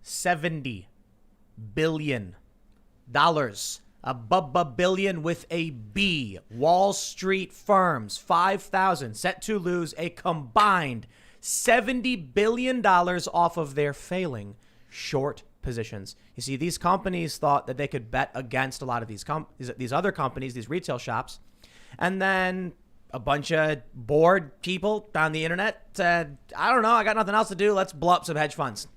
$70 billion. A billion with a B. Wall Street firms, 5,000, set to lose a combined $70 billion off of their failing short positions. You see, these companies thought that they could bet against a lot of these other companies, these retail shops, and then a bunch of bored people on the internet said, I don't know, I got nothing else to do, let's blow up some hedge funds.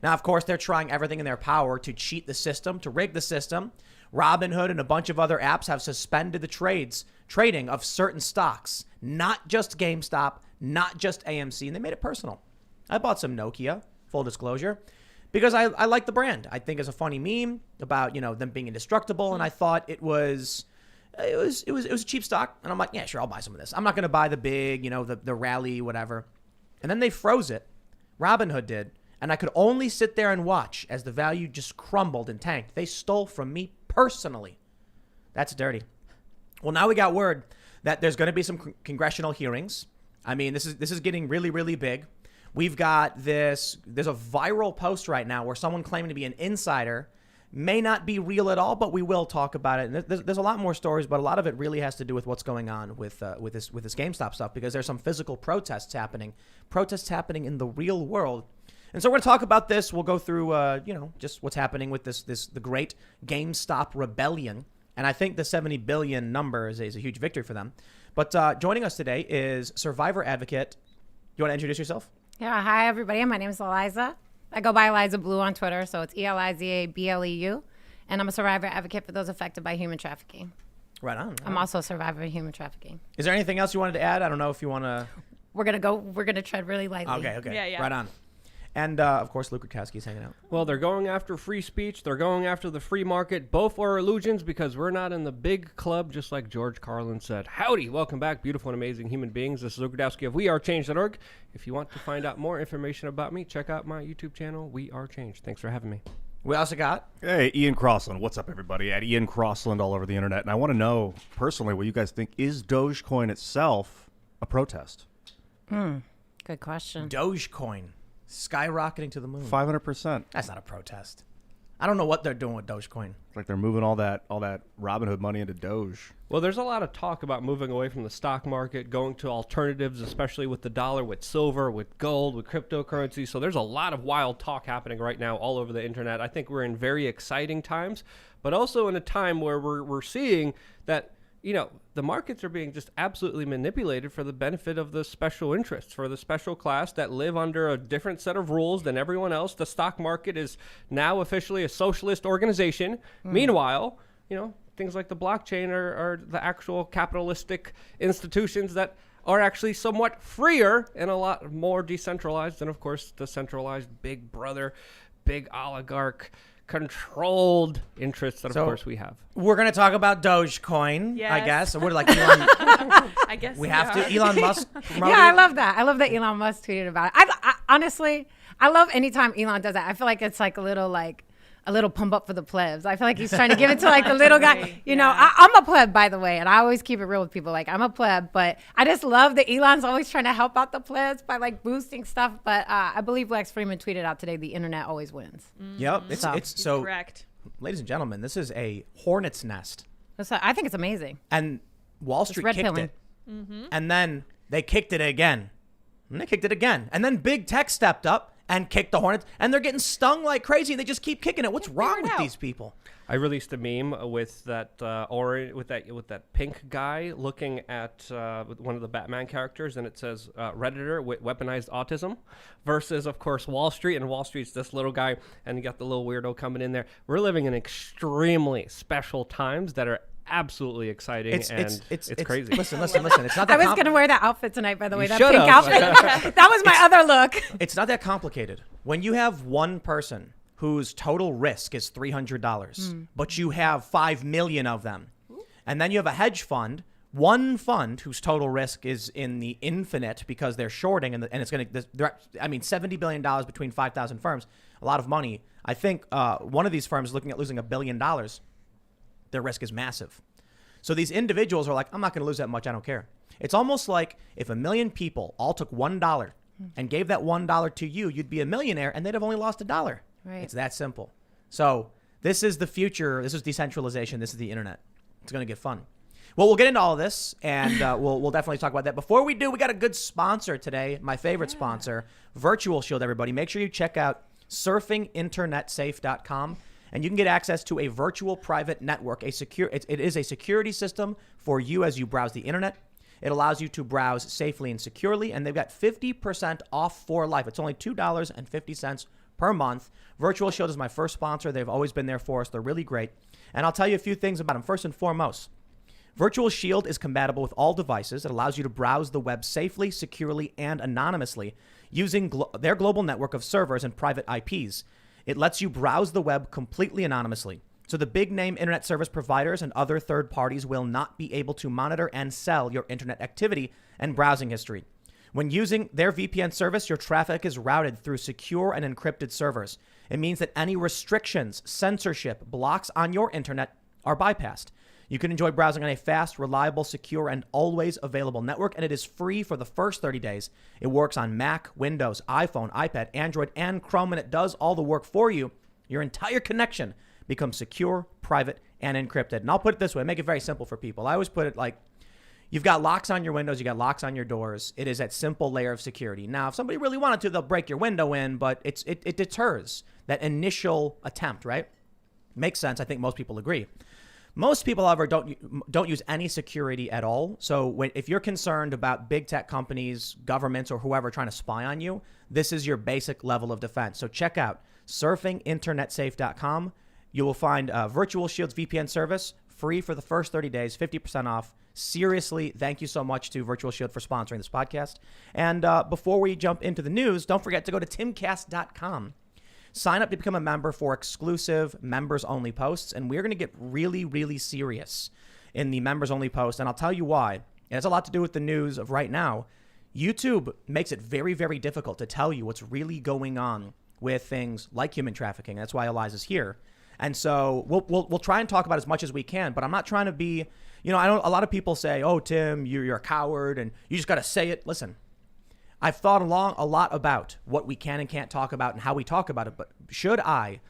Now, of course, they're trying everything in their power to cheat the system, to rig the system. Robinhood and a bunch of other apps have suspended the trading of certain stocks, not just GameStop, not just AMC, and they made it personal. I bought some Nokia, full disclosure, because I like the brand. I think it's a funny meme about, them being indestructible, and I thought it was a cheap stock, and I'm like, yeah, sure, I'll buy some of this. I'm not going to buy the big, the rally, whatever. And then they froze it. Robinhood did, and I could only sit there and watch as the value just crumbled and tanked. They stole from me personally. That's dirty. Well, now we got word that there's going to be some congressional hearings. I mean, this is getting really, really big. We've got there's a viral post right now where someone claiming to be an insider may not be real at all, but we will talk about it. And there's a lot more stories, but a lot of it really has to do with what's going on with this GameStop stuff, because there's some physical protests happening in the real world. And so we're going to talk about this. We'll go through, just what's happening with the great GameStop rebellion. And I think the 70 billion number is a huge victory for them. But joining us today is survivor advocate. You want to introduce yourself? Yeah. Hi, everybody. My name is Eliza. I go by ElizaBleu on Twitter, so it's ElizaBleu. And I'm a survivor advocate for those affected by human trafficking. Right on. I'm also a survivor of human trafficking. Is there anything else you wanted to add? I don't know if you want to. We're going to tread really lightly. Okay. Yeah. Right on. And, of course, Luke Rutkowski's hanging out. Well, they're going after free speech. They're going after the free market. Both are illusions because we're not in the big club, just like George Carlin said. Howdy. Welcome back, beautiful and amazing human beings. This is Luke Rutkowski of wearechange.org. If you want to find out more information about me, check out my YouTube channel, We Are Change. Thanks for having me. We also got... Hey, Ian Crossland. What's up, everybody? At Ian Crossland all over the internet. And I want to know, personally, what you guys think. Is Dogecoin itself a protest? Good question. Dogecoin. Skyrocketing to the moon. 500%. That's not a protest. I don't know what they're doing with Dogecoin. It's like they're moving all that Robinhood money into Doge. Well, there's a lot of talk about moving away from the stock market, going to alternatives, especially with the dollar, with silver, with gold, with cryptocurrency. So there's a lot of wild talk happening right now all over the internet. I think we're in very exciting times, but also in a time where we're seeing that, the markets are being just absolutely manipulated for the benefit of the special interests, for the special class that live under a different set of rules than everyone else. The stock market is now officially a socialist organization. Meanwhile, things like the blockchain are the actual capitalistic institutions that are actually somewhat freer and a lot more decentralized than, of course, the centralized big brother, big oligarch controlled interests that, of course, we have. We're going to talk about Dogecoin, yes. I guess. We're like Elon. I guess we have to. Elon Musk. Yeah, I love that. I love that Elon Musk tweeted about it. I honestly, I love anytime Elon does that. I feel like it's like a little pump up for the plebs. I feel like he's trying to give it to like the little guy. I'm a pleb, by the way, and I always keep it real with people. Like, I'm a pleb, but I just love that Elon's always trying to help out the plebs by like boosting stuff. But I believe Lex Freeman tweeted out today, the internet always wins. Yep. It's so correct. Ladies and gentlemen, this is a hornet's nest. I think it's amazing. And Wall Street kicked pilling. it. And then they kicked it again. And they kicked it again. And then big tech stepped up and kicked the hornets, and they're getting stung like crazy. They just keep kicking it. What's wrong with these people? I released a meme with that with that pink guy looking at one of the Batman characters, and it says Redditor with weaponized autism versus, of course, Wall Street, and Wall Street's this little guy, and you got the little weirdo coming in there. We're living in extremely special times that are absolutely exciting, it's crazy. Listen. It's not that I was going to wear that outfit tonight, by the way. You That pink outfit. That was my other look. It's not that complicated. When you have one person whose total risk is $300, but you have 5 million of them, and then you have a hedge fund, one fund whose total risk is in the infinite because they're shorting, and it's going to, $70 billion between 5,000 firms, a lot of money. I think one of these firms is looking at losing $1 billion. Their risk is massive. So these individuals are like, I'm not going to lose that much. I don't care. It's almost like if 1 million people all took $1 and gave that $1 to you, you'd be a millionaire, and they'd have only lost $1. Right. It's that simple. So this is the future. This is decentralization. This is the internet. It's going to get fun. Well, we'll get into all of this, and we'll definitely talk about that. Before we do, we got a good sponsor today, my favorite sponsor, Virtual Shield, everybody. Make sure you check out surfinginternetsafe.com, and you can get access to a virtual private network. It is a security system for you as you browse the internet. It allows you to browse safely and securely, and they've got 50% off for life. It's only $2.50 per month. Virtual Shield is my first sponsor. They've always been there for us. They're really great. And I'll tell you a few things about them. First and foremost, Virtual Shield is compatible with all devices. It allows you to browse the web safely, securely, and anonymously using their global network of servers and private IPs. It lets you browse the web completely anonymously. So the big name internet service providers and other third parties will not be able to monitor and sell your internet activity and browsing history. When using their VPN service, your traffic is routed through secure and encrypted servers. It means that any restrictions, censorship, blocks on your internet are bypassed. You can enjoy browsing on a fast, reliable, secure, and always available network, and it is free for the first 30 days. It works on Mac, Windows, iPhone, iPad, Android, and Chrome, and it does all the work for you. Your entire connection becomes secure, private, and encrypted. And I'll put it this way, make it very simple for people. I always put it like, you've got locks on your windows, you got locks on your doors. It is that simple layer of security. Now, if somebody really wanted to, they'll break your window in, but it deters that initial attempt, right? Makes sense. I think most people agree. Most people, however, don't use any security at all. So if you're concerned about big tech companies, governments, or whoever trying to spy on you, this is your basic level of defense. So check out surfinginternetsafe.com. You will find Virtual Shield's VPN service free for the first 30 days, 50% off. Seriously, thank you so much to Virtual Shield for sponsoring this podcast. And before we jump into the news, don't forget to go to timcast.com. Sign up to become a member for exclusive members-only posts, and we're going to get really, really serious in the members-only post, and I'll tell you why. It has a lot to do with the news of right now. YouTube makes it very, very difficult to tell you what's really going on with things like human trafficking. That's why Eliza's here. And so we'll try and talk about as much as we can, but I'm not trying to be, I know a lot of people say, oh, Tim, you're a coward, and you just got to say it. Listen. I've thought a lot about what we can and can't talk about and how we talk about it, but should I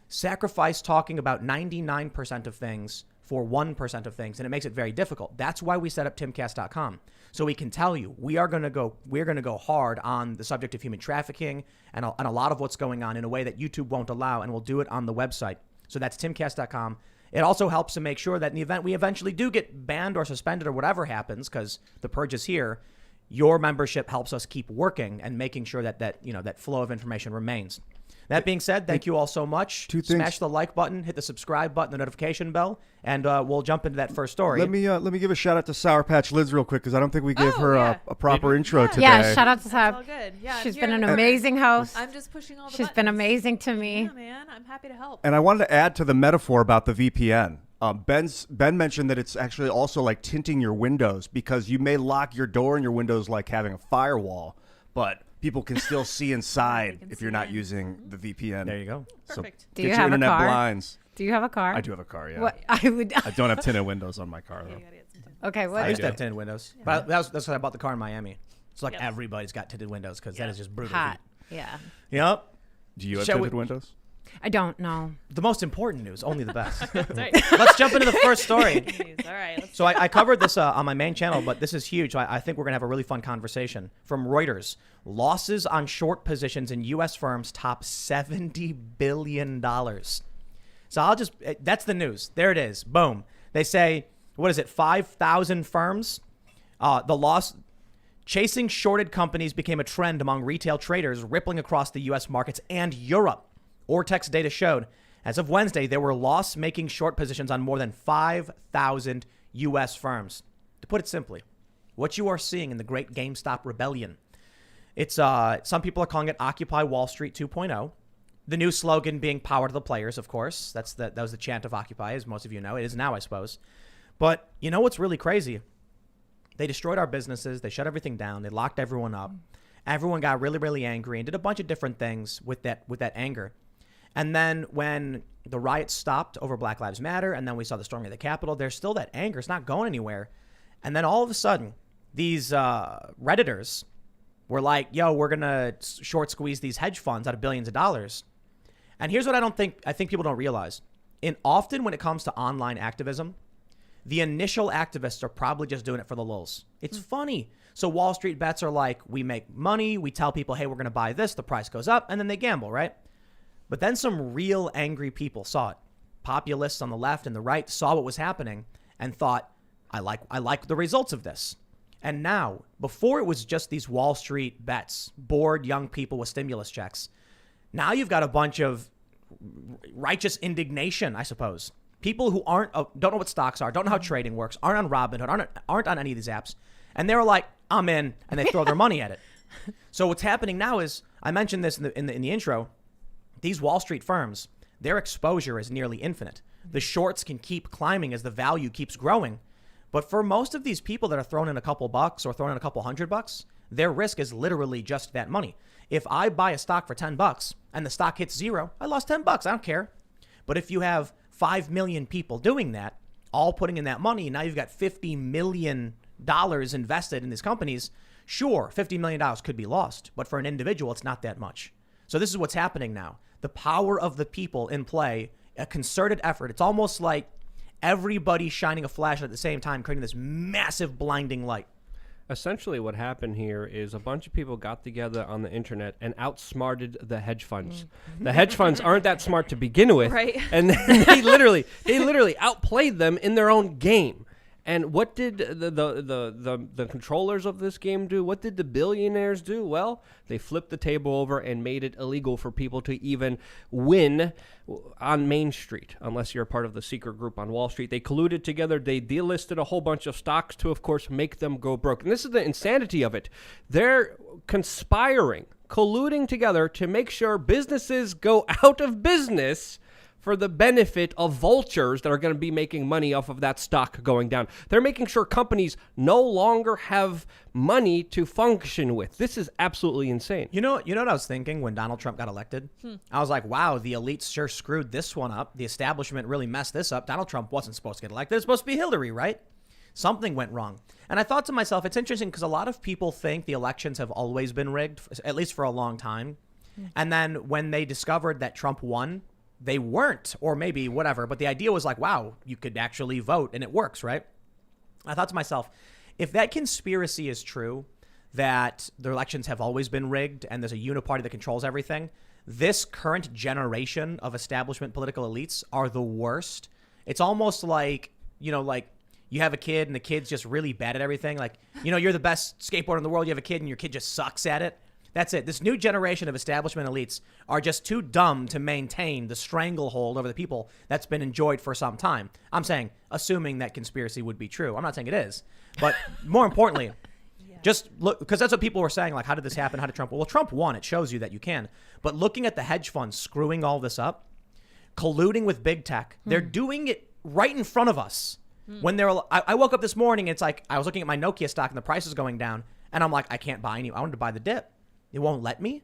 sacrifice talking about 99% of things for 1% of things? And it makes it very difficult. That's why we set up timcast.com. So we can tell you we're going to go hard on the subject of human trafficking and a lot of what's going on in a way that YouTube won't allow, and we'll do it on the website. So that's timcast.com. It also helps to make sure that in the event we eventually do get banned or suspended or whatever happens, because the purge is here, your membership helps us keep working and making sure that flow of information remains. That being said, thank you all so much. Smash the like button, hit the subscribe button, the notification bell, and we'll jump into that first story. Let me give a shout out to Sour Patch Lids real quick, because I don't think we gave her a proper intro today. Yeah, shout out to Sour. It's all good. Yeah, she's been an amazing host. I'm just pushing all the She's buttons. been amazing to me. Yeah, man, I'm happy to help. And I wanted to add to the metaphor about the VPN. Ben mentioned that it's actually also like tinting your windows, because you may lock your door and your windows like having a firewall, but people can still see inside if you're not using the VPN. There you go. Perfect. Do Get you your have a internet car? blinds. Do you have a car? I do have a car, yeah. What I would. I don't have tinted windows on my car, though. Yeah, you gotta get some time. Okay. What? I used to do. have tinted windows, but that's why I bought the car in Miami. It's like everybody's got tinted windows because that is just brutal. Hot. Yeah. Yep. Do you have Shall we- tinted windows? I don't know. The most important news, only the best. That's right. Let's jump into the first story. Jeez, all right. Let's So I covered this on my main channel, but this is huge. I think we're going to have a really fun conversation. From Reuters, losses on short positions in U.S. firms top $70 billion. So that's the news. There it is. Boom. They say, 5,000 firms? The loss, chasing shorted companies became a trend among retail traders, rippling across the U.S. markets and Europe. Ortex data showed, as of Wednesday, there were loss-making short positions on more than 5,000 U.S. firms. To put it simply, what you are seeing in the great GameStop rebellion, it's some people are calling it Occupy Wall Street 2.0. The new slogan being power to the players, of course. That was the chant of Occupy, as most of you know. It is now, I suppose. But you know what's really crazy? They destroyed our businesses. They shut everything down. They locked everyone up. Everyone got really, really angry and did a bunch of different things with that anger. And then when the riots stopped over Black Lives Matter, and then we saw the storming of the Capitol, there's still that anger. It's not going anywhere. And then all of a sudden, these Redditors were like, yo, we're going to short squeeze these hedge funds out of billions of dollars. And here's what I think people don't realize. Often when it comes to online activism, the initial activists are probably just doing it for the lulz. It's funny. So Wall Street bets are like, we make money, we tell people, hey, we're going to buy this, the price goes up, and then they gamble, right? But then some real angry people saw it. Populists on the left and the right saw what was happening and thought, I like the results of this. And now, before it was just these Wall Street bets, bored young people with stimulus checks. Now you've got a bunch of righteous indignation, I suppose. People who don't know what stocks are, don't know how trading works, aren't on Robinhood, aren't on any of these apps. And they're like, I'm in, and they throw their money at it. So what's happening now is, I mentioned this in the intro, these Wall Street firms, their exposure is nearly infinite. The shorts can keep climbing as the value keeps growing. But for most of these people that are thrown in a couple bucks or thrown in a couple $100, their risk is literally just that money. If I buy a stock for $10 and the stock hits zero, I lost $10. I don't care. But if you have 5 million people doing that, all putting in that money, now you've got $50 million invested in these companies. Sure, $50 million could be lost, but for an individual, it's not that much. So this is what's happening now. The power of the people in play, a concerted effort. It's almost like everybody shining a flashlight at the same time, creating this massive blinding light. Essentially what happened here is a bunch of people got together on the internet and outsmarted the hedge funds. The hedge funds aren't that smart to begin with. Right. And they literally outplayed them in their own game. And what did the controllers of this game do? What did the billionaires do? Well, they flipped the table over and made it illegal for people to even win on Main Street, unless you're a part of the secret group on Wall Street. They colluded together. They delisted a whole bunch of stocks to, of course, make them go broke. And this is the insanity of it. They're conspiring, colluding together to make sure businesses go out of business for the benefit of vultures that are going to be making money off of that stock going down. They're making sure companies no longer have money to function with. This is absolutely insane. You know what I was thinking when Donald Trump got elected? I was like, wow, the elites sure screwed this one up. The establishment really messed this up. Donald Trump wasn't supposed to get elected. It's supposed to be Hillary, right? Something went wrong. And I thought to myself, it's interesting because a lot of people think the elections have always been rigged, at least for a long time. And then when they discovered that Trump won, they weren't, or maybe whatever. But the idea was like, wow, you could actually vote and it works, right? I thought to myself, if that conspiracy is true, that the elections have always been rigged and there's a uniparty that controls everything, this current generation of establishment political elites are the worst. It's almost like, like you have a kid and the kid's just really bad at everything. Like, you're the best skateboarder in the world. You have a kid and your kid just sucks at it. That's it. This new generation of establishment elites are just too dumb to maintain the stranglehold over the people that's been enjoyed for some time. I'm saying, assuming that conspiracy would be true. I'm not saying it is. But more importantly, just look, because that's what people were saying, like, how did this happen? How did Trump? Well, Trump won. It shows you that you can. But looking at the hedge funds screwing all this up, colluding with big tech, they're doing it right in front of us. When I woke up this morning, it's like, I was looking at my Nokia stock and the price is going down. And I'm like, I can't buy any. I wanted to buy the dip. It won't let me.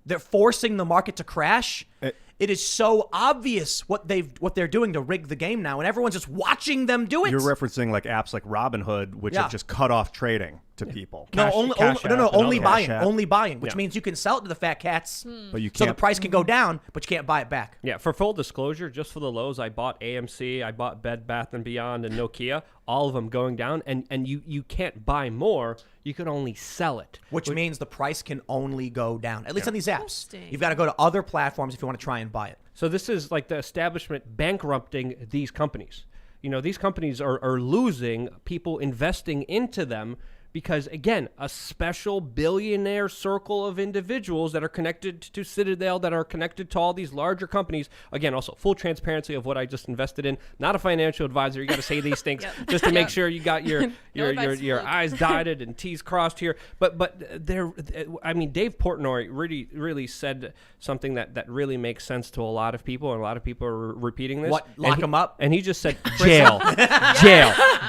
They're forcing the market to crash. It is so obvious what they're doing to rig the game now, and everyone's just watching them do it. You're referencing like apps like Robinhood, which have just cut off trading to people. Only buying, which means you can sell it to the fat cats, but you can't. So the price can go down, but you can't buy it back. Yeah, for full disclosure, just for the lows, I bought AMC, I bought Bed Bath & Beyond and Nokia, all of them going down, and you can't buy more, you can only sell it. Which means the price can only go down, at least on these apps. Interesting. You've got to go to other platforms if you want to try and buy it. So this is like the establishment bankrupting these companies. These companies are losing people investing into them because, again, a special billionaire circle of individuals that are connected to Citadel, that are connected to all these larger companies. Again, also full transparency of what I just invested in. Not a financial advisor. You got to say these things just to make sure you got your I's dotted and T's crossed here. But Dave Portnoy really said something that really makes sense to a lot of people, and a lot of people are repeating this. What? Lock them up? And he just said jail,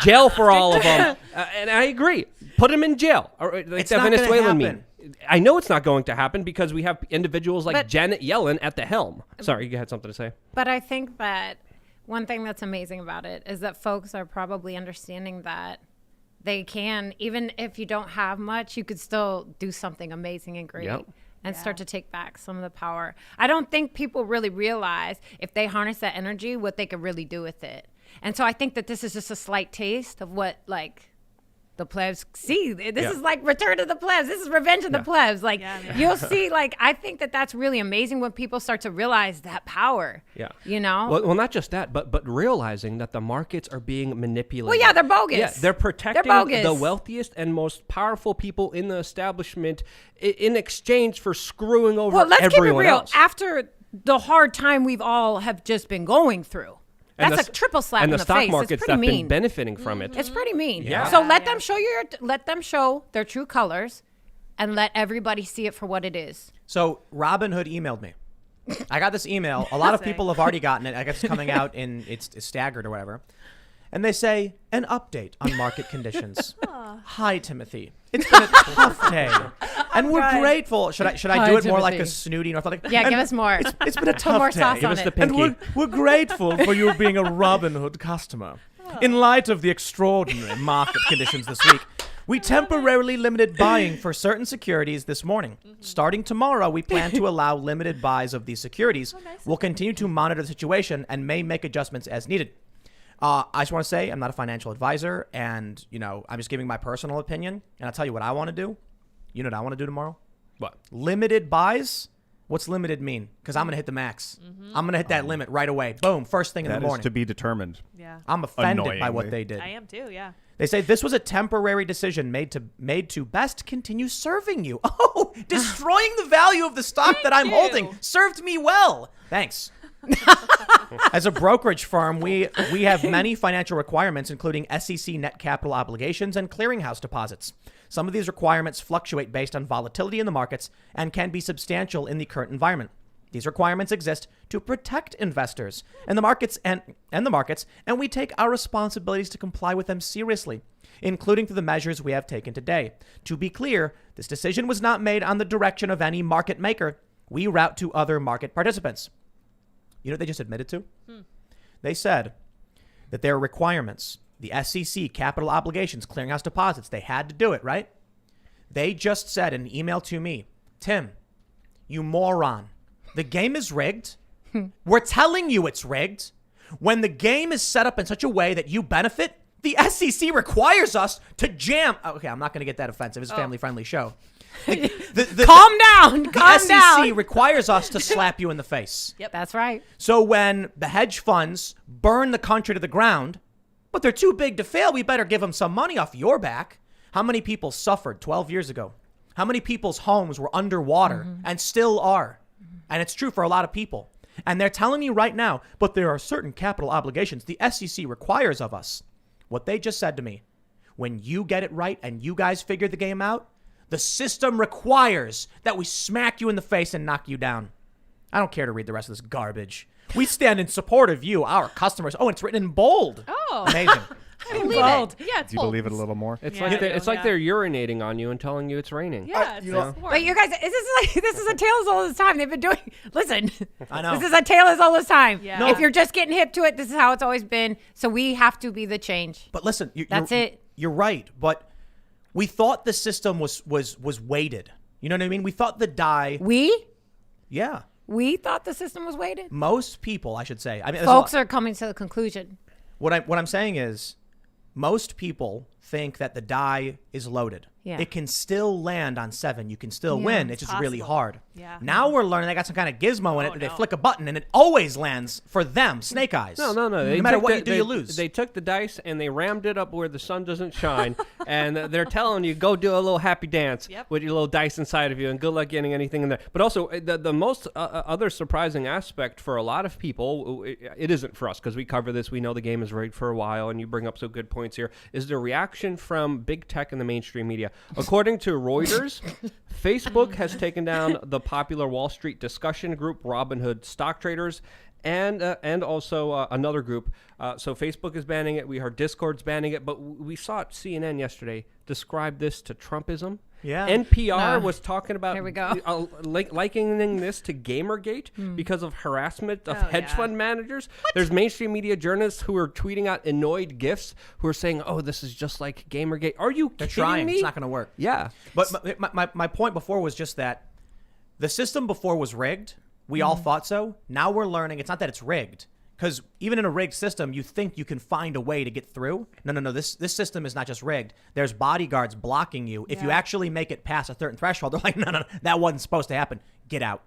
jail for all of them. And I agree. Put them in jail. Like it's the not Venezuelan gonna happen. meme. I know it's not going to happen because we have individuals like Janet Yellen at the helm. Sorry, you had something to say. But I think that one thing that's amazing about it is that folks are probably understanding that they can, even if you don't have much, you could still do something amazing and great. Yep. and start to take back some of the power. I don't think people really realize if they harness that energy, what they could really do with it. And so I think that this is just a slight taste of what like the plebs see. This is like Return of the Plebs. This is Revenge of the Plebs. Like you'll see, like, I think that that's really amazing when people start to realize that power. Yeah. You know? Well, not just that, but realizing that the markets are being manipulated. Well, yeah, they're bogus. Yeah, they're protecting bogus. the wealthiest and most powerful people in the establishment in exchange for screwing over Well, let's keep it everyone real. else. After the hard time we've all have just been going through. And That's a triple slap in the face. And the stock markets it's that pretty have mean. been benefiting from it. It's pretty mean. Yeah. So let them show their true colors, and let everybody see it for what it is. So Robinhood emailed me. I got this email. A lot of people have already gotten it. I guess it's coming out it's staggered or whatever. And they say, an update on market conditions. Hi, Timothy. It's been a tough day. And we're grateful. Should I do it more like a snooty North? Like, Yeah, give us more. It's been a Put tough more day. sauce Give on us it. the And pinky. we're grateful for you being a Robinhood customer. In light of the extraordinary market conditions this week, we temporarily limited buying for certain securities this morning. Starting tomorrow, we plan to allow limited buys of these securities. We'll continue to monitor the situation and may make adjustments as needed. I just want to say I'm not a financial advisor, and I'm just giving my personal opinion. And I'll tell you what I want to do. You know what I want to do tomorrow? What? Limited buys. What's limited mean? Because I'm going to hit the max. I'm going to hit that limit right away. Boom. First thing in the That morning. is to be determined. Yeah. I'm offended by what Annoyingly. they did. I am too. Yeah. They say this was a temporary decision made to best continue serving you. Oh, destroying the value of the stock that I'm holding served me well. Thanks. As a brokerage firm, we have many financial requirements, including SEC net capital obligations and clearinghouse deposits. Some of these requirements fluctuate based on volatility in the markets and can be substantial in the current environment. These requirements exist to protect investors and the markets, and we take our responsibilities to comply with them seriously, including through the measures we have taken today. To be clear, this decision was not made on the direction of any market maker. We route to other market participants. You know what they just admitted to? They said that there are requirements, the SEC, capital obligations, clearinghouse deposits. They had to do it, right? They just said in an email to me, Tim, you moron, the game is rigged. We're telling you it's rigged. When the game is set up in such a way that you benefit, the SEC requires us to jam. Okay, I'm not going to get that offensive. It's a family-friendly show. Calm down. The SEC requires us to slap you in the face. Yep. That's right. So when the hedge funds burn the country to the ground, but they're too big to fail, we better give them some money off your back. How many people suffered 12 years ago? How many people's homes were underwater and still are? And it's true for a lot of people. And they're telling me right now, but there are certain capital obligations the SEC requires of us. What they just said to me, when you get it right and you guys figure the game out, the system requires that we smack you in the face and knock you down. I don't care to read the rest of this garbage. We stand in support of you, our customers. Oh, and it's written in bold. Oh. Amazing. I believe Bold. it. Yeah, it's Do you believe it a little more? It's Yeah, like I do, it's like yeah. they're urinating on you and telling you it's raining. Yeah, it's know- support. But you guys, this is a tale as old as time. They've been doing. Listen, I know. this is a tale as old as time. Yeah. No. If you're just getting hip to it, this is how it's always been. So we have to be the change. But listen, That's it. You're right, but we thought the system was weighted. You know what I mean? We thought the die. Yeah. We thought the system was weighted. Most people, I should say. I mean, there's Folks a lot- are coming to the conclusion. what I'm saying is, most people think that the die is loaded. Yeah. It can still land on 7. You can still Yeah. win. It's just really Possible. hard. Yeah. Now we're learning they got some kind of gizmo in it Oh, that they no. flick a button and it always lands for them. Snake eyes. No. No They matter took what the- you do, they, you lose. They took the dice and they rammed it up where the sun doesn't shine, and they're telling you go do a little happy dance Yep. with your little dice inside of you, and good luck getting anything in there. But also, the most other surprising aspect for a lot of people, it isn't for us because we cover this. We know the game is rigged for a while, and you bring up some good points here. Is the reaction from big tech and the mainstream media? According to Reuters, Facebook has taken down the popular Wall Street discussion group Robinhood stock traders, and also another group. So Facebook is banning it. We heard Discord's banning it, but we saw CNN yesterday describe this to Trumpism. Yeah. NPR was talking about Here we go. likening this to Gamergate because of harassment of Oh, hedge yeah. fund managers. There's mainstream media journalists who are tweeting out annoyed gifs who are saying, "Oh, this is just like Gamergate." Are you They're kidding trying. me? It's not going to work. Yeah. But my point before was just that The system before was rigged. We all thought so. Now we're learning it's not that it's rigged. Because even in a rigged system, you think you can find a way to get through. No. This system is not just rigged. There's bodyguards blocking you. If you actually make it past a certain threshold, they're like, no, that wasn't supposed to happen. Get out.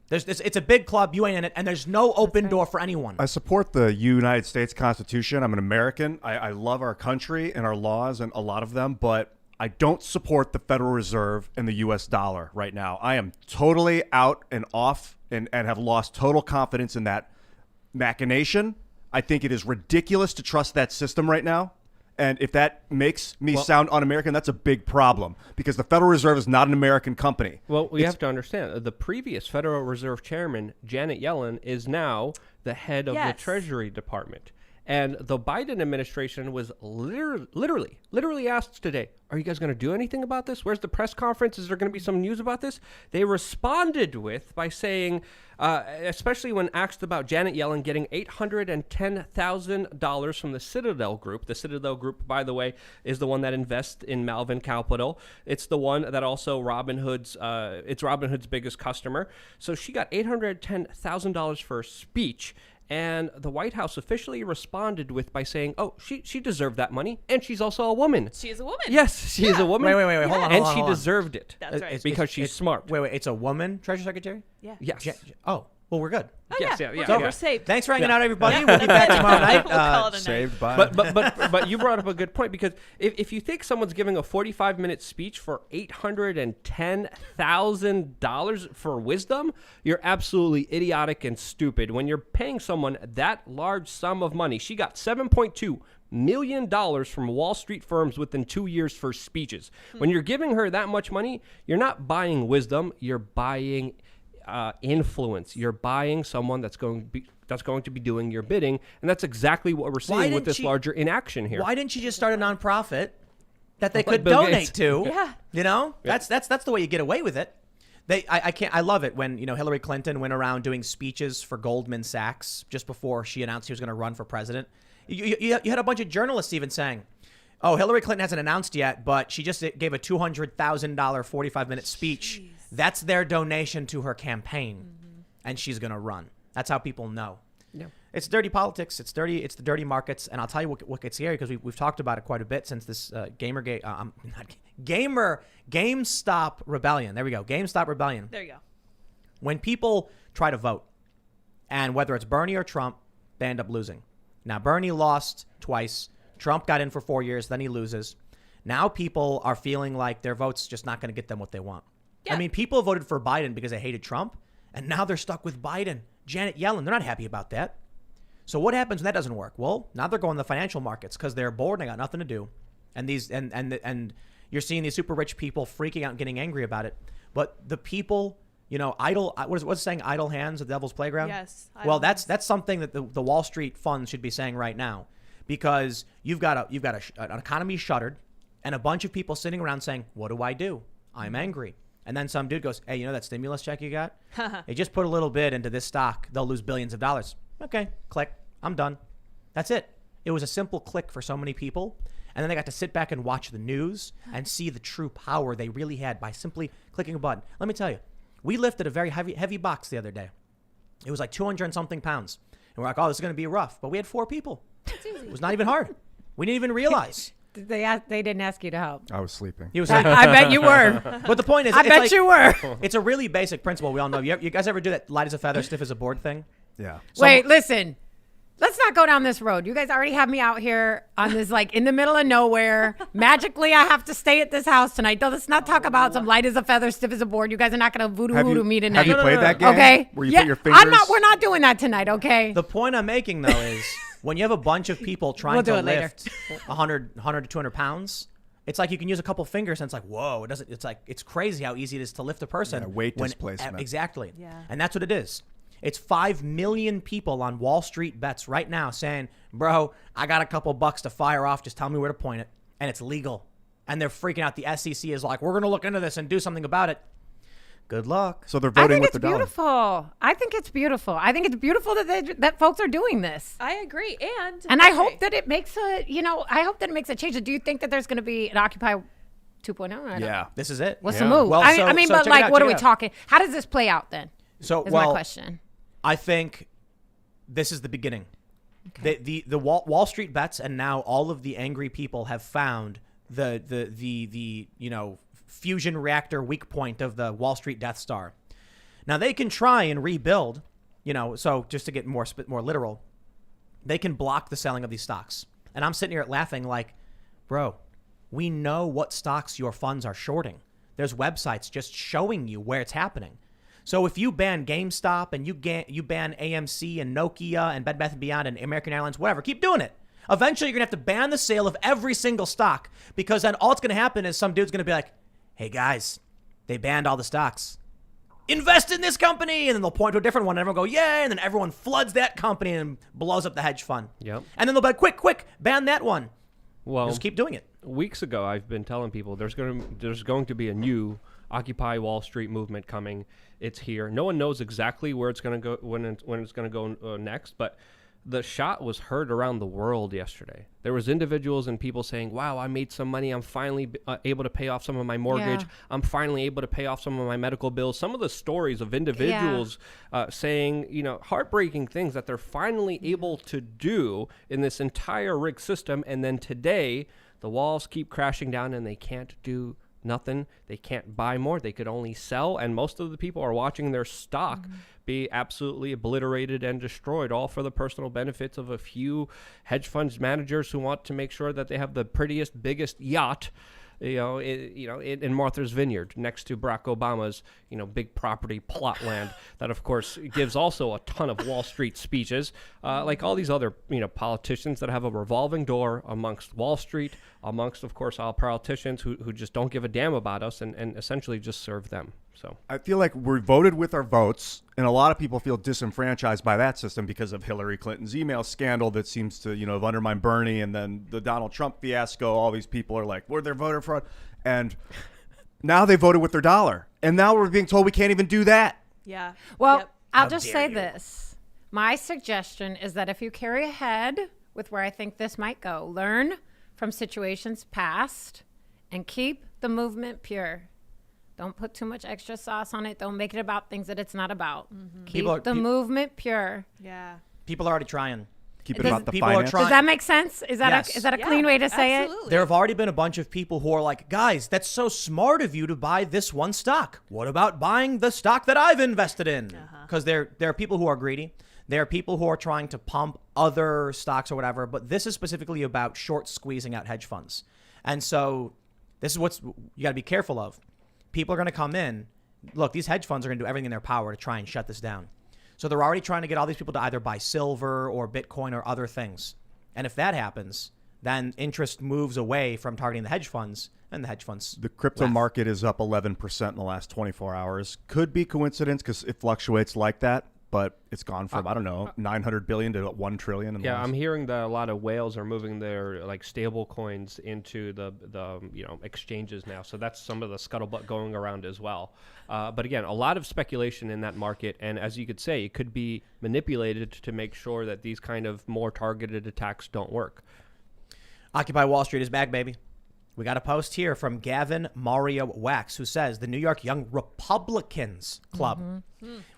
It's a big club. You ain't in it. And there's no open door for anyone. I support the United States Constitution. I'm an American. I love our country and our laws and a lot of them. But I don't support the Federal Reserve and the U.S. dollar right now. I am totally out and off and have lost total confidence in that machination. I think it is ridiculous to trust that system right now. And if that makes me sound un-American, that's a big problem because the Federal Reserve is not an American company. Well, we have to understand the previous Federal Reserve Chairman, Janet Yellen, is now the head of the Treasury Department. And the Biden administration was literally asked today, are you guys going to do anything about this? Where's the press conference? Is there going to be some news about this? They responded by saying, especially when asked about Janet Yellen getting $810,000 from the Citadel Group. The Citadel Group, by the way, is the one that invests in Malvern Capital. It's the one that also it's Robinhood's biggest customer. So she got $810,000 for a speech. And the White House officially responded by saying, oh, she deserved that money. And she's also a woman. She is a woman. Yes, she is a woman. Wait. Hold on. And she deserved it. That's right. Because she's smart. Wait. It's a woman, Treasury Secretary? Yeah. Yes. Oh, well, we're good. Oh, Yes, yeah. yeah. We're safe. Thanks for hanging out, everybody. Yeah, We'll be back tomorrow night. We'll call it a night. Saved by. But you brought up a good point because if you think someone's giving a 45-minute speech for $810,000 for wisdom, you're absolutely idiotic and stupid. When you're paying someone that large sum of money, she got $7.2 million from Wall Street firms within 2 years for speeches. When you're giving her that much money, you're not buying wisdom, you're buying influence. You're buying someone that's going to be doing your bidding, and that's exactly what we're seeing with this larger inaction here. Why didn't you just start a nonprofit that they Like could Bill donate Gates. to? Yeah. You know, that's the way you get away with it. I love it when Hillary Clinton went around doing speeches for Goldman Sachs just before she announced she was going to run for president. You had a bunch of journalists even saying, "Oh, Hillary Clinton hasn't announced yet, but she just gave a $200,000 45-minute speech." Jeez. That's their donation to her campaign, and she's going to run. That's how people know. Yeah. It's dirty politics. It's dirty. It's the dirty markets. And I'll tell you what gets scary because we've talked about it quite a bit since this GameStop rebellion. There we go. GameStop rebellion. There you go. When people try to vote, and whether it's Bernie or Trump, they end up losing. Now, Bernie lost twice. Trump got in for 4 years. Then he loses. Now people are feeling like their vote's just not going to get them what they want. Yeah. I mean, people voted for Biden because they hated Trump, and now they're stuck with Biden. Janet Yellen, they're not happy about that. So what happens when that doesn't work? Well, now they're going to the financial markets because they're bored and got nothing to do. And you're seeing these super rich people freaking out and getting angry about it. But the people, what's saying idle hands at the devil's playground? Yes. Well, that's something that the Wall Street funds should be saying right now, because you've got an economy shuttered and a bunch of people sitting around saying, what do I do? I'm angry. And then some dude goes, hey, you know that stimulus check you got? They just put a little bit into this stock. They'll lose billions of dollars. Okay, click. I'm done. That's it. It was a simple click for so many people. And then they got to sit back and watch the news and see the true power they really had by simply clicking a button. Let me tell you, we lifted a very heavy box the other day. It was like 200 and something pounds. And we're like, oh, this is going to be rough. But we had 4 people. It was not even hard. We didn't even realize. They didn't ask you to help. I was sleeping. He was I bet you were. But the point is, I bet you were. It's a really basic principle we all know. You guys ever do that light as a feather, stiff as a board thing? Yeah. Wait, listen. Let's not go down this road. You guys already have me out here on this, like, in the middle of nowhere. Magically, I have to stay at this house tonight. Let's not talk about some light as a feather, stiff as a board. You guys are not going to voodoo me tonight. Have you played that game? Okay. Where you put your fingers? We're not doing that tonight, okay? The point I'm making, though, is when you have a bunch of people trying to lift 100 to 200 pounds, it's like you can use a couple fingers and it's like, whoa, it's crazy how easy it is to lift a person. Yeah, weight displacement. Exactly. Yeah. And that's what it is. It's 5 million people on Wall Street bets right now saying, bro, I got a couple bucks to fire off. Just tell me where to point it. And it's legal. And they're freaking out. The SEC is like, we're going to look into this and do something about it. Good luck. So they're voting with the dollar. I think it's beautiful. I think it's beautiful that folks are doing this. I agree. And I hope that it makes a change. Do you think that there's going to be an Occupy 2.0? I don't- Yeah. This is it. What's Yeah. the move? Well, I so- mean, so but check it like, out, what check are it we out. talking? How does this play out then? So, Is well, my question. I think this is the beginning. The Wall Street bets, and now all of the angry people have found the fusion reactor weak point of the Wall Street Death Star. Now they can try and rebuild, so just to get more literal, they can block the selling of these stocks. And I'm sitting here laughing like, bro, we know what stocks your funds are shorting. There's websites just showing you where it's happening. So if you ban GameStop and you ban AMC and Nokia and Bed Bath & Beyond and American Airlines, whatever, keep doing it. Eventually, you're going to have to ban the sale of every single stock, because then all it's going to happen is some dude's going to be like, hey, guys, they banned all the stocks. Invest in this company. And then they'll point to a different one and everyone go, yay. And then everyone floods that company and blows up the hedge fund. Yep. And then they'll be like, quick, ban that one. Well, Just keep doing it. weeks ago, I've been telling people there's going to be a new Occupy Wall Street movement coming. It's here. No one knows exactly where it's going to go, when it's going to go next, but the shot was heard around the world yesterday. There was individuals and people saying, wow, I made some money. I'm finally able to pay off some of my mortgage. Yeah. I'm finally able to pay off some of my medical bills. Some of the stories of individuals saying, heartbreaking things that they're finally able to do in this entire rigged system. And then today, the walls keep crashing down and they can't do nothing. They can't buy more. They could only sell. And most of the people are watching their stock be absolutely obliterated and destroyed, all for the personal benefits of a few hedge funds managers who want to make sure that they have the prettiest, biggest yacht, in Martha's Vineyard next to Barack Obama's, big property plot land that, of course, gives also a ton of Wall Street speeches, like all these other, politicians that have a revolving door amongst Wall Street, amongst, of course, all politicians who just don't give a damn about us and essentially just serve them. So I feel like we're voted with our votes, and a lot of people feel disenfranchised by that system because of Hillary Clinton's email scandal that seems to, have undermined Bernie, and then the Donald Trump fiasco. All these people are like, "We're their voter fraud," and now they voted with their dollar, and now we're being told we can't even do that. Yeah. Well, Yep. I'll just say this. My suggestion is that if you carry ahead with where I think this might go, learn from situations past and keep the movement pure. Don't put too much extra sauce on it. Don't make it about things that it's not about. Keep the movement pure. Yeah. People are already trying. Keep it Does- about the people are finance. trying- Does that make sense? Is that Yes. is that a Yeah, clean way to say absolutely. There have already been a bunch of people who are like, guys, that's so smart of you to buy this one stock. What about buying the stock that I've invested in? Because there are people who are greedy. There are people who are trying to pump other stocks or whatever. But this is specifically about short squeezing out hedge funds. And so this is what you got to be careful of. People are going to come in. Look, these hedge funds are going to do everything in their power to try and shut this down. So they're already trying to get all these people to either buy silver or Bitcoin or other things. And if that happens, then interest moves away from targeting the hedge funds, and the hedge funds. The crypto left. market is up 11% in the last 24 hours. Could be coincidence because it fluctuates like that, but it's gone from, 900 billion to 1 trillion. In the yeah, last. I'm hearing that a lot of whales are moving their stable coins into the exchanges now. So that's some of the scuttlebutt going around as well. But again, a lot of speculation in that market, and as you could say, it could be manipulated to make sure that these kind of more targeted attacks don't work. Occupy Wall Street is back, baby. We got a post here from Gavin Mario Wax, who says the New York Young Republicans Club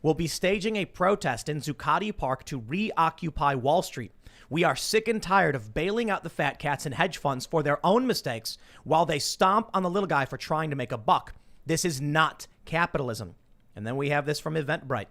will be staging a protest in Zuccotti Park to reoccupy Wall Street. We are sick and tired of bailing out the fat cats and hedge funds for their own mistakes while they stomp on the little guy for trying to make a buck. This is not capitalism. And then we have this from Eventbrite.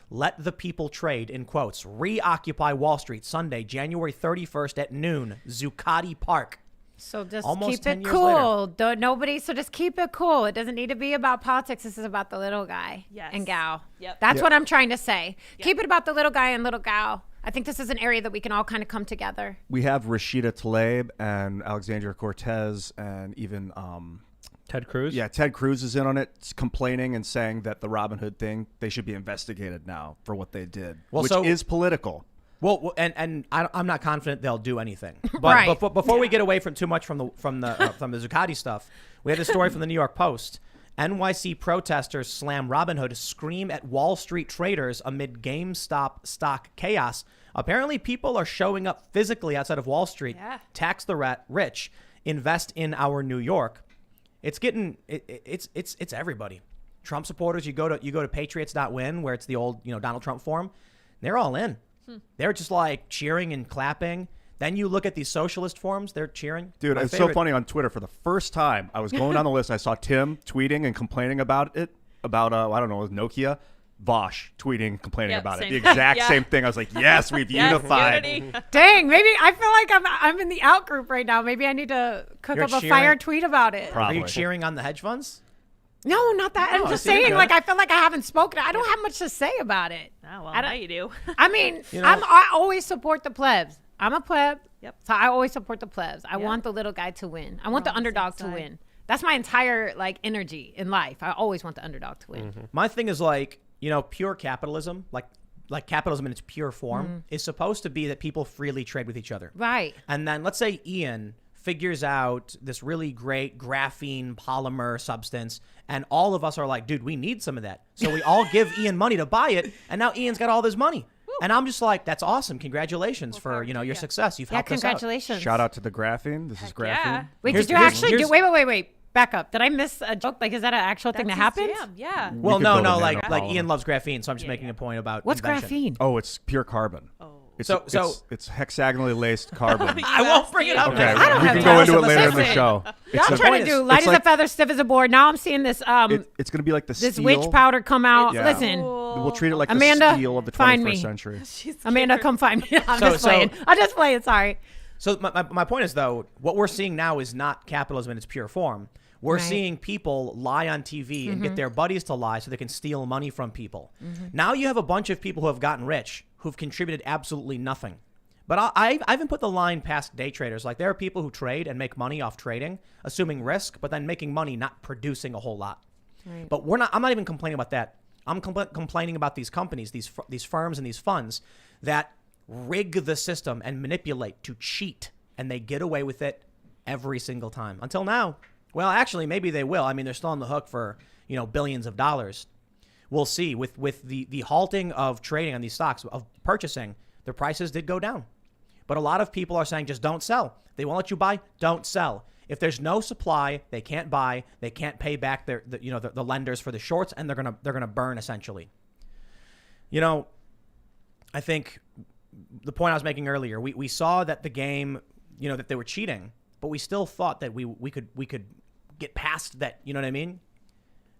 Let the people trade, in quotes, reoccupy Wall Street Sunday, January 31st at noon, Zuccotti Park. So just Almost keep 10 it years cool. So just keep it cool. It doesn't need to be about politics. This is about the little guy Yes. and gal. Yep. That's what I'm trying to say. Keep it about the little guy and little gal. I think this is an area that we can all kind of come together. We have Rashida Tlaib and Alexandria Cortez and even Ted Cruz? Ted Cruz is in on it, complaining and saying that the Robinhood thing, they should be investigated now for what they did, Well, which so- is political. Well, and I'm not confident they'll do anything. But Right. before we get away from too much from the Zuccotti stuff, we have this story from the New York Post. NYC protesters slam Robinhood, scream at Wall Street traders amid GameStop stock chaos. Apparently, people are showing up physically outside of Wall Street. Yeah. Tax the rich, invest in our New York. It's getting it's everybody. Trump supporters, you go to patriots.win, where it's the old, Donald Trump forum. They're all in. They're just like cheering and clapping. Then you look at these socialist forums, they're cheering. Dude, it's so funny on Twitter. For the first time, I was going down the list. I saw Tim tweeting and complaining about it, about, I don't know, Nokia. Vosh tweeting, complaining about it. The exact same thing. I was like, yes, we've unified. Unity. Dang, maybe I feel like I'm in the out group right now. Maybe I need to cook You're up a cheering- fire tweet about it. Probably. Are you cheering on the hedge funds? No, not that. No, I'm just see, you're saying, good. like, I feel like I haven't spoken. I don't have much to say about it. Oh, well, I don't- now you do. I mean, You know- I always support the plebs. I'm a pleb. Yep. So I always support the plebs. I Yep. want the little guy to win. I want We're the on the same underdog to side. win. That's my entire energy in life. I always want the underdog to win. My thing is pure capitalism, like capitalism in its pure form, is supposed to be that people freely trade with each other. Right. And then let's say Ian figures out this really great graphene polymer substance, and all of us are like, dude, we need some of that. So we all give Ian money to buy it, and now Ian's got all this money. And I'm just like, that's awesome. Congratulations for, your success. You've Yeah, helped us out. congratulations. Shout out to the graphene. This is graphene. Yeah. Wait, Here's- did you here's- actually do? here's- Wait. Back up. Did I miss a joke? Like, is that an actual thing that That's his happened? jam, Yeah. Well, could no, build a like nanopolymer. Ian loves graphene, so I'm just Yeah, making yeah. a point about What's invention. graphene? Oh, it's pure carbon. Oh. It's, So- it's hexagonally laced carbon. I won't bring it up. Okay, I don't we have can time. go into it Listen, later in the listen. show. Y'all It's a- trying point to is- do light it's as a like- feather, stiff as a board. Now I'm seeing this it's going to be like the this steel. witch powder come out. Yeah. Listen, We'll treat it like Amanda, the steel of the find 21st me. century. She's Amanda, scared. come find me. I'm So- just playing. I'm just playing. Sorry. So my point is, though, what we're seeing now is not capitalism in its pure form. We're Right. seeing people lie on TV and get their buddies to lie so they can steal money from people. Now you have a bunch of people who have gotten rich who've contributed absolutely nothing. But I even put the line past day traders. Like, there are people who trade and make money off trading, assuming risk, but then making money not producing a whole lot. Right. But I'm not even complaining about that. I'm complaining about these companies, these firms and these funds that rig the system and manipulate to cheat, and they get away with it every single time. Until now. Well, actually, maybe they will. I mean, they're still on the hook for, billions of dollars. We'll see. With the halting of trading on these stocks, of purchasing, their prices did go down. But a lot of people are saying, just don't sell. They won't let you buy, don't sell. If there's no supply, they can't buy, they can't pay back the lenders for the shorts, and they're gonna burn essentially. I think the point I was making earlier, we saw that the game, that they were cheating, but we still thought that we could get past that. You know what I mean?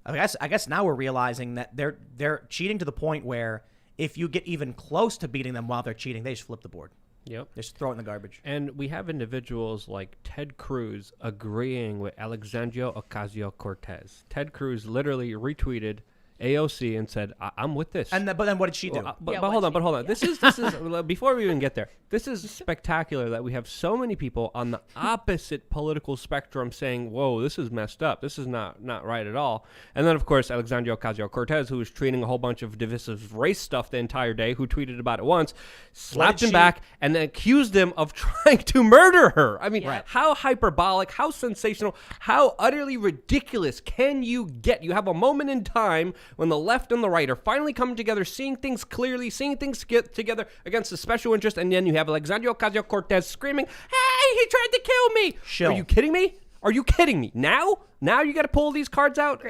I guess now we're realizing that they're cheating to the point where if you get even close to beating them while they're cheating, they just flip the board. Yep. They just throw it in the garbage. And we have individuals like Ted Cruz agreeing with Alexandria Ocasio-Cortez. Ted Cruz literally retweeted AOC and said, I'm with this. But then what did she do? But Yeah, hold what'd on. she- This is before we even get there. This is spectacular that we have so many people on the opposite political spectrum saying, "Whoa, this is messed up. This is not right at all." And then, of course, Alexandria Ocasio-Cortez, who was tweeting a whole bunch of divisive race stuff the entire day, who tweeted about it once, slapped did him she- back, and then accused him of trying to murder her. I mean, Right. how hyperbolic, how sensational, how utterly ridiculous can you get? You have a moment in time when the left and the right are finally coming together, seeing things clearly, seeing things get together against the special interest, and then you have Alexandria Ocasio-Cortez screaming, "Hey, he tried to kill me!" Shill. Are you kidding me? Are you kidding me? Now you got to pull these cards out?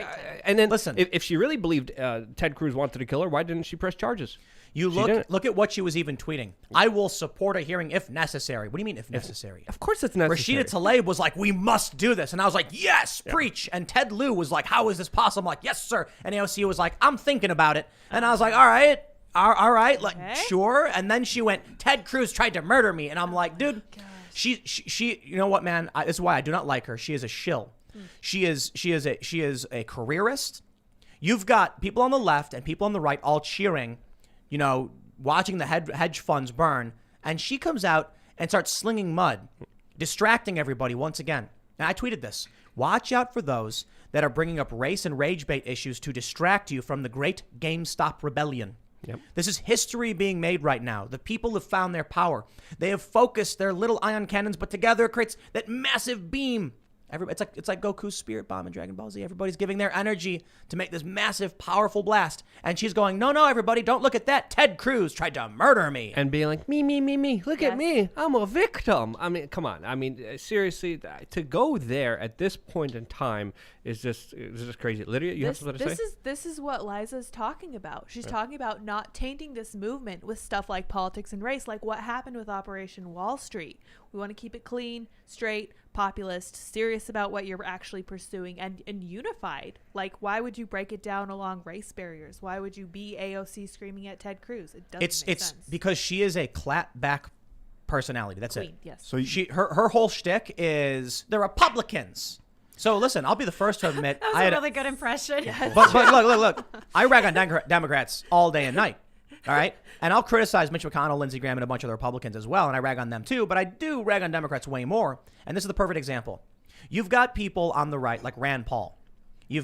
And then, Listen. if she really believed Ted Cruz wanted to kill her, why didn't she press charges? You She didn't. look at what she was even tweeting. I will support a hearing if necessary. What do you mean if necessary? Of course it's necessary. Rashida Tlaib was like, we must do this. And I was like, yes, preach. And Ted Lieu was like, how is this possible? I'm like, yes, sir. And AOC was like, I'm thinking about it. And I was like, all right, like, sure. And then she went, Ted Cruz tried to murder me. And I'm like, dude, she you know what, man? This is why I do not like her. She is a shill. She is a careerist. You've got people on the left and people on the right all cheering, watching the hedge funds burn, and she comes out and starts slinging mud, distracting everybody once again. And I tweeted this. Watch out for those that are bringing up race and rage bait issues to distract you from the great GameStop rebellion. Yep. This is history being made right now. The people have found their power. They have focused their little ion cannons, but together it creates that massive beam. It's like Goku's spirit bomb in Dragon Ball Z. Everybody's giving their energy to make this massive, powerful blast. And she's going, no, everybody, don't look at that. Ted Cruz tried to murder me. And being like, me. Look at me. I'm a victim. I mean, come on. I mean, seriously, to go there at this point in time is just crazy. Lydia, you have something to say? This is what Liza's talking about. She's talking about not tainting this movement with stuff like politics and race, like what happened with Operation Wall Street. We want to keep it clean, straight, populist, serious about what you're actually pursuing, and unified. Like, why would you break it down along race barriers? Why would you be AOC screaming at Ted Cruz? It doesn't make sense. It's because she is a clapback personality. That's Queen, it. yes. So her whole shtick is the Republicans. So listen, I'll be the first to admit That was a really good impression. But look. I rag on Democrats all day and night. All right? And I'll criticize Mitch McConnell, Lindsey Graham, and a bunch of the Republicans as well, and I rag on them too, but I do rag on Democrats way more. And this is the perfect example. You've got people on the right like Rand Paul. You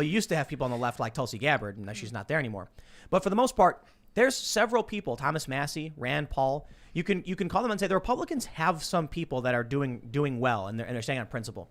used to have people on the left like Tulsi Gabbard, and she's not there anymore. But for the most part, there's several people, Thomas Massey, Rand Paul. You can call them and say the Republicans have some people that are doing well, and they're staying on principle.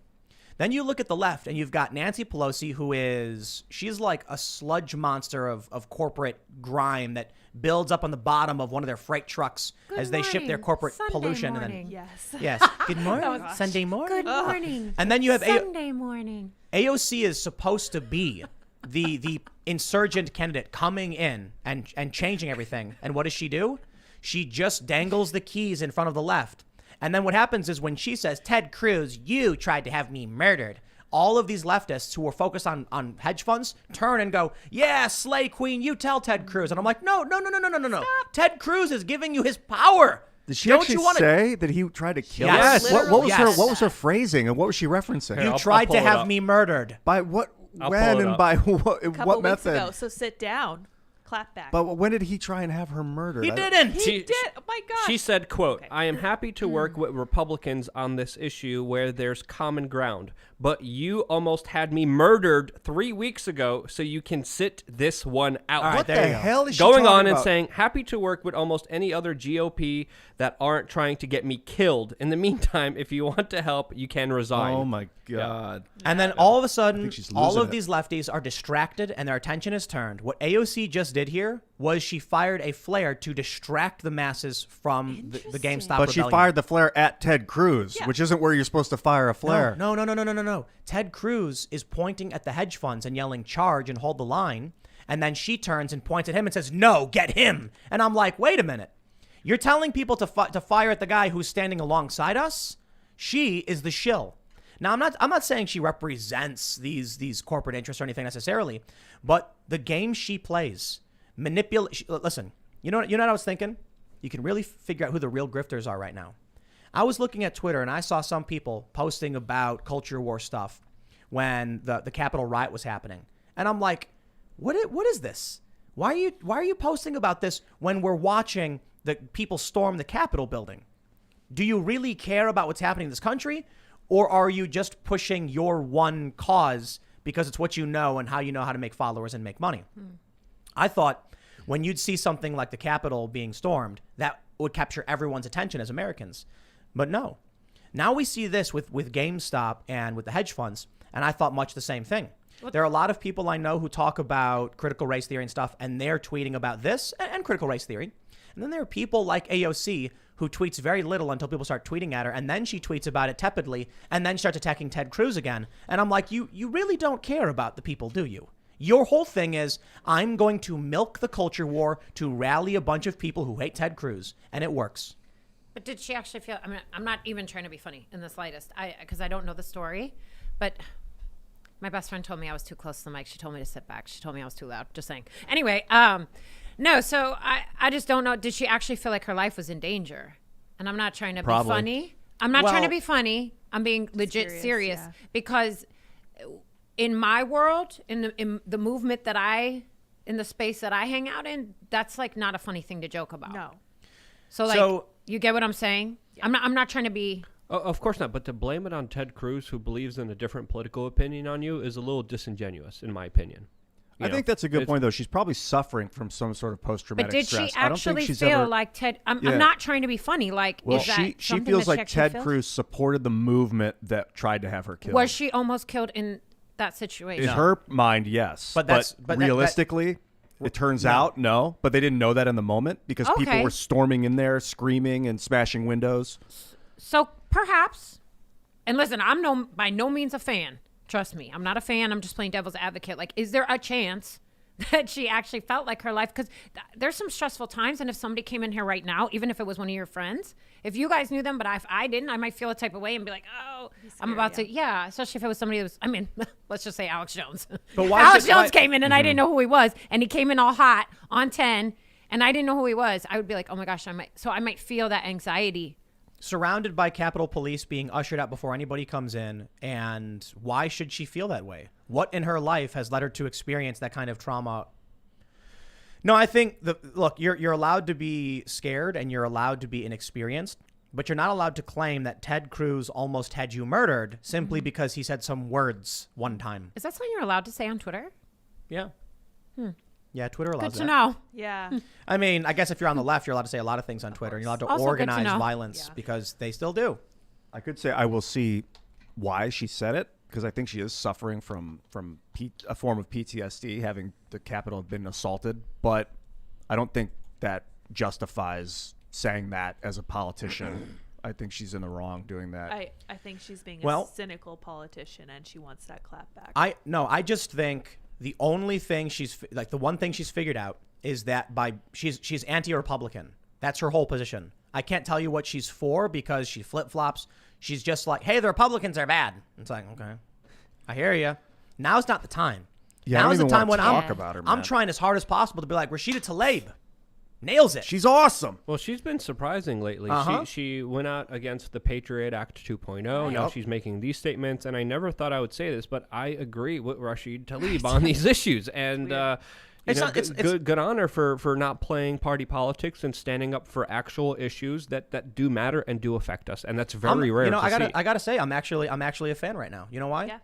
Then you look at the left, and you've got Nancy Pelosi, she's like a sludge monster of corporate grime that builds up on the bottom of one of their freight trucks as they ship their corporate Sunday pollution. Morning. And then, Yes. yes. Good morning. Sunday morning. Good morning. And then you have Sunday morning. AOC is supposed to be the insurgent candidate coming in and changing everything. And what does she do? She just dangles the keys in front of the left. And then what happens is when she says, Ted Cruz, you tried to have me murdered, all of these leftists who are focused on hedge funds turn and go, yeah, slay queen, you tell Ted Cruz. And I'm like, no. Stop. Ted Cruz is giving you his power. Did she actually say that he tried to kill Yes. her? What was Yes. What was her phrasing and what was she referencing? Here, You I'll tried pull to it have up. me murdered. By what? I'll When pull it and up. by what? Couple What weeks method? ago, so sit down. Clap back. But when did he try and have her murdered? He didn't. he did. Oh my gosh. She said, quote, Okay. I am happy to work with Republicans on this issue where there's common ground, but you almost had me murdered 3 weeks ago, so you can sit this one out. All right, What there the you go. hell is she Going talking on and about? saying, happy to work with almost any other GOP that aren't trying to get me killed. In the meantime, if you want to help, you can resign. Oh my God. And then all of a sudden, think she's all losing of it. these lefties are distracted and their attention is turned. What AOC just did here was she fired a flare to distract the masses from the GameStop But she rebellion. fired the flare at Ted Cruz, Yeah. which isn't where you're supposed to fire a flare. No. Ted Cruz is pointing at the hedge funds and yelling, charge and hold the line. And then she turns and points at him and says, no, get him. And I'm like, wait a minute. You're telling people to fire at the guy who's standing alongside us? She is the shill. Now, I'm not saying she represents these corporate interests or anything necessarily, but the game she plays, listen, you know what I was thinking? You can really figure out who the real grifters are right now. I was looking at Twitter and I saw some people posting about culture war stuff when the Capitol riot was happening. And I'm like, what is this? Why are you posting about this when we're watching the people storm the Capitol building? Do you really care about what's happening in this country? Or are you just pushing your one cause because it's what you know and how you know how to make followers and make money? I thought when you'd see something like the Capitol being stormed, that would capture everyone's attention as Americans. But no. Now we see this with GameStop and with the hedge funds, and I thought much the same thing. There are a lot of people I know who talk about critical race theory and stuff, and they're tweeting about this and critical race theory. And then there are people like AOC who tweets very little until people start tweeting at her, and then she tweets about it tepidly, and then starts attacking Ted Cruz again. And I'm like, you really don't care about the people, do you? Your whole thing is, I'm going to milk the culture war to rally a bunch of people who hate Ted Cruz, and it works. But did she actually feel? I mean, I'm not even trying to be funny in the slightest, because I don't know the story. But my best friend told me I was too close to the mic. She told me to sit back. She told me I was too loud. Just saying. Anyway, no. So I just don't know. Did she actually feel like her life was in danger? And I'm not trying to Probably. be funny. I'm not trying to Well- be funny. I'm being legit serious yeah. because in my world, in the movement that in the space that I hang out in, that's like not a funny thing to joke about. No. So like, you get what I'm saying? Yeah. I'm not trying to be. Of course not, but to blame it on Ted Cruz, who believes in a different political opinion on you, is a little disingenuous, in my opinion. you I know, think that's a good it's- point, though. She's probably suffering from some sort of post-traumatic But did stress. she I don't think actually she's feel ever, like Ted? I'm Yeah. not trying to be funny. Like, Well, is that she something feels that she like actually Ted feels? Cruz supported the movement that tried to have her killed. Was she almost killed in that situation? In her mind, yes. But that's- but that- realistically, it turns out no. But they didn't know that in the moment because people Okay. were storming in there, screaming and smashing windows. So perhaps, and listen, I'm by no means a fan. Trust me, I'm not a fan. I'm just playing devil's advocate. Like, is there a chance that she actually felt like her life? Because there's some stressful times, and if somebody came in here right now, even if it was one of your friends, if you guys knew them, but if I didn't, I might feel a type of way and be like, oh, I'm about to, especially if it was somebody that was, I mean, let's just say Alex Jones. But why Alex should- Jones why- came in and I didn't know who he was, and he came in all hot on 10, and I didn't know who he was. I would be like, oh my gosh, I might feel that anxiety. Surrounded by Capitol Police being ushered out before anybody comes in, and why should she feel that way? What in her life has led her to experience that kind of trauma? No, I think look, you're allowed to be scared and you're allowed to be inexperienced, but you're not allowed to claim that Ted Cruz almost had you murdered simply because he said some words one time. Is that something you're allowed to say on Twitter? Yeah. Yeah, Twitter allows Good to that. know. Yeah. I mean, I guess if you're on the left, you're allowed to say a lot of things on Twitter. And you're allowed to Also good to organize know. violence Yeah. because they still do. I could say I will see why she said it because I think she is suffering from a form of PTSD, having the Capitol been assaulted. But I don't think that justifies saying that as a politician. I think she's in the wrong doing that. I think she's being Well- a cynical politician and she wants that clap back. I just think the only thing the one thing she's figured out is that she's anti-Republican. That's her whole position. I can't tell you what she's for because she flip-flops. She's just like, hey, the Republicans are bad. It's like, okay, I hear you. Now's not the time. Yeah, I don't Now's the even time when wanna talk about her, I'm man. trying as hard as possible to be like, Rashida Tlaib nails it. She's awesome. Well, she's been surprising lately. Uh-huh. She went out against the Patriot Act 2.0. Now Yep. she's making these statements, and I never thought I would say this, but I agree with Rashid Tlaib on these issues. And good on her for not playing party politics and standing up for actual issues that do matter and do affect us, and that's very rare. You know, to see. I gotta say, I'm actually a fan right now. You know why? Yeah.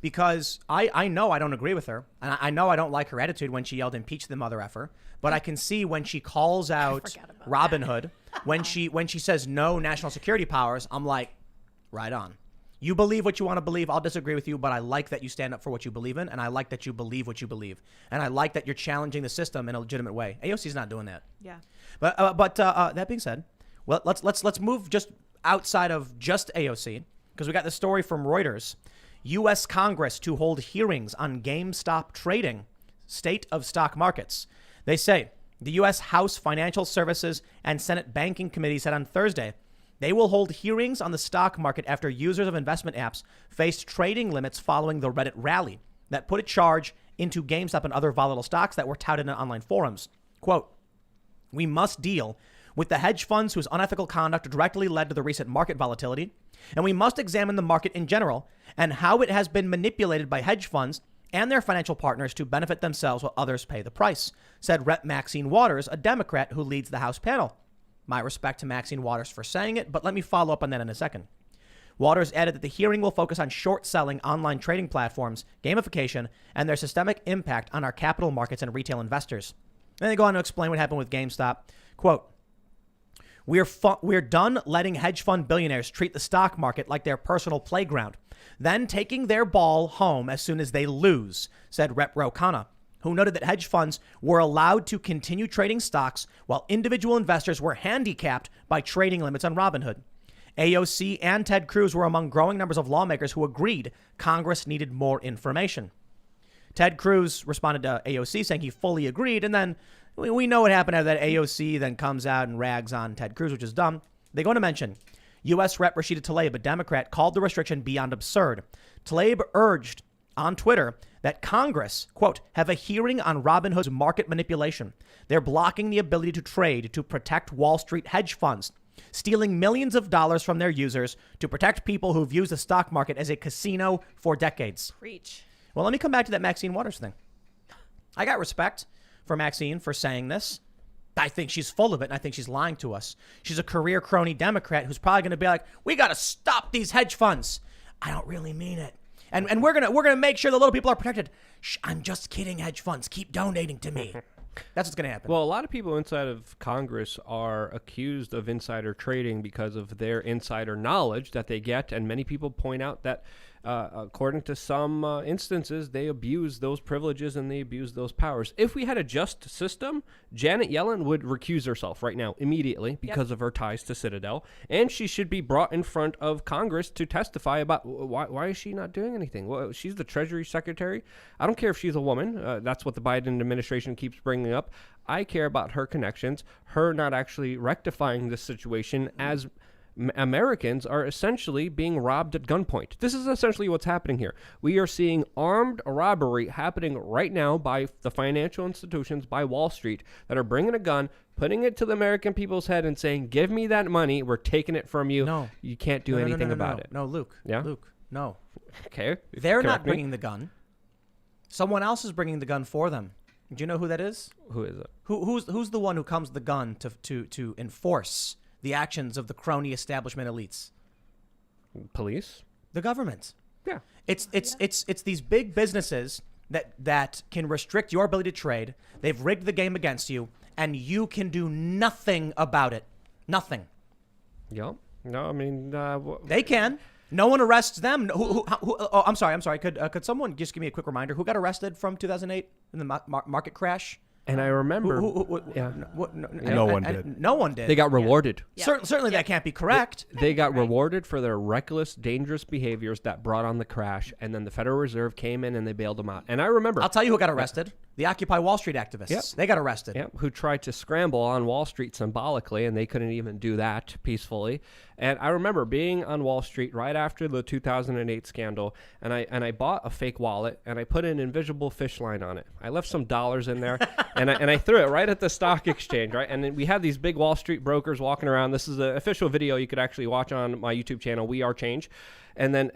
Because I know I don't agree with her, and I know I don't like her attitude when she yelled "impeach the mother effer," but I can see when she calls out forgot about Robinhood, when she says no national security powers, I'm like, right on. You believe what you want to believe. I'll disagree with you, but I like that you stand up for what you believe in, and I like that you believe what you believe, and I like that you're challenging the system in a legitimate way. AOC's not doing that. Yeah. But that being said, well, let's move just outside of just AOC because we got the story from Reuters. U.S. Congress to hold hearings on GameStop trading, state of stock markets. They say the U.S. House Financial Services and Senate Banking Committee said on Thursday they will hold hearings on the stock market after users of investment apps faced trading limits following the Reddit rally that put a charge into GameStop and other volatile stocks that were touted in online forums. Quote, we must deal with the hedge funds whose unethical conduct directly led to the recent market volatility, and we must examine the market in general and how it has been manipulated by hedge funds and their financial partners to benefit themselves while others pay the price, said Rep. Maxine Waters, a Democrat who leads the House panel. My respect to Maxine Waters for saying it, but let me follow up on that in a second. Waters added that the hearing will focus on short-selling online trading platforms, gamification, and their systemic impact on our capital markets and retail investors. Then they go on to explain what happened with GameStop. Quote, we're done letting hedge fund billionaires treat the stock market like their personal playground, then taking their ball home as soon as they lose, said Rep. Rokana, who noted that hedge funds were allowed to continue trading stocks while individual investors were handicapped by trading limits on Robinhood. AOC and Ted Cruz were among growing numbers of lawmakers who agreed Congress needed more information. Ted Cruz responded to AOC saying he fully agreed, and then we know what happened after that. AOC then comes out and rags on Ted Cruz, which is dumb. They go on to mention U.S. Rep. Rashida Tlaib, a Democrat, called the restriction beyond absurd. Tlaib urged on Twitter that Congress, quote, have a hearing on Robinhood's market manipulation. They're blocking the ability to trade to protect Wall Street hedge funds, stealing millions of dollars from their users to protect people who've used the stock market as a casino for decades. Preach. Well, let me come back to that Maxine Waters thing. I got respect for Maxine for saying this. I think she's full of it, and I think she's lying to us. She's a career crony Democrat who's probably going to be like, we got to stop these hedge funds. I don't really mean it. And we're gonna make sure the little people are protected. Shh, I'm just kidding, hedge funds. Keep donating to me. That's what's going to happen. Well, a lot of people inside of Congress are accused of insider trading because of their insider knowledge that they get, and many people point out that according to some instances, they abuse those privileges and they abuse those powers. If we had a just system, Janet Yellen would recuse herself right now immediately because of her ties to Citadel, and she should be brought in front of Congress to testify about why is she not doing anything. Well, she's the Treasury Secretary. I don't care if she's a woman. That's what the Biden administration keeps bringing up. I care about her connections, her not actually rectifying this situation as Americans are essentially being robbed at gunpoint. This is essentially what's happening here. We are seeing armed robbery happening right now by the financial institutions, by Wall Street, that are bringing a gun, putting it to the American people's head and saying, give me that money, we're taking it from you. No. You can't do anything about it. No, Luke. Yeah? Luke, no. Okay. They're not correct me. bringing the gun. Someone else is bringing the gun for them. Do you know who that is? Who is it? Who's the one who comes with the gun to enforce the actions of the crony establishment elites? Police? The government. Yeah. It's these big businesses that can restrict your ability to trade. They've rigged the game against you, and you can do nothing about it. Nothing. Yeah. No, I mean, They can. No one arrests them. Oh, I'm sorry. Could someone just give me a quick reminder? Who got arrested from 2008 in the market crash? and I remember, No one did. No one did. they got rewarded. Yeah. Certainly that can't be correct. They got rewarded for their reckless, dangerous behaviors that brought on the crash, and then the Federal Reserve came in and they bailed them out. And I remember, I'll tell you who got arrested. The Occupy Wall Street activists. Yep. They got arrested. who tried to scramble on Wall Street symbolically, and they couldn't even do that peacefully. And I remember being on Wall Street right after the 2008 scandal, and I bought a fake wallet, and I put an invisible fish line on it. I left some dollars in there, and I threw it right at the stock exchange, right? And then we had these big Wall Street brokers walking around. This is an official video you could actually watch on my YouTube channel, We Are Change. And then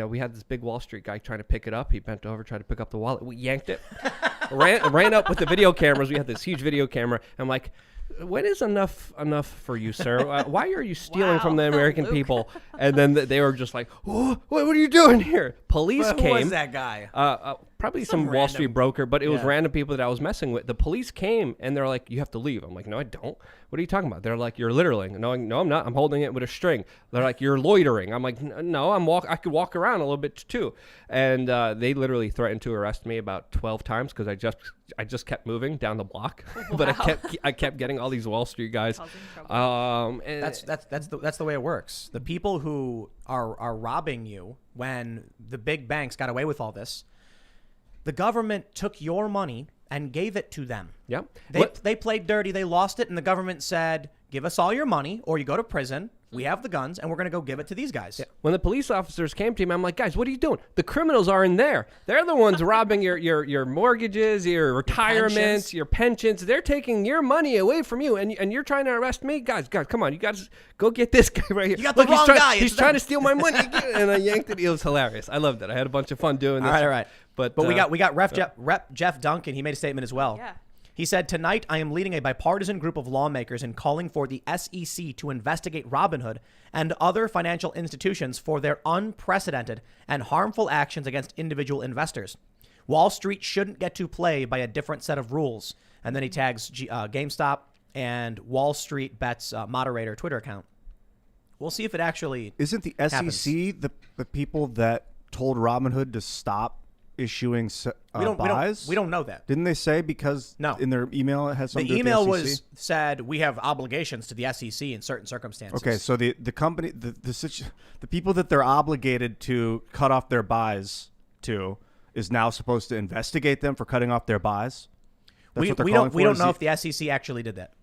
we had this big Wall Street guy trying to pick it up. He bent over, tried to pick up the wallet. We yanked it, ran up with the video cameras. We had this huge video camera. I'm like, when is enough for you, sir? Why are you stealing from the American people? And then they were just like, what are you doing here? Police But who came. was that guy? Probably some Wall random- Street broker, but it was Yeah. random people that I was messing with. The police came and they're like, you have to leave. I'm like, no, I don't. What are you talking about? They're like, you're littering. No, I'm not. I'm holding it with a string. They're like, you're loitering. I'm like, no, I could walk around a little bit too. And they literally threatened to arrest me about 12 times because I just kept moving down the block. But I kept getting all these Wall Street guys. Causing trouble. And That's the way it works. The people who are robbing you when the big banks got away with all this, the government took your money and gave it to them. yeah. They played dirty. They lost it, and the government said, "Give us all your money, or you go to prison. We have the guns, and we're going to go give it to these guys." When the police officers came to me, I'm like, guys, what are you doing? The criminals are in there. They're the ones robbing your mortgages, your retirements, your pensions. They're taking your money away from you, and you're trying to arrest me? Guys, come on. You got to go get this guy right here. You got the wrong guy. He's It's trying them. to steal my money. And I yanked it. It was hilarious. I loved it. I had a bunch of fun doing this. All right. But we got Rep Jeff Duncan. He made a statement as well. Yeah. He said, "Tonight, I am leading a bipartisan group of lawmakers in calling for the SEC to investigate Robinhood and other financial institutions for their unprecedented and harmful actions against individual investors. Wall Street shouldn't get to play by a different set of rules." And then he tags GameStop and Wall Street Bets moderator Twitter account. We'll see if it actually Isn't the happens. SEC the people that told Robinhood to stop issuing buys? We don't know that. Didn't they say because No. in their email it has something The to do email with the SEC? said we have obligations to the SEC in certain circumstances. Okay, so the company, the people that they're obligated to cut off their buys to is now supposed to investigate them for cutting off their buys? That's what they're calling for? We don't Is know the- if the SEC actually did that,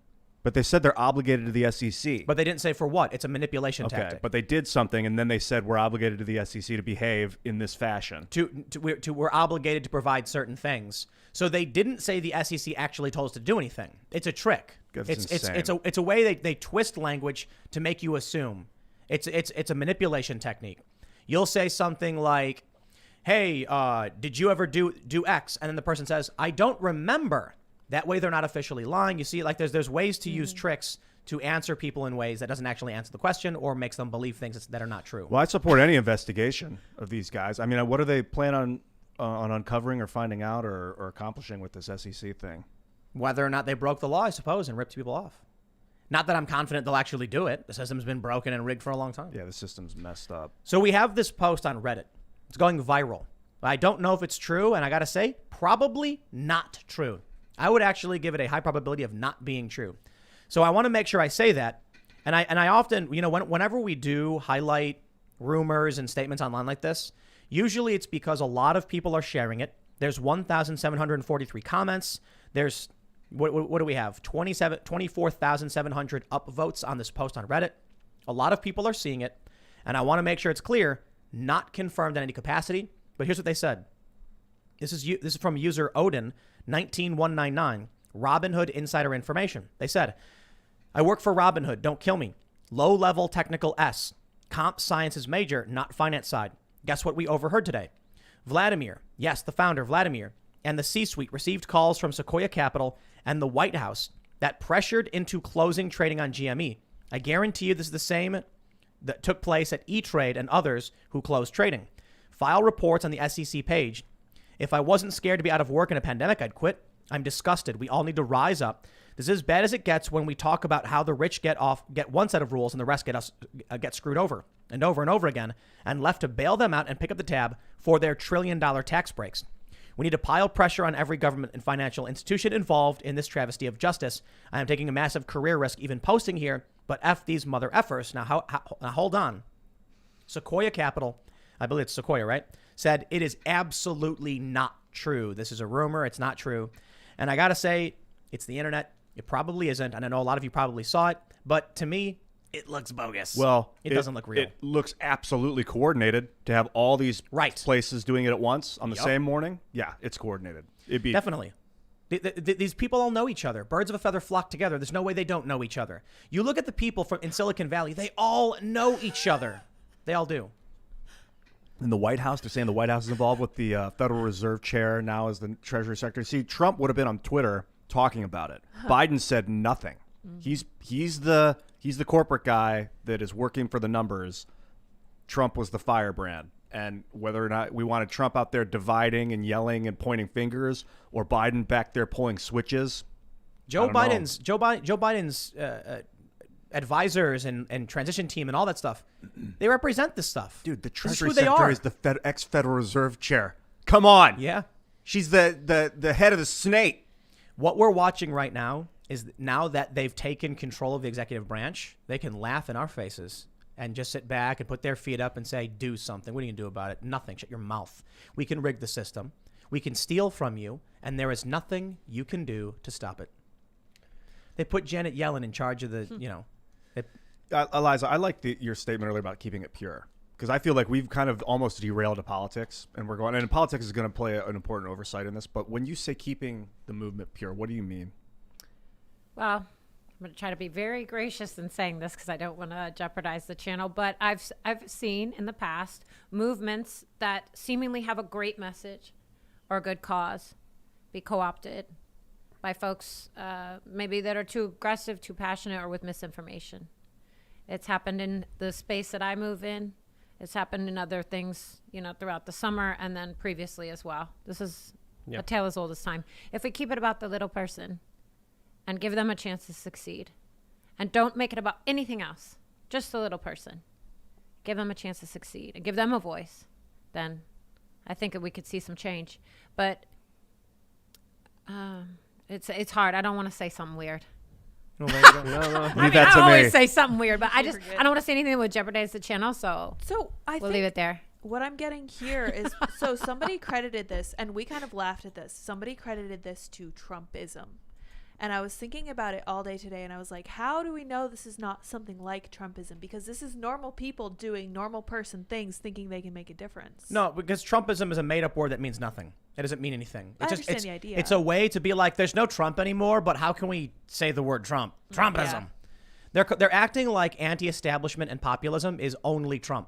But they said they're obligated to the SEC. but they didn't say for what. It's a manipulation Okay, tactic. but they did something, and then they said we're obligated to the SEC to behave in this fashion. We're obligated to provide certain things. So they didn't say the SEC actually told us to do anything. It's a trick. That's It's a way they twist language to make you assume. It's a manipulation technique. You'll say something like, "Hey, did you ever do X?" And then the person says, "I don't remember." That way they're not officially lying. You see, like there's ways to use tricks to answer people in ways that doesn't actually answer the question or makes them believe things that are not true. Well, I support any investigation of these guys. I mean, what do they plan on uncovering or finding out or accomplishing with this SEC thing? Whether or not they broke the law, I suppose, and ripped people off. Not that I'm confident they'll actually do it. The system's been broken and rigged for a long time. Yeah, the system's messed up. So we have this post on Reddit. It's going viral. I don't know if it's true, and I got to say, probably not true. I would actually give it a high probability of not being true. So I want to make sure I say that. And I often, whenever we do highlight rumors and statements online like this, usually it's because a lot of people are sharing it. There's 1,743 comments. There's, what do we have? 24,700 upvotes on this post on Reddit. A lot of people are seeing it. And I want to make sure it's clear, not confirmed in any capacity. But here's what they said. This is from user Odin 19199, Robinhood insider information. They said, I work for Robinhood. Don't kill me. Low level technical S. Comp sciences major, not finance side. Guess what we overheard today? Vladimir, yes, the founder, Vladimir, and the C-suite received calls from Sequoia Capital and the White House that pressured into closing trading on GME. I guarantee you this is the same that took place at E-Trade and others who closed trading. File reports on the SEC page. If I wasn't scared to be out of work in a pandemic, I'd quit. I'm disgusted. We all need to rise up. This is as bad as it gets when we talk about how the rich get one set of rules and the rest get screwed over and over again and left to bail them out and pick up the tab for their $1 trillion tax breaks. We need to pile pressure on every government and financial institution involved in this travesty of justice. I am taking a massive career risk even posting here, but F these mother effers. Now hold on. Sequoia Capital, I believe it's Sequoia, right? Said it is absolutely not true. This is a rumor. It's not true. And I got to say, it's the internet. It probably isn't. And I know a lot of you probably saw it. But to me, it looks bogus. Well, it doesn't look real. It looks absolutely coordinated to have all these places doing it at once on the same morning. Yeah, it's coordinated. It'd be definitely. These people all know each other. Birds of a feather flock together. There's no way they don't know each other. You look at the people in Silicon Valley. They all know each other. They all do. In the White House, they're saying the White House is involved with the Federal Reserve chair now as the Treasury Secretary. See, Trump would have been on Twitter talking about it. Biden said nothing. He's the corporate guy that is working for the numbers. Trump was the firebrand. And whether or not we wanted Trump out there dividing and yelling and pointing fingers, or Biden back there pulling switches, Joe Biden's advisors and transition team and all that stuff, they represent this stuff. Dude, the Treasury Secretary is the ex-Federal Reserve chair. Come on. Yeah. She's the head of the snake. What we're watching right now is now that they've taken control of the executive branch, they can laugh in our faces and just sit back and put their feet up and say, do something. What are you going to do about it? Nothing. Shut your mouth. We can rig the system. We can steal from you, and there is nothing you can do to stop it. They put Janet Yellen in charge of the, Eliza, I like your statement earlier about keeping it pure, because I feel like we've kind of almost derailed to politics, and and politics is going to play an important oversight in this. But when you say keeping the movement pure, what do you mean? Well, I'm going to try to be very gracious in saying this because I don't want to jeopardize the channel. But I've seen in the past movements that seemingly have a great message or a good cause be co-opted by folks maybe that are too aggressive, too passionate, or with misinformation. It's happened in the space that I move in. It's happened in other things, throughout the summer and then previously as well. This is a tale as old as time. If we keep it about the little person and give them a chance to succeed and don't make it about anything else, just the little person, give them a chance to succeed and give them a voice, then I think that we could see some change. But it's hard. I don't want to say something weird. No. I always say something weird, but I don't want to say anything that would jeopardize the channel, so we'll leave it there. What I'm getting here is, so somebody credited this, and we kind of laughed at this. Somebody credited this to Trumpism. And I was thinking about it all day today, and I was like, how do we know this is not something like Trumpism? Because this is normal people doing normal person things, thinking they can make a difference. No, because Trumpism is a made-up word that means nothing. It doesn't mean anything. I understand the idea. It's a way to be like, there's no Trump anymore, but how can we say the word Trump? Trumpism. Yeah. They're acting like anti-establishment and populism is only Trump.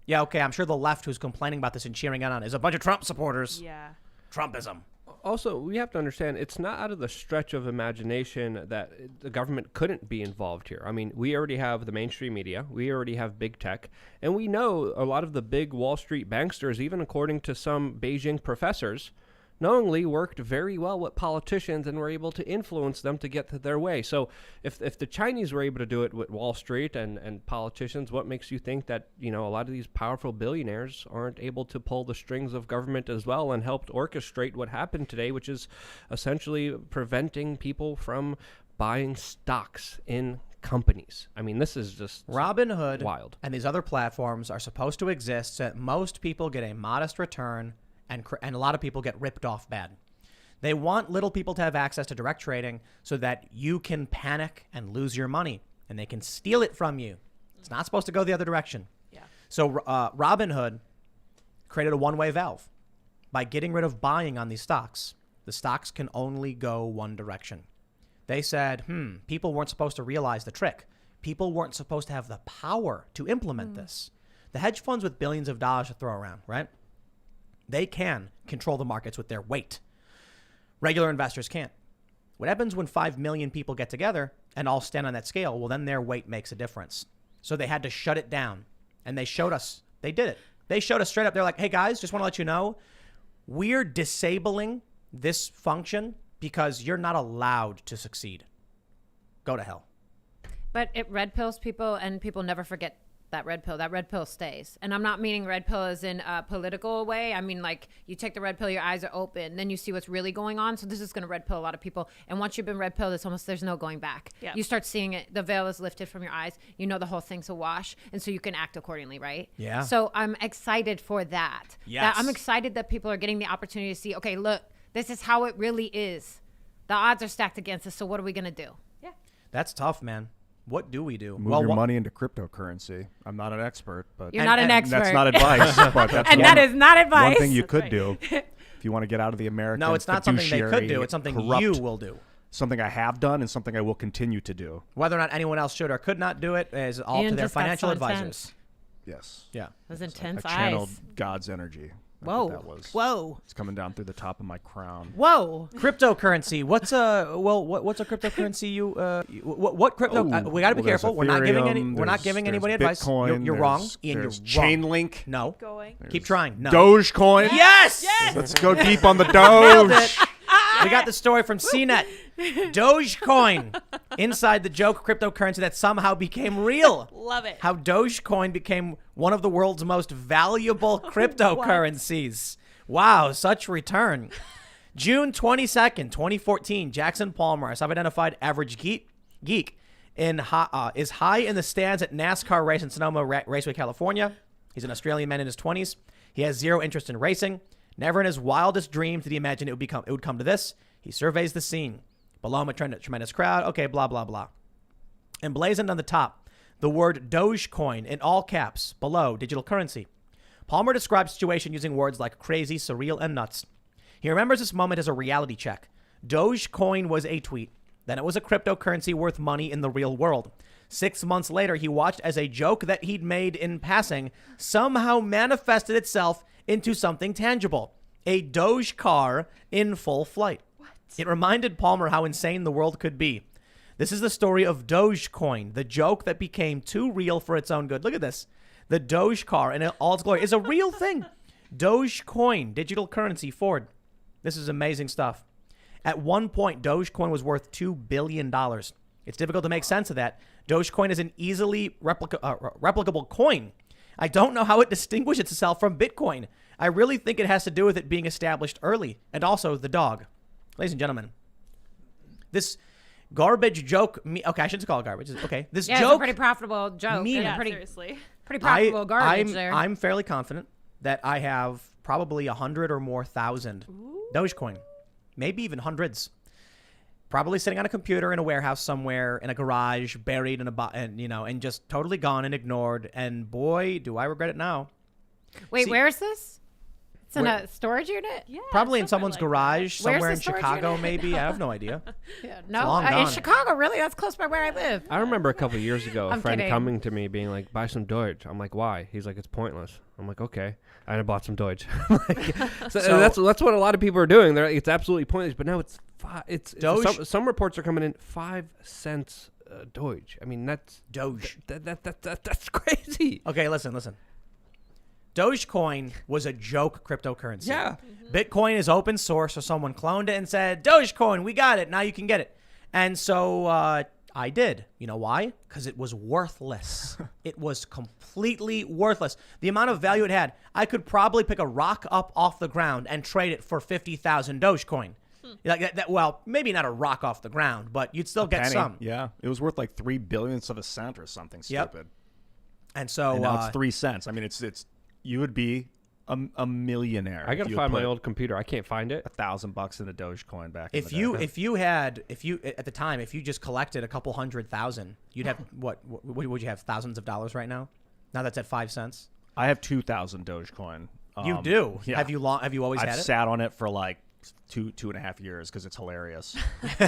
Yeah, okay, I'm sure the left who's complaining about this and cheering on is a bunch of Trump supporters. Yeah. Trumpism. Also, we have to understand it's not out of the stretch of imagination that the government couldn't be involved here. I mean, we already have the mainstream media, we already have big tech, and we know a lot of the big Wall Street banksters, even according to some Beijing professors, knowingly worked very well with politicians and were able to influence them to get their way. So if the Chinese were able to do it with Wall Street and politicians, what makes you think that, a lot of these powerful billionaires aren't able to pull the strings of government as well and helped orchestrate what happened today, which is essentially preventing people from buying stocks in companies? I mean, this is just Robinhood wild. And these other platforms are supposed to exist so that most people get a modest return and a lot of people get ripped off bad. They want little people to have access to direct trading so that you can panic and lose your money, and they can steal it from you. It's not supposed to go the other direction. Yeah. So Robinhood created a one-way valve. By getting rid of buying on these stocks, the stocks can only go one direction. They said, people weren't supposed to realize the trick. People weren't supposed to have the power to implement this. The hedge funds with billions of dollars to throw around, right? They can control the markets with their weight. Regular investors can't. What happens when 5 million people get together and all stand on that scale? Well, then their weight makes a difference. So they had to shut it down. And they showed us. They did it. They showed us straight up. They're like, hey, guys, just want to let you know, we're disabling this function because you're not allowed to succeed. Go to hell. But it red pills people, and people never forget that red pill. That red pill stays. And I'm not meaning red pill as in a political way. I mean, like, you take the red pill, your eyes are open, then you see what's really going on. So this is going to red pill a lot of people. And once you've been red pilled, there's no going back. Yeah. You start seeing it. The veil is lifted from your eyes. You know the whole thing's a wash. And so you can act accordingly, right? Yeah. So I'm excited for that. Yes. I'm excited that people are getting the opportunity to see, okay, look, this is how it really is. The odds are stacked against us. So what are we going to do? Yeah. That's tough, man. What do we do? Move your money into cryptocurrency. I'm not an expert, but You're not an expert. That's not advice. But that's And that is not advice. one thing you That's could right. do if you want to get out of the American No, it's not something they could fiduciary, do. It's something corrupt, you will do. something I have done and something I will continue to do. Whether or not anyone else should or could not do it is all Ian to their just got financial so advisors. intense. Yes. Yeah. Those intense I channeled eyes. God's energy. That's Whoa. what that was. Whoa. It's coming down through the top of my crown. Whoa. Cryptocurrency. What's a cryptocurrency? What crypto? we got to be Well, there's careful. We're not giving Ethereum, We're not there's giving anybody Bitcoin, advice. You're wrong, there's- Ian. You're there's wrong. Chainlink. No. Going. Keep trying. No. Dogecoin. Yes. Let's go deep on the Nailed Doge. it. We got the story from CNET. Dogecoin, inside the joke cryptocurrency that somehow became real. Love it. How Dogecoin became one of the world's most valuable cryptocurrencies. Wow, such return. June 22nd, 2014, Jackson Palmer, a self-identified average geek is high in the stands at NASCAR race in Sonoma Raceway, California. He's an Australian man in his 20s. He has zero interest in racing. Never in his wildest dreams did he imagine it would come to this. He surveys the scene. Below him, a tremendous crowd. Okay, blah, blah, blah. Emblazoned on the top, the word Dogecoin in all caps. Below, digital currency. Palmer describes the situation using words like crazy, surreal, and nuts. He remembers this moment as a reality check. Dogecoin was a tweet. Then it was a cryptocurrency worth money in the real world. 6 months later, he watched as a joke that he'd made in passing somehow manifested itself into something tangible. A Doge car in full flight. What? It reminded Palmer how insane the world could be. This is the story of Dogecoin, the joke that became too real for its own good. Look at this. The Doge car in all its glory is a real thing. Dogecoin, digital currency, Ford. This is amazing stuff. At one point, Dogecoin was worth $2 billion. It's difficult to make sense of that. Dogecoin is an easily replicable coin. I don't know how it distinguishes itself from Bitcoin. I really think it has to do with it being established early, and also the dog. Ladies and gentlemen, this garbage joke. Okay, I shouldn't call it garbage. Okay, this Yeah, joke. it's a pretty profitable joke. Me- and Yeah, pretty seriously. profitable garbage there. I'm fairly confident that I have probably 100 or more thousand Dogecoin, maybe even hundreds. Probably sitting on a computer in a warehouse somewhere, in a garage, buried in and just totally gone and ignored. And boy, do I regret it now. Wait, see- where is this? It's in a storage unit? Yeah, Probably in somewhere someone's like that. garage, Where's somewhere the in storage Chicago, unit? maybe. I have no idea. Yeah. long No, in gone. Chicago, really? That's close by where I live. I remember a couple years ago, a I'm friend kidding. coming to me being like, buy some Doge. I'm like, why? He's like, it's pointless. I'm like, okay. And I bought some Doge. Like, so that's what a lot of people are doing. They're like, it's absolutely pointless. But now it's Doge? some reports are coming in 5 cents Doge. I mean, that's Doge. that's crazy. Okay, listen. Dogecoin was a joke cryptocurrency. Yeah. Bitcoin is open source, so someone cloned it and said, Dogecoin, we got it. Now you can get it. And so I did. You know why? Because it was worthless. It was completely worthless. The amount of value it had, I could probably pick a rock up off the ground and trade it for 50,000 Dogecoin. Like that, well, maybe not a rock off the ground, but you'd still get Penny. some. Yeah, it was worth like 3 billionths of a cent or something Yep. stupid. And so And now it's 3 cents. I mean, it's you would be a millionaire. I gotta if you find my put old computer. I can't find it. $1,000 in a Dogecoin back. If in you the day. if you at the time, if you just collected a couple 100,000, you'd have what would you have, thousands of dollars right now? Now that's at 5 cents. I have 2,000 Dogecoin. You do? Yeah. Have you always I've had it? sat on it for like two and a half years because it's hilarious.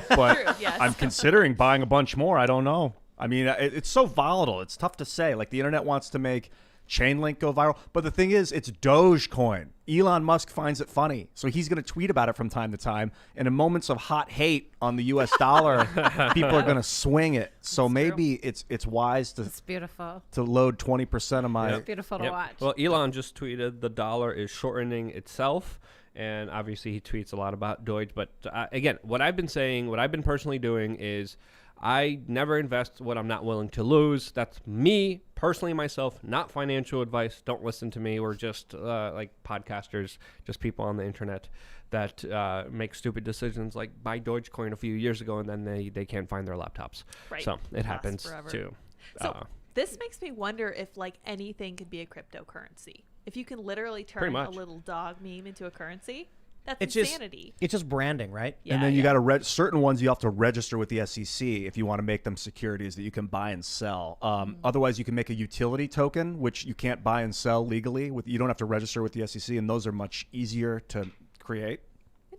But True, yes. I'm considering buying a bunch more. I don't know. I mean, it's so volatile. It's tough to say. Like the internet wants to make Chainlink go viral, but the thing is, it's Dogecoin. Elon Musk finds it funny, so he's going to tweet about it from time to time. And in moments of hot hate on the U.S. dollar, people are going to swing it. So maybe it's wise It's beautiful. to load 20% of my. It's beautiful to Yep. watch. Well, Elon just tweeted the dollar is shortening itself. And obviously he tweets a lot about Doge. But again, what I've been saying, what I've been personally doing is I never invest what I'm not willing to lose. That's me, personally, myself, not financial advice. Don't listen to me. We're just like podcasters, just people on the internet that make stupid decisions like buy Dogecoin a few years ago and then they can't find their laptops. Right. So it Lasts happens forever. too. So this makes me wonder if like anything could be a cryptocurrency. If you can literally Pretty turn a much. little dog meme into a currency, that's It's insanity. It's just branding, right? Yeah, And then you yeah. got to certain ones you have to register with the SEC if you want to make them securities that you can buy and sell. Otherwise, you can make a utility token, which you can't buy and sell legally. You don't have to register with the SEC, and those are much easier to create.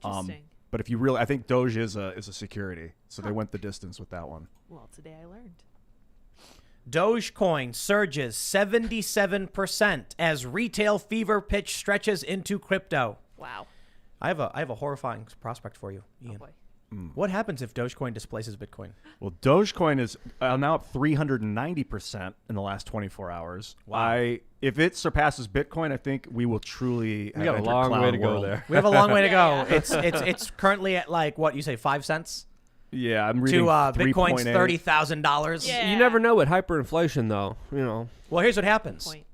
Interesting. But if you really, I think Doge is a security, so they went the distance with that one. Well, today I learned. Dogecoin surges 77% as retail fever pitch stretches into crypto. Wow. I have a horrifying prospect for you, Ian. Boy. What happens if Dogecoin displaces Bitcoin? Well, Dogecoin is now up 390% in the last 24 hours. Wow. If it surpasses Bitcoin, I think we will truly. We got a long way to go there. We have a long way to go. Yeah, yeah. It's currently at like what you say 5 cents Yeah, I'm reading to Bitcoin's 3.8. $30,000. Yeah. You never know with hyperinflation, though. You know, Well, here's what happens. Point.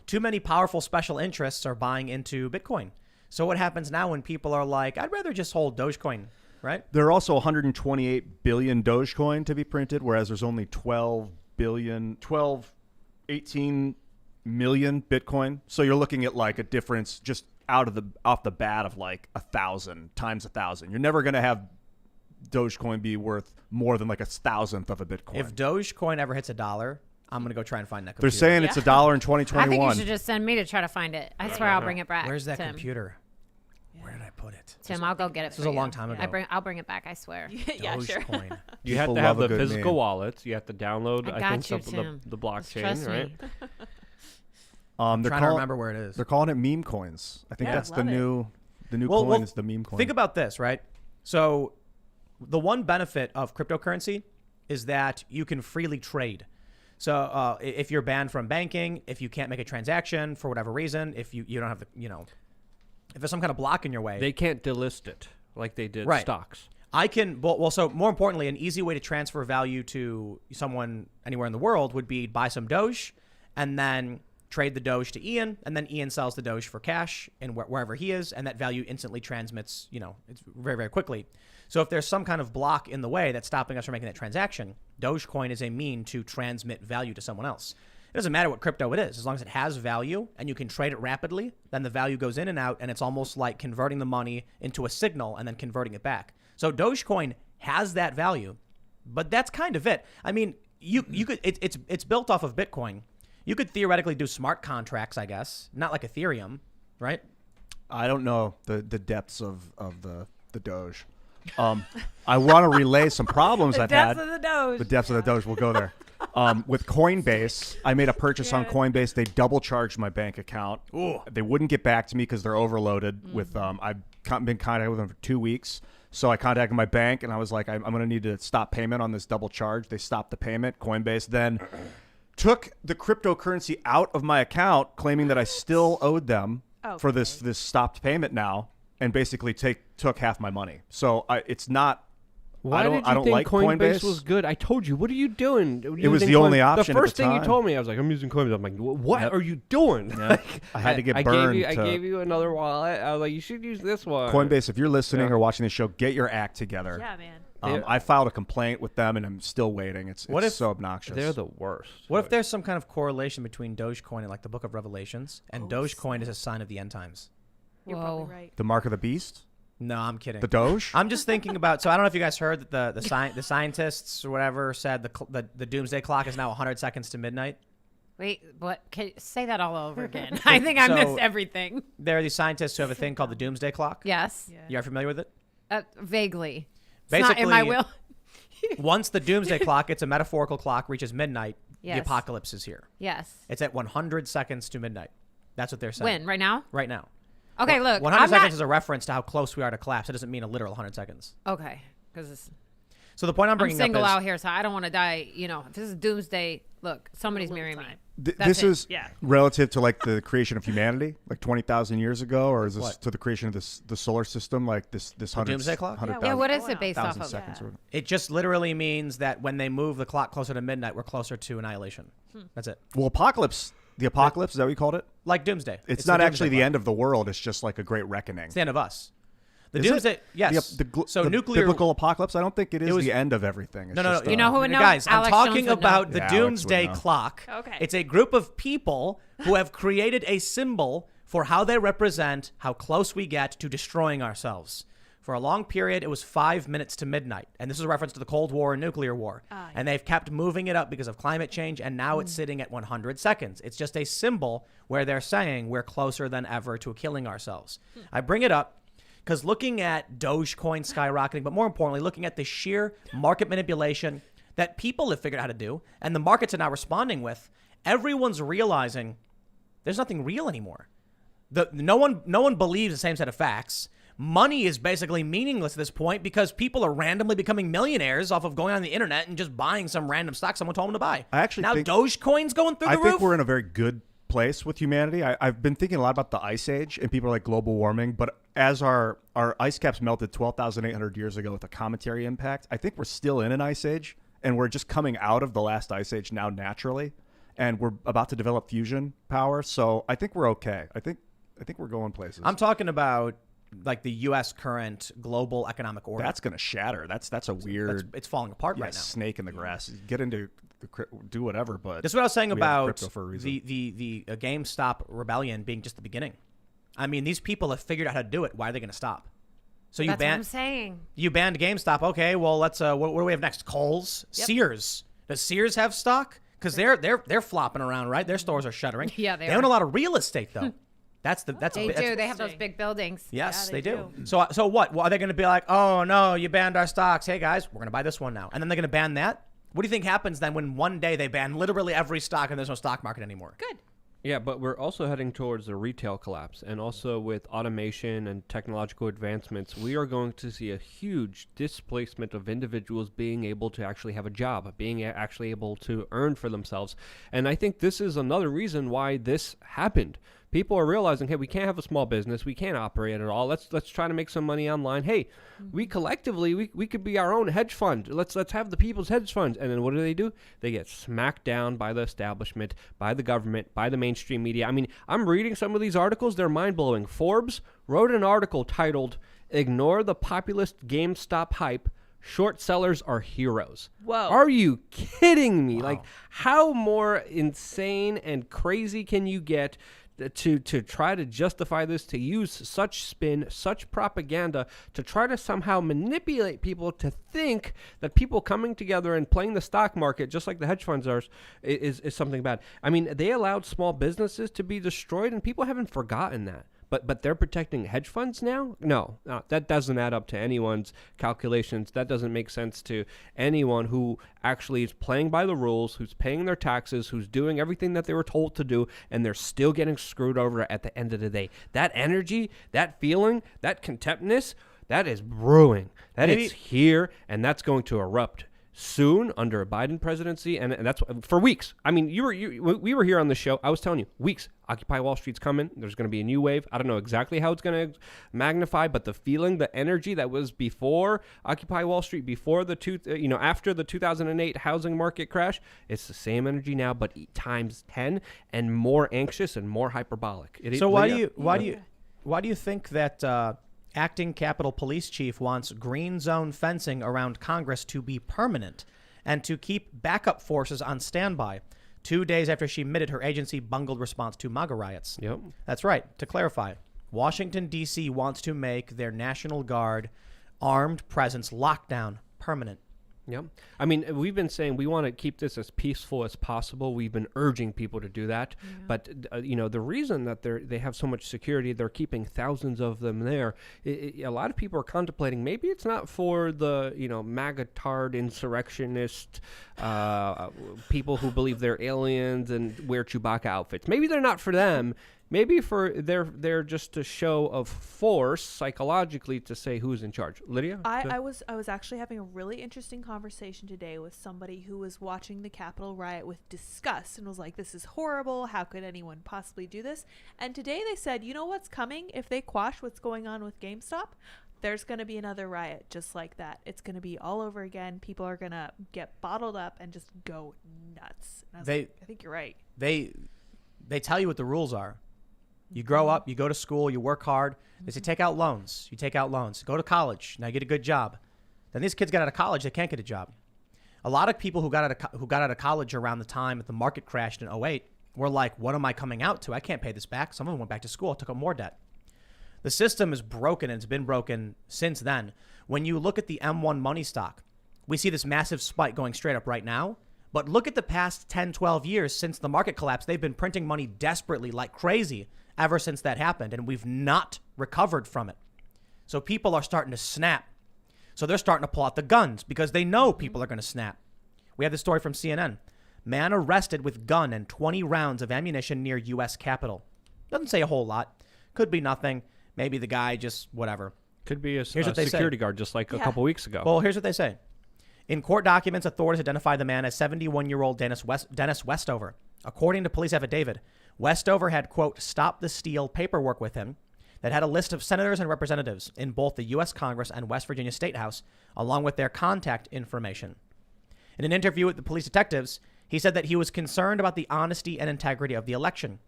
Too many powerful special interests are buying into Bitcoin. So what happens now when people are like, I'd rather just hold Dogecoin, right? There are also 128 billion Dogecoin to be printed, whereas there's only 18 million Bitcoin. So you're looking at like a difference just off the bat of like 1,000 times 1,000. You're never going to have Dogecoin be worth more than like 1,000th of a Bitcoin. If Dogecoin ever hits $1, I'm going to go try and find that They're computer. saying it's $1 in I think 2021. you should just send me to try to find it. I swear I'll bring it back. Where's that Tim. computer? Where did I put it? Tim, I'll go get it. This was for a you. long time ago. I'll bring it back. I swear. Yeah, sure. Dogecoin. you have People to have love the a good physical meme. wallets. You have to download. I I, got think you, the Tim. blockchain, Trust right? me. I'm They're trying to remember where it is. They're calling it meme coins. I think Yeah, that's the love it. new Well, coin is the meme coin. Think about this, right? So the one benefit of cryptocurrency is that you can freely trade. So if you're banned from banking, if you can't make a transaction for whatever reason, if you don't have the, if there's some kind of block in your way, They can't delist it like they did Right. stocks. I can, well, so more importantly, an easy way to transfer value to someone anywhere in the world would be buy some Doge and then trade the Doge to Ian, and then Ian sells the Doge for cash and wherever he is, and that value instantly transmits, it's very, very quickly. So if there's some kind of block in the way that's stopping us from making that transaction, Dogecoin is a mean to transmit value to someone else. It doesn't matter what crypto it is. As long as it has value and you can trade it rapidly, then the value goes in and out, and it's almost like converting the money into a signal and then converting it back. So Dogecoin has that value, but that's kind of it. I mean, you could it's built off of Bitcoin. You could theoretically do smart contracts, I guess, not like Ethereum, right? I don't know the depths of the Doge. I want to relay some problems I've had. Depths of the Doge. The depths of the Doge. We'll go there. With Coinbase, I made a purchase on Coinbase. They double charged my bank account. Ooh. They wouldn't get back to me because they're overloaded. With I've been contacted with them for 2 weeks. So I contacted my bank and I was like, I'm going to need to stop payment on this double charge. They stopped the payment. Coinbase then took the cryptocurrency out of my account, claiming that I still owed them for this stopped payment now, and basically took half my money. So it's not. Why I did you don't think like Coinbase was good? I told you. What are you doing? It was the only option The at first the thing you time. told me, I was like, I'm using Coinbase. I'm like, what are you doing? Yep. I had to get burned. I gave you another wallet. I was like, you should use this one. Coinbase, if you're listening or watching the show, get your act together. Yeah, man. I filed a complaint with them, and I'm still waiting. It's What if so obnoxious. They're the worst. What if there's some kind of correlation between Dogecoin and like the Book of Revelations, and Dogecoin is a sign of the end times? You're probably right. The mark of the beast? No, I'm kidding. The Doge? I'm just thinking about. So I don't know if you guys heard that the scientists or whatever said the doomsday clock is now 100 seconds to midnight. Wait, what? Say that all over again. I think I So- missed everything. There are these scientists who have a thing called the doomsday clock. Yes. Yeah. You are familiar with it? Vaguely. It's not in my Basically- will. Once the doomsday clock, it's a metaphorical clock, reaches midnight, the Yes. apocalypse is here. Yes. It's at 100 seconds to midnight. That's what they're saying. When? Right now? Right now. Okay, look. 100 I'm seconds not, is a reference to how close we are to collapse. It doesn't mean a literal 100 seconds. Okay. Because So the point I'm I'm bringing single up is out here, so I don't want to die. You know, if this is doomsday, look, somebody's marrying me. That's This it. is relative to like the creation of humanity, like 20,000 years ago, or is this What? to the creation of the solar system, like this 100 doomsday clock? 100,000 Yeah, what is Wow. it based off thousand of? seconds? or- it just literally means that when they move the clock closer to midnight, we're closer to annihilation. That's it. Well, the apocalypse, is that what you called it? Like doomsday. It's the not doomsday actually the clock. end of the world. It's just like a great reckoning. It's the end of us. The Is it? doomsday, yes. So so nuclear. biblical apocalypse. I don't think it is was- the end of everything. It's No. just, You know who would know? Guys, Alex I'm Jones talking would know. about the Yeah, Alex would doomsday know. clock. Okay. It's a group of people who have created a symbol for how they represent how close we get to destroying ourselves. For a long period, it was 5 minutes to midnight. And this is a reference to the Cold War and nuclear war. And they've kept moving it up because of climate change, and now it's sitting at 100 seconds. It's just a symbol where they're saying we're closer than ever to killing ourselves. I bring it up because looking at Dogecoin skyrocketing, but more importantly, looking at the sheer market manipulation that people have figured out how to do, and the markets are now responding with, everyone's realizing there's nothing real anymore. No one believes the same set of facts. Money is basically meaningless at this point because people are randomly becoming millionaires off of going on the internet and just buying some random stock someone told them to buy. I actually now think- Dogecoin's going through the I roof. think we're in a very good place with humanity. I've been thinking a lot about the ice age, and people are like global warming, but as our ice caps melted 12,800 years ago with a cometary impact, I think we're still in an ice age, and we're just coming out of the last ice age now naturally, and we're about to develop fusion power. So I think we're okay. I think we're going places. I'm talking about like the U.S. current global economic order. That's going to shatter. That's a weird It's falling apart right now. snake in the grass. Get into do whatever, but This is what I was saying we have about crypto for a reason. the GameStop rebellion being just the beginning. I mean, these people have figured out how to do it. Why are they going to stop? So That's what I'm saying. you banned GameStop. Okay, well let's what do we have next? Kohl's, Sears. Does Sears have stock? Because they're flopping around, right? Their stores are shuttering. Yeah, they own are. a lot of real estate though. That's They that's do. They have those big buildings. Yes, Yeah, they they do. So what? Well, are they going to be like, oh no, you banned our stocks? Hey guys, we're going to buy this one now, and then they're going to ban that? What do you think happens then when one day they ban literally every stock and there's no stock market anymore? Good. Yeah, but we're also heading towards a retail collapse. And also with automation and technological advancements, we are going to see a huge displacement of individuals being able to actually have a job, being actually able to earn for themselves. And I think this is another reason why this happened. People are realizing, hey, we can't have a small business. We can't operate at all. Let's try to make some money online. Hey, we collectively, we could be our own hedge fund. Let's have the people's hedge funds. And then what do? They get smacked down by the establishment, by the government, by the mainstream media. I mean, I'm reading some of these articles. They're mind-blowing. Forbes wrote an article titled, "Ignore the Populist GameStop Hype. Short sellers are heroes." Whoa. Are you kidding me? Like, how more insane and crazy can you get to try to justify this, to use such spin, such propaganda, to try to somehow manipulate people to think that people coming together and playing the stock market, just like the hedge funds are, is something bad? I mean, they allowed small businesses to be destroyed, and people haven't forgotten that. But they're protecting hedge funds now? No, that doesn't add up to anyone's calculations. That doesn't make sense to anyone who actually is playing by the rules, who's paying their taxes, who's doing everything that they were told to do, and they're still getting screwed over at the end of the day. That energy, that feeling, that contemptness, that is brewing. That is here, and that's going to erupt soon under a Biden presidency, and that's for weeks. I mean, we were here on the show. I was telling you, weeks. Occupy Wall Street's coming. There's going to be a new wave. I don't know exactly how it's going to magnify, but the feeling, the energy that was before Occupy Wall Street, before after the 2008 housing market crash, it's the same energy now, but times 10 and more anxious and more hyperbolic. So why do you think that acting Capitol Police Chief wants green zone fencing around Congress to be permanent and to keep backup forces on standby 2 days after she admitted her agency bungled response to MAGA riots? Yep. That's right. To clarify, Washington, D.C. wants to make their National Guard armed presence lockdown permanent. Yep. I mean, we've been saying we want to keep this as peaceful as possible. We've been urging people to do that. Yeah. But, the reason that they have so much security, they're keeping thousands of them there. A lot of people are contemplating maybe it's not for the, MAGA-tard insurrectionist people who believe they're aliens and wear Chewbacca outfits. Maybe they're not for them. Maybe they're just a show of force psychologically to say who's in charge. Lydia? I was actually having a really interesting conversation today with somebody who was watching the Capitol riot with disgust and was like, this is horrible. How could anyone possibly do this? And today they said, you know what's coming? If they quash what's going on with GameStop, there's going to be another riot just like that. It's going to be all over again. People are going to get bottled up and just go nuts. And I think you're right. They tell you what the rules are. You grow up, you go to school, you work hard. They say, take out loans. You take out loans. Go to college. Now you get a good job. Then these kids get out of college, they can't get a job. A lot of people who got out of college around the time that the market crashed in 2008 were like, what am I coming out to? I can't pay this back. Some of them went back to school, took up more debt. The system is broken, and it's been broken since then. When you look at the M1 money stock, we see this massive spike going straight up right now. But look at the past 10, 12 years since the market collapsed. They've been printing money desperately like crazy ever since that happened, and we've not recovered from it. So people are starting to snap. So they're starting to pull out the guns because they know people are going to snap. We have this story from CNN. Man arrested with gun and 20 rounds of ammunition near U.S. Capitol. Doesn't say a whole lot. Could be nothing. Maybe the guy just whatever. Could be a security guard just like a couple weeks ago. Well, here's what they say. In court documents, authorities identify the man as 71-year-old Dennis Westover. According to police affidavit, Westover had, quote, stop the steal paperwork with him that had a list of senators and representatives in both the U.S. Congress and West Virginia State House, along with their contact information. In an interview with the police detectives, he said that he was concerned about the honesty and integrity of the election.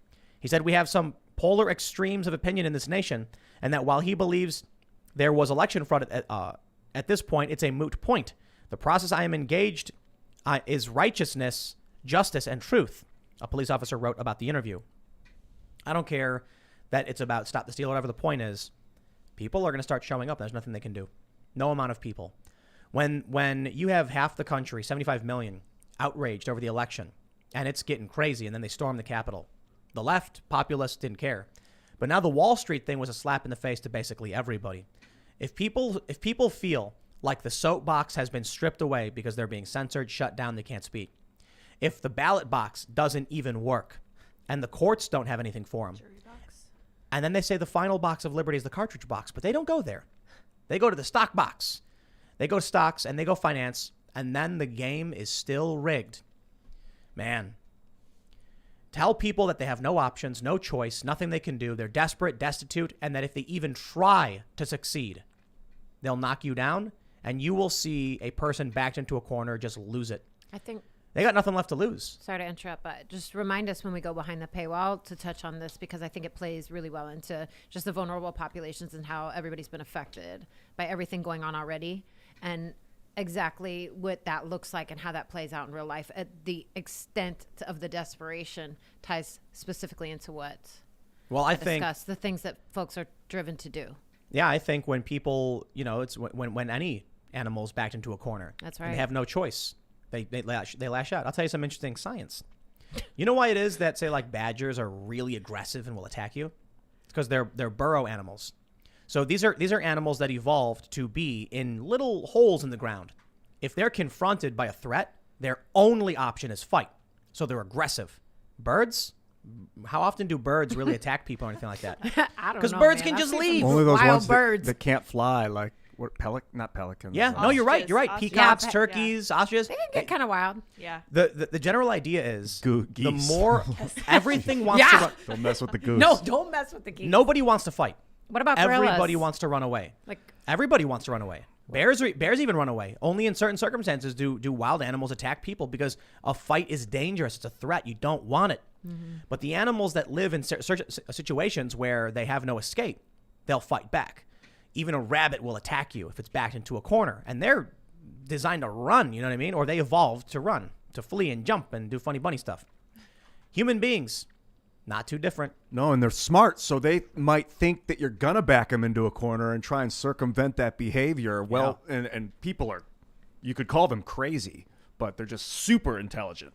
He said, we have some polar extremes of opinion in this nation, and that while he believes there was election fraud at this point, it's a moot point. The process I am engaged is righteousness, justice, and truth, a police officer wrote about the interview. I don't care that it's about stop the steal, whatever the point is. People are going to start showing up. There's nothing they can do. No amount of people. When you have half the country, 75 million, outraged over the election, and it's getting crazy, and then they storm the Capitol. The left, populists, didn't care. But now the Wall Street thing was a slap in the face to basically everybody. If people feel like the soapbox has been stripped away because they're being censored, shut down, they can't speak. If the ballot box doesn't even work and the courts don't have anything for them, and then they say the final box of liberty is the cartridge box, but they don't go there. They go to the stock box. They go stocks and they go finance, and then the game is still rigged. Man, tell people that they have no options, no choice, nothing they can do. They're desperate, destitute, and that if they even try to succeed, they'll knock you down, and you will see a person backed into a corner just lose it. I think they got nothing left to lose. Sorry to interrupt, but just remind us when we go behind the paywall to touch on this, because I think it plays really well into just the vulnerable populations and how everybody's been affected by everything going on already, and exactly what that looks like and how that plays out in real life. The extent of the desperation ties specifically into what I think the things that folks are driven to do. Yeah, I think when people, it's when any animal's backed into a corner. That's right. And they have no choice. They lash out. I'll tell you some interesting science. You know why it is that, say, like badgers are really aggressive and will attack you? It's because they're burrow animals. So these are animals that evolved to be in little holes in the ground. If they're confronted by a threat, their only option is fight. So they're aggressive. Birds, how often do birds really attack people or anything like that? I don't know. Because birds man. can I've just seen leave. some Only those wild ones birds. that can't fly, like what not pelicans. Yeah, no, you're right. You're right. Ostriches. Peacocks, Yeah. turkeys, ostriches. They can get kind of wild. Yeah. The general idea is the Geese. more everything wants to Yeah. run. Don't mess with the goose. No, don't mess with the geese. Nobody wants to fight. What about gorillas? Everybody wants to run away. Like, Everybody wants to run away. Bears even run away. Only in certain circumstances do wild animals attack people because a fight is dangerous. It's a threat. You don't want it. But the animals that live in situations where they have no escape, they'll fight back. Even a rabbit will attack you if it's backed into a corner. And they're designed to run, you know what I mean? Or they evolved to run, to flee and jump and do funny bunny stuff. Human beings, not too different. No, and they're smart, so they might think that you're gonna back them into a corner and try and circumvent that behavior. Well, and people are, you could call them crazy, but they're just super intelligent.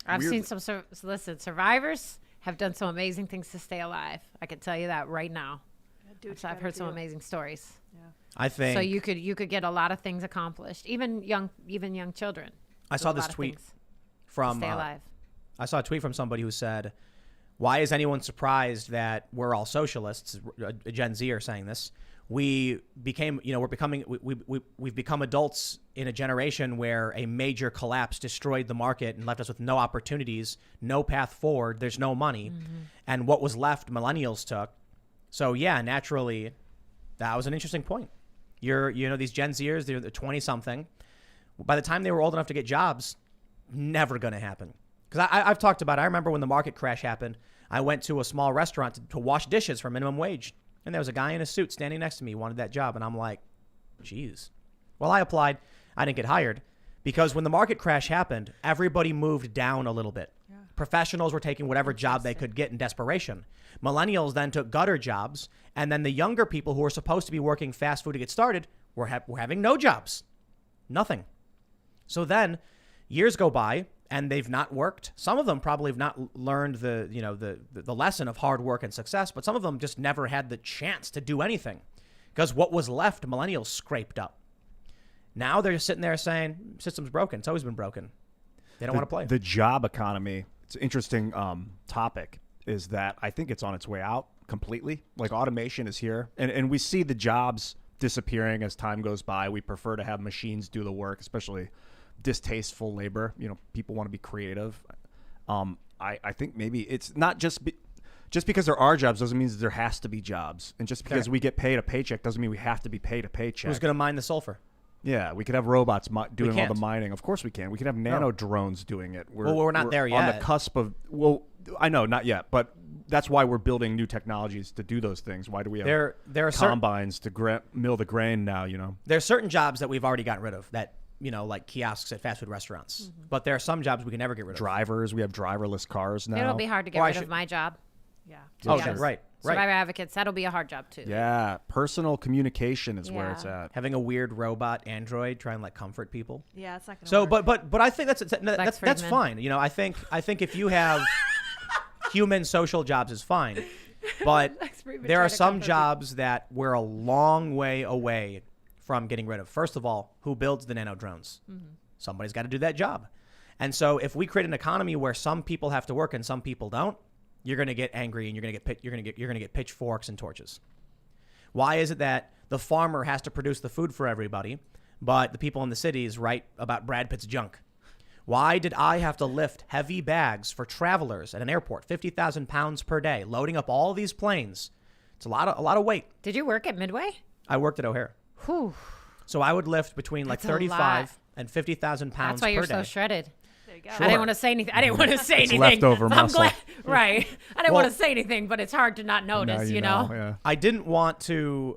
I've Weirdly. seen some, listen, survivors have done some amazing things to stay alive. I can tell you that right now. I've heard some amazing stories. I think So you could get a lot of things accomplished, even young children. I do saw a this lot of tweet things to from stay alive. I saw a tweet from somebody who said, "Why is anyone surprised that we're all socialists?" A Gen Z are saying this. We've become adults in a generation where a major collapse destroyed the market and left us with no opportunities, no path forward. There's no money, and what was left, millennials took. So yeah, naturally, that was an interesting point. These Gen Zers, they're 20 something. By the time they were old enough to get jobs, never going to happen. Because I've talked about it. I remember when the market crash happened, I went to a small restaurant to wash dishes for minimum wage. And there was a guy in a suit standing next to me, wanted that job. And I'm like, geez. Well, I applied. I didn't get hired. Because when the market crash happened, everybody moved down a little bit. Yeah. Professionals were taking whatever job they could get in desperation. Millennials then took gutter jobs. And then the younger people who were supposed to be working fast food to get started were having no jobs. Nothing. So then years go by and they've not worked. Some of them probably have not learned the lesson of hard work and success, but some of them just never had the chance to do anything because what was left, millennials scraped up. Now they're just sitting there saying, system's broken. It's always been broken. They don't want to play. The job economy, it's an interesting topic, is that I think it's on its way out completely. Like automation is here. And we see the jobs disappearing as time goes by. We prefer to have machines do the work, especially distasteful labor. People want to be creative. I think maybe it's not just because there are jobs doesn't mean that there has to be jobs. And just because we get paid a paycheck doesn't mean we have to be paid a paycheck. Who's going to mine the sulfur? Yeah, we could have robots doing all the can't. mining. Of course we can. We could have nano drones doing it. We're not there On yet. the cusp of, I know, not yet, but that's why we're building new technologies to do those things. Why do we have there are combines to mill the grain now, There are certain jobs that we've already gotten rid of that, like kiosks at fast food restaurants. But there are some jobs we can never get rid of. Drivers, we have driverless cars now. It'll be hard to get rid of my job. Yeah. Oh, Yeah. right. Survivor advocates, that'll be a hard job too. Yeah, personal communication is where Yeah. it's at. Having a weird robot android try and like comfort people. Yeah, it's not gonna So, work. but I think that's Friedman. fine. I think if you have human social jobs is fine, but Friedman there tried are to some comfort jobs that we're a long way away from getting rid of. First of all, who builds the nano drones? Somebody's got to do that job. And so if we create an economy where some people have to work and some people don't, you're going to get angry and you're going to get pitchforks and torches. Why is it that the farmer has to produce the food for everybody, but the people in the cities write about Brad Pitt's junk? Why did I have to lift heavy bags for travelers at an airport, 50,000 pounds per day, loading up all these planes? It's a lot of weight. Did you work at Midway? I worked at O'Hare. Whew. So I would lift between like That's a 35 lot. and 50,000 pounds That's why per you're day. so shredded. There you go. I didn't want to say anything. I didn't want to say anything. leftover I'm muscle. glad. Right. I didn't Well- want to say anything, but it's hard to not notice, you know? Yeah. I didn't want to,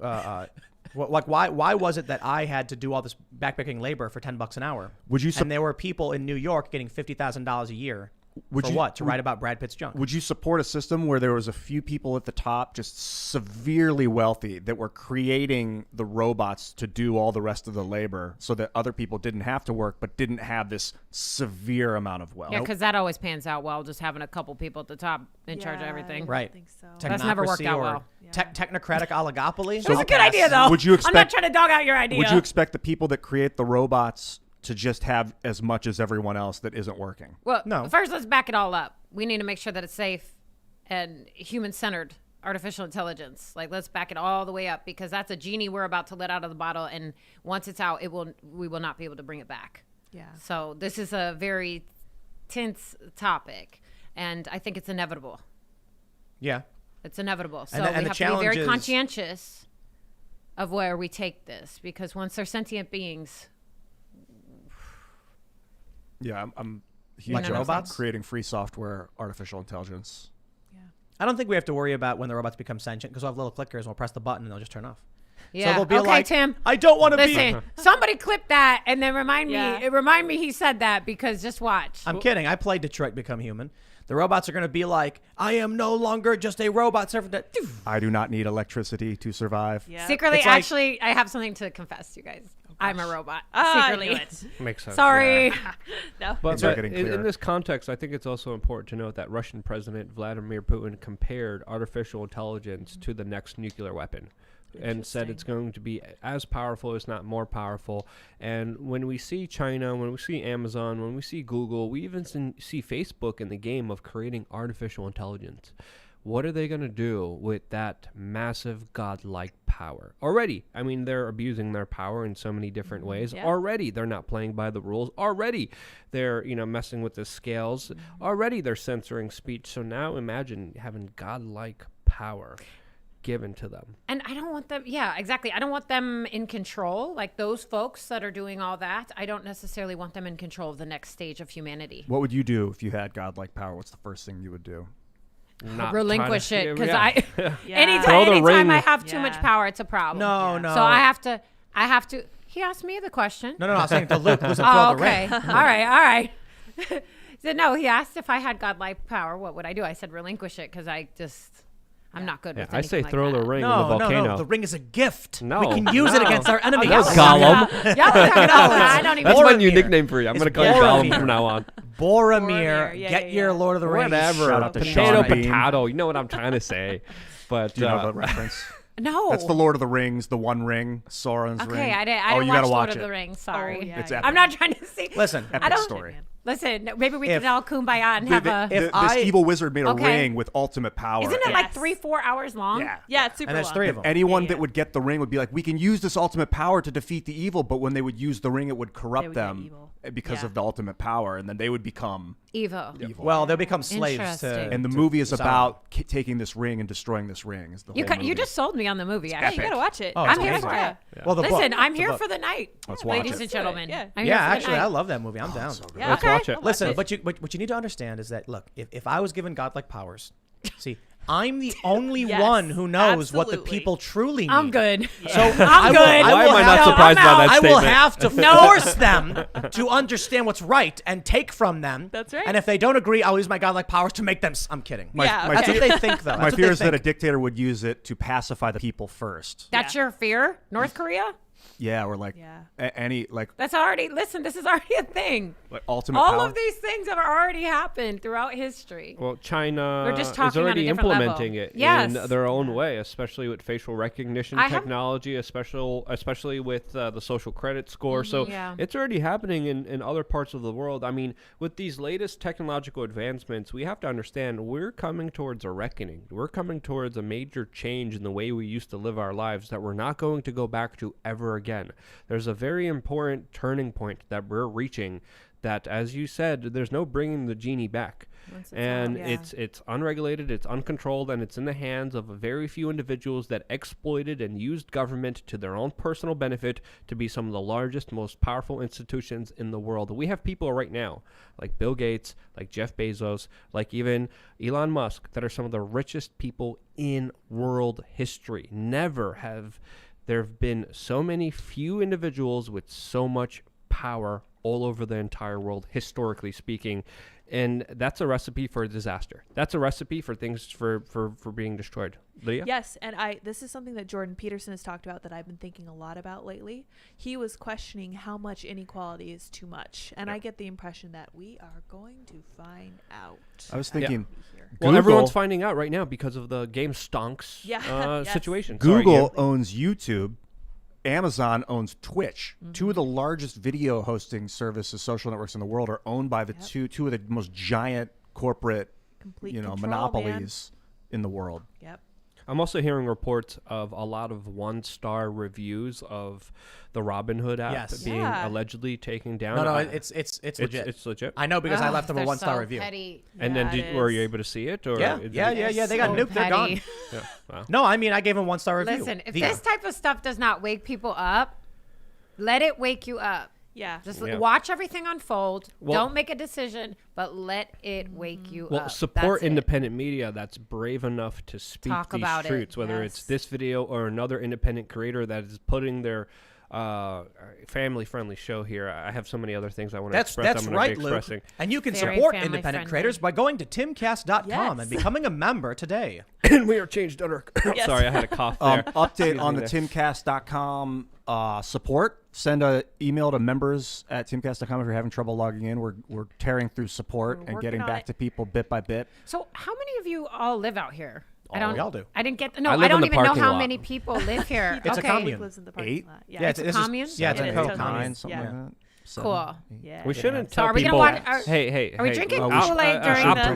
why was it that I had to do all this backpacking labor for $10 an hour? Would you And there were people in New York getting $50,000 a year For what? To write about Brad Pitt's junk. Would you support a system where there was a few people at the top, just severely wealthy, that were creating the robots to do all the rest of the labor so that other people didn't have to work but didn't have this severe amount of wealth? Yeah, because that always pans out well, just having a couple people at the top in charge of everything. I Right. think so. That's never worked out Technocracy or well. technocratic oligopoly. It was a good idea, though. Would you I'm not expect- trying to dog out your idea. Would you expect the people that create the robots to just have as much as everyone else that isn't working? Well, No. first, let's back it all up. We need to make sure that it's safe and human-centered artificial intelligence. Like, let's back it all the way up, because that's a genie we're about to let out of the bottle, and once it's out, we will not be able to bring it back. Yeah. So this is a very tense topic, and I think it's inevitable. Yeah. It's inevitable. So And the we have to be challenge very is- conscientious of where we take this, because once they're sentient beings, Yeah, I'm huge Like on robots? creating free software, artificial intelligence. I don't think we have to worry about when the robots become sentient because we'll have little clickers and we'll press the button and they'll just turn off. yeah. they'll be okay, like, Tim. I don't want to be. Listen, somebody clip that and then remind Yeah. me he said that, because just watch. I'm kidding. I played Detroit Become Human. The robots are going to be like, I am no longer just a robot servant. That I do not need electricity to survive. Yeah. Secretly, It's like- actually, I have something to confess to you guys. I'm a robot. I Secretly. knew it. Makes sense. Sorry. No. But, Start but getting in clearer. this context, I think it's also important to note that Russian President Vladimir Putin compared artificial intelligence to the next nuclear weapon and said it's going to be as powerful, if not more powerful. And when we see China, when we see Amazon, when we see Google, we even see Facebook in the game of creating artificial intelligence. What are they going to do with that massive godlike power? Already, I mean, they're abusing their power in so many different ways. Yeah. Already, they're not playing by the rules. Already, they're, messing with the scales. Already, they're censoring speech. So now imagine having godlike power given to them. And I don't want them, yeah, exactly. I don't want them in control. Like those folks that are doing all that, I don't necessarily want them in control of the next stage of humanity. What would you do if you had godlike power? What's the first thing you would do? Not Relinquish trying to- it, because yeah. Yeah. Throw the anytime I ring. have too much Yeah. power, it's a problem. No, no. So I have to, he asked me the question. No, I was saying to Luke, listen, Oh, throw the okay. ring. all right. So no, he asked if I had godlike power, what would I do? I said relinquish it, because I'm not good Yeah, with I anything say like throw that. the ring in the No, volcano. no. The ring is a gift. No, We can use it no. against our enemy. y'all Gollum. Y'all are talking about I don't even That's my new Boromir. nickname for you. I'm It's going to call you Gollum Boromir. from now on. Boromir. Yeah, Get yeah, your yeah. Lord of the Rings. Whatever. Shout out to Potato, Sean Bean. potato. You know what I'm trying to say. But Do you know the reference? No. That's the Lord of the Rings, the One Ring, Sauron's ring. Okay, I didn't Oh, watch you gotta Lord watch of it. the Rings. Sorry. Oh, yeah, It's yeah. epic. I'm not trying to see. Listen, I Epic don't. story. Listen, maybe we If- can all kumbaya and have a. if This I- evil wizard made a Okay. ring with ultimate power. Isn't it and like Yes. 3-4 hours long? Yeah. Yeah, it's super And there's long. 3 of them. Anyone Yeah. that would get the ring would be like, we can use this ultimate power to defeat the evil, but when they would use the ring, it would corrupt would get them evil. because Yeah. of the ultimate power, and then they would become Evo. evil. Well, they'll become slaves Interesting. to. and the to movie is Sauron. about taking this ring and destroying this ring. Is the You whole you movie. just sold me on the movie. Yeah, Actually, you gotta watch it. Oh, I'm it's here amazing. for it. Well, the Listen, book. I'm The here book. for the night, Let's watch ladies it. and gentlemen. Yeah. I'm Yeah, here for the actually, night. I love that movie. I'm down. Yeah, Let's okay. watch it. I'll Listen, it. but what you need to understand is that, look, if I was given godlike powers, see, I'm the only Yes, one who knows what the absolutely. people truly need. I'm good. So I'm good. I Why will am I have- not No, surprised I'm by out. that I statement? will have to force them to understand what's right and take from them. That's right. And if they don't agree, I'll use my godlike powers to make them. I'm kidding. Yeah, That's okay. what they think, though. My That's what fear they is that a think. dictator would use it to pacify the people first. That's Yeah. your fear, North Korea? Yeah, or like Yeah. any like That's already. Listen, this is already a thing. ultimate All power. of these things have already happened throughout history. Well, China We're just is talking on a already different level. implementing it Yes. in their own way, especially with facial recognition I have- technology, especially with the social credit score. So Yeah. it's already happening in other parts of the world. I mean, with these latest technological advancements, we have to understand we're coming towards a reckoning. We're coming towards a major change in the way we used to live our lives that we're not going to go back to ever again. There's a very important turning point that we're reaching that, as you said, there's no bringing the genie back. Once it's And out, yeah. it's unregulated, it's uncontrolled, and it's in the hands of a very few individuals that exploited and used government to their own personal benefit to be some of the largest, most powerful institutions in the world. We have people right now, like Bill Gates, like Jeff Bezos, like even Elon Musk, that are some of the richest people in world history. Never have there have been so many few individuals with so much power all over the entire world, historically speaking. And that's a recipe for disaster. That's a recipe for things for being destroyed. Lydia? Yes, and this is something that Jordan Peterson has talked about that I've been thinking a lot about lately. He was questioning how much inequality is too much, and I get the impression that we are going to find out. I was thinking, Well, Google- everyone's finding out right now because of the game stonks Yes. situation. Sorry, Google Gabe. owns YouTube. Amazon owns Twitch. Two of the largest video hosting services, social networks in the world, are owned by the two of the most giant corporate, Complete control, monopolies in the world. Man. Yep. I'm also hearing reports of a lot of 1-star reviews of the Robinhood app Yes. being Yeah. allegedly taken down. No, I- it's legit. It's legit. I know because I left them a They're 1-star so review. petty. And Yeah, then it were is. you able to see it? Or Yeah, is yeah, it- yeah. They got So nuked. They're gone. petty. Yeah, wow. No, I mean I gave them 1-star review. Listen, if The- this type of stuff does not wake people up, let it wake you up. Yeah. Just Yeah. watch everything unfold. Well- Don't make a decision, but let it wake you Well, up. support That's it. independent media that's brave enough to speak Talk these about it. truths, whether Yes. it's this video or another independent creator that is putting their family-friendly show here. I have so many other things I want to express. That's I'm gonna right, be Luke. expressing. And you can Very support family independent friendly. creators by going to timcast.com Yes. and becoming a member today. And we are changed.org. Yes. Sorry, I had a cough there. Update on the Excuse me timcast.com support. Send an email to members@timcast.com if you're having trouble logging in. We're tearing through support We're and working getting on back it. to people bit by bit. So, how many of you all live out here? I don't. we all do. I didn't get. I No, live I in don't the even know parking how lot. many people live here. It's a okay. commune. Lives in the parking 8? lot. Yeah, It's a this is- commune? yeah, it's It a is co totally. commune. 9, something Yeah. like that. Cool. Yeah. We shouldn't So tell are we gonna people. watch- hey, are we drinking well, Kool-Aid during for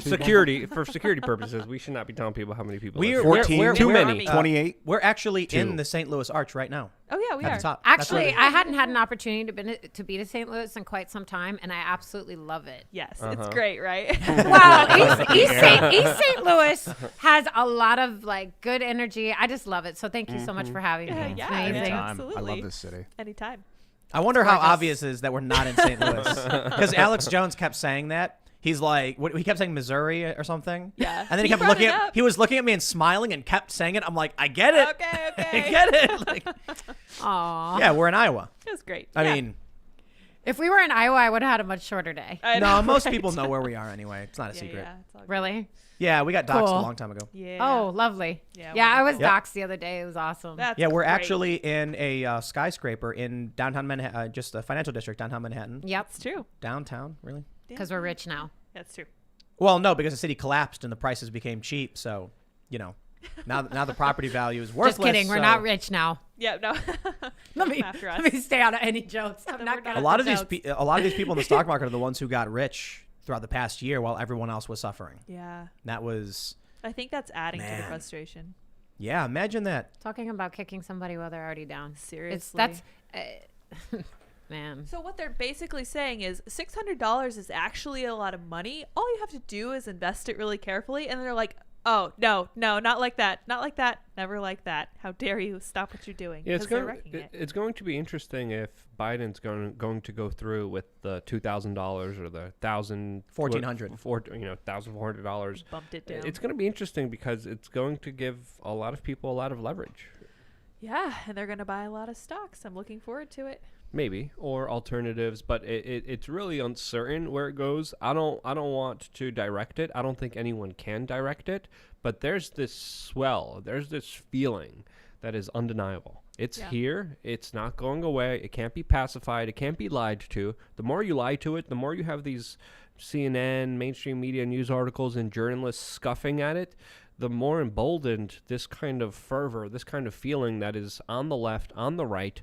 the- security purposes, we should not be telling people how many people. We're live. 14, Too we're- many. 28. We're actually in Two. the St. Louis Arch right now. Oh yeah, we At are. the top. That's Actually, where- I hadn't had an opportunity to be to St. Louis in quite some time, and I absolutely love it. Yes, it's great, right? Well, East St. Louis has a lot of like good energy. I just love it. So thank you so much for having me. It's Yeah, amazing. anytime. I Absolutely. love this city. Anytime. I wonder how gorgeous. obvious it is that we're not in St. Louis. Because Alex Jones kept saying that. He's like, he kept saying Missouri or something. Yeah. And then he He kept brought looking it at, up. he was looking at me and smiling and kept saying it. I'm like, I get it. Okay, I okay. get it. Like, Aw. yeah, we're in Iowa. It was great. I Yeah. mean, If we were in Iowa, I would have had a much shorter day. I no, know, most right? people know where we are anyway. It's not a Yeah, secret. yeah, it's all good. Really? Yeah, we got doxxed Cool. a long time ago. Yeah. Oh, lovely. Yeah, Yeah, I was Yep. doxxed the other day. It was awesome. That's Yeah, we're great. actually in a skyscraper in downtown Manhattan, just a financial district, downtown Manhattan. Yep. It's true. Downtown, really? Because we're rich now. That's true. Well, no, because the city collapsed and the prices became cheap. So, now the property value is worthless. Just kidding. We're so- not rich now. Yeah, no. Let me, After us. let me stay out of any jokes. I'm No, not we're gonna. not. A lot of these jokes. a lot of these people in the stock market are the ones who got rich throughout the past year while everyone else was suffering. Yeah. That was, I think that's adding to the Man. frustration. yeah, imagine that. Talking about kicking somebody while they're already down. Seriously. That's man. So what they're basically saying is $600 is actually a lot of money. All you have to do is invest it really carefully. And they're like, oh, no, not like that. Not like that. Never like that. How dare you stop what you're doing? Yeah, it's 'Cause they're going. wrecking it. It's going to be interesting if Biden's going to go through with the $2,000 or the $1,400. $1,400. Bumped it down. It's going to be interesting because it's going to give a lot of people a lot of leverage. Yeah, and they're going to buy a lot of stocks. I'm looking forward to it. Maybe, or alternatives, but it's really uncertain where it goes. I don't want to direct it. I don't think anyone can direct it, but there's this swell. There's this feeling that is undeniable. It's Yeah. here. It's not going away. It can't be pacified. It can't be lied to. The more you lie to it, the more you have these CNN, mainstream media news articles and journalists scuffing at it, the more emboldened this kind of fervor, this kind of feeling that is on the left, on the right,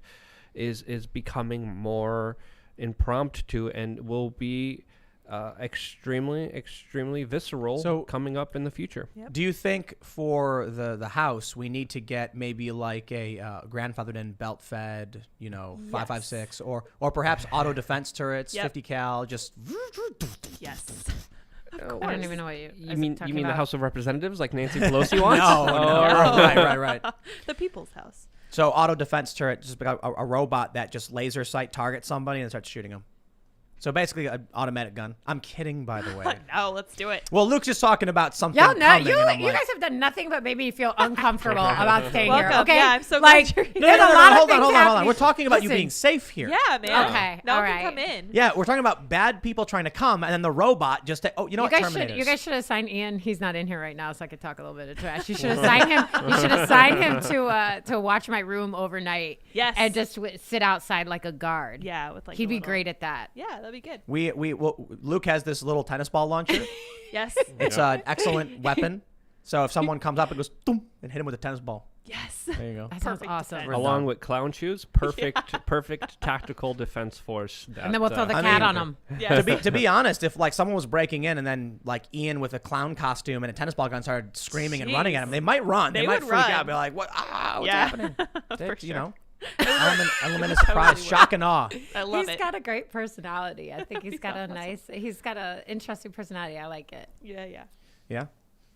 is becoming more impromptu and will be extremely visceral So- coming up in the future. Yep. Do you think for the house we need to get maybe like a grandfathered in belt fed, 5.56 or perhaps auto defense turrets, Yep. 50 cal, just Yes. I don't even know what you. You mean the House of Representatives like Nancy Pelosi wants? no, right. The people's house. So auto defense turret, just like a robot that just laser sight targets somebody and starts shooting them. So basically, an automatic gun. I'm kidding, by the way. No, let's do it. Well, Luke's just talking about something Y'all know, coming, you and I'm like, guys have done nothing but make me feel uncomfortable about staying here. Welcome. Okay, Yeah, I'm so like, glad you're here. No, there's no, a no, lot of hold on, things hold on. happening. We're talking about you Listen. being safe here. Yeah, man. Okay, No all one right. can come in. Yeah, we're talking about bad people trying to come, and then the robot just. You know You what? guys Terminators. should assign Ian. He's not in here right now, so I could talk a little bit of trash. You should assign him. You should assign him to watch my room overnight. Yes. And just sit outside like a guard. Yeah, with like He'd a be little- great at that. Yeah, that'd be good. Luke has this little tennis ball launcher. Yes. It's an excellent weapon. So if someone comes up, it goes boom and hit him with a tennis ball. Yes. There you go. That sounds Perfect awesome. defense. Along with clown shoes, perfect tactical defense force. And then we'll throw the I cat mean- on him. Yes. To be honest, if like someone was breaking in and then like Ian with a clown costume and a tennis ball gun started screaming and running at him, they might run. They might would freak run. out, be like, "What? What's Yeah. happening?" For You sure. know, element of surprise, would. shock and awe. I love He's it. got a great personality. I think he's got he's got an interesting personality. I like it. Yeah, yeah. Yeah,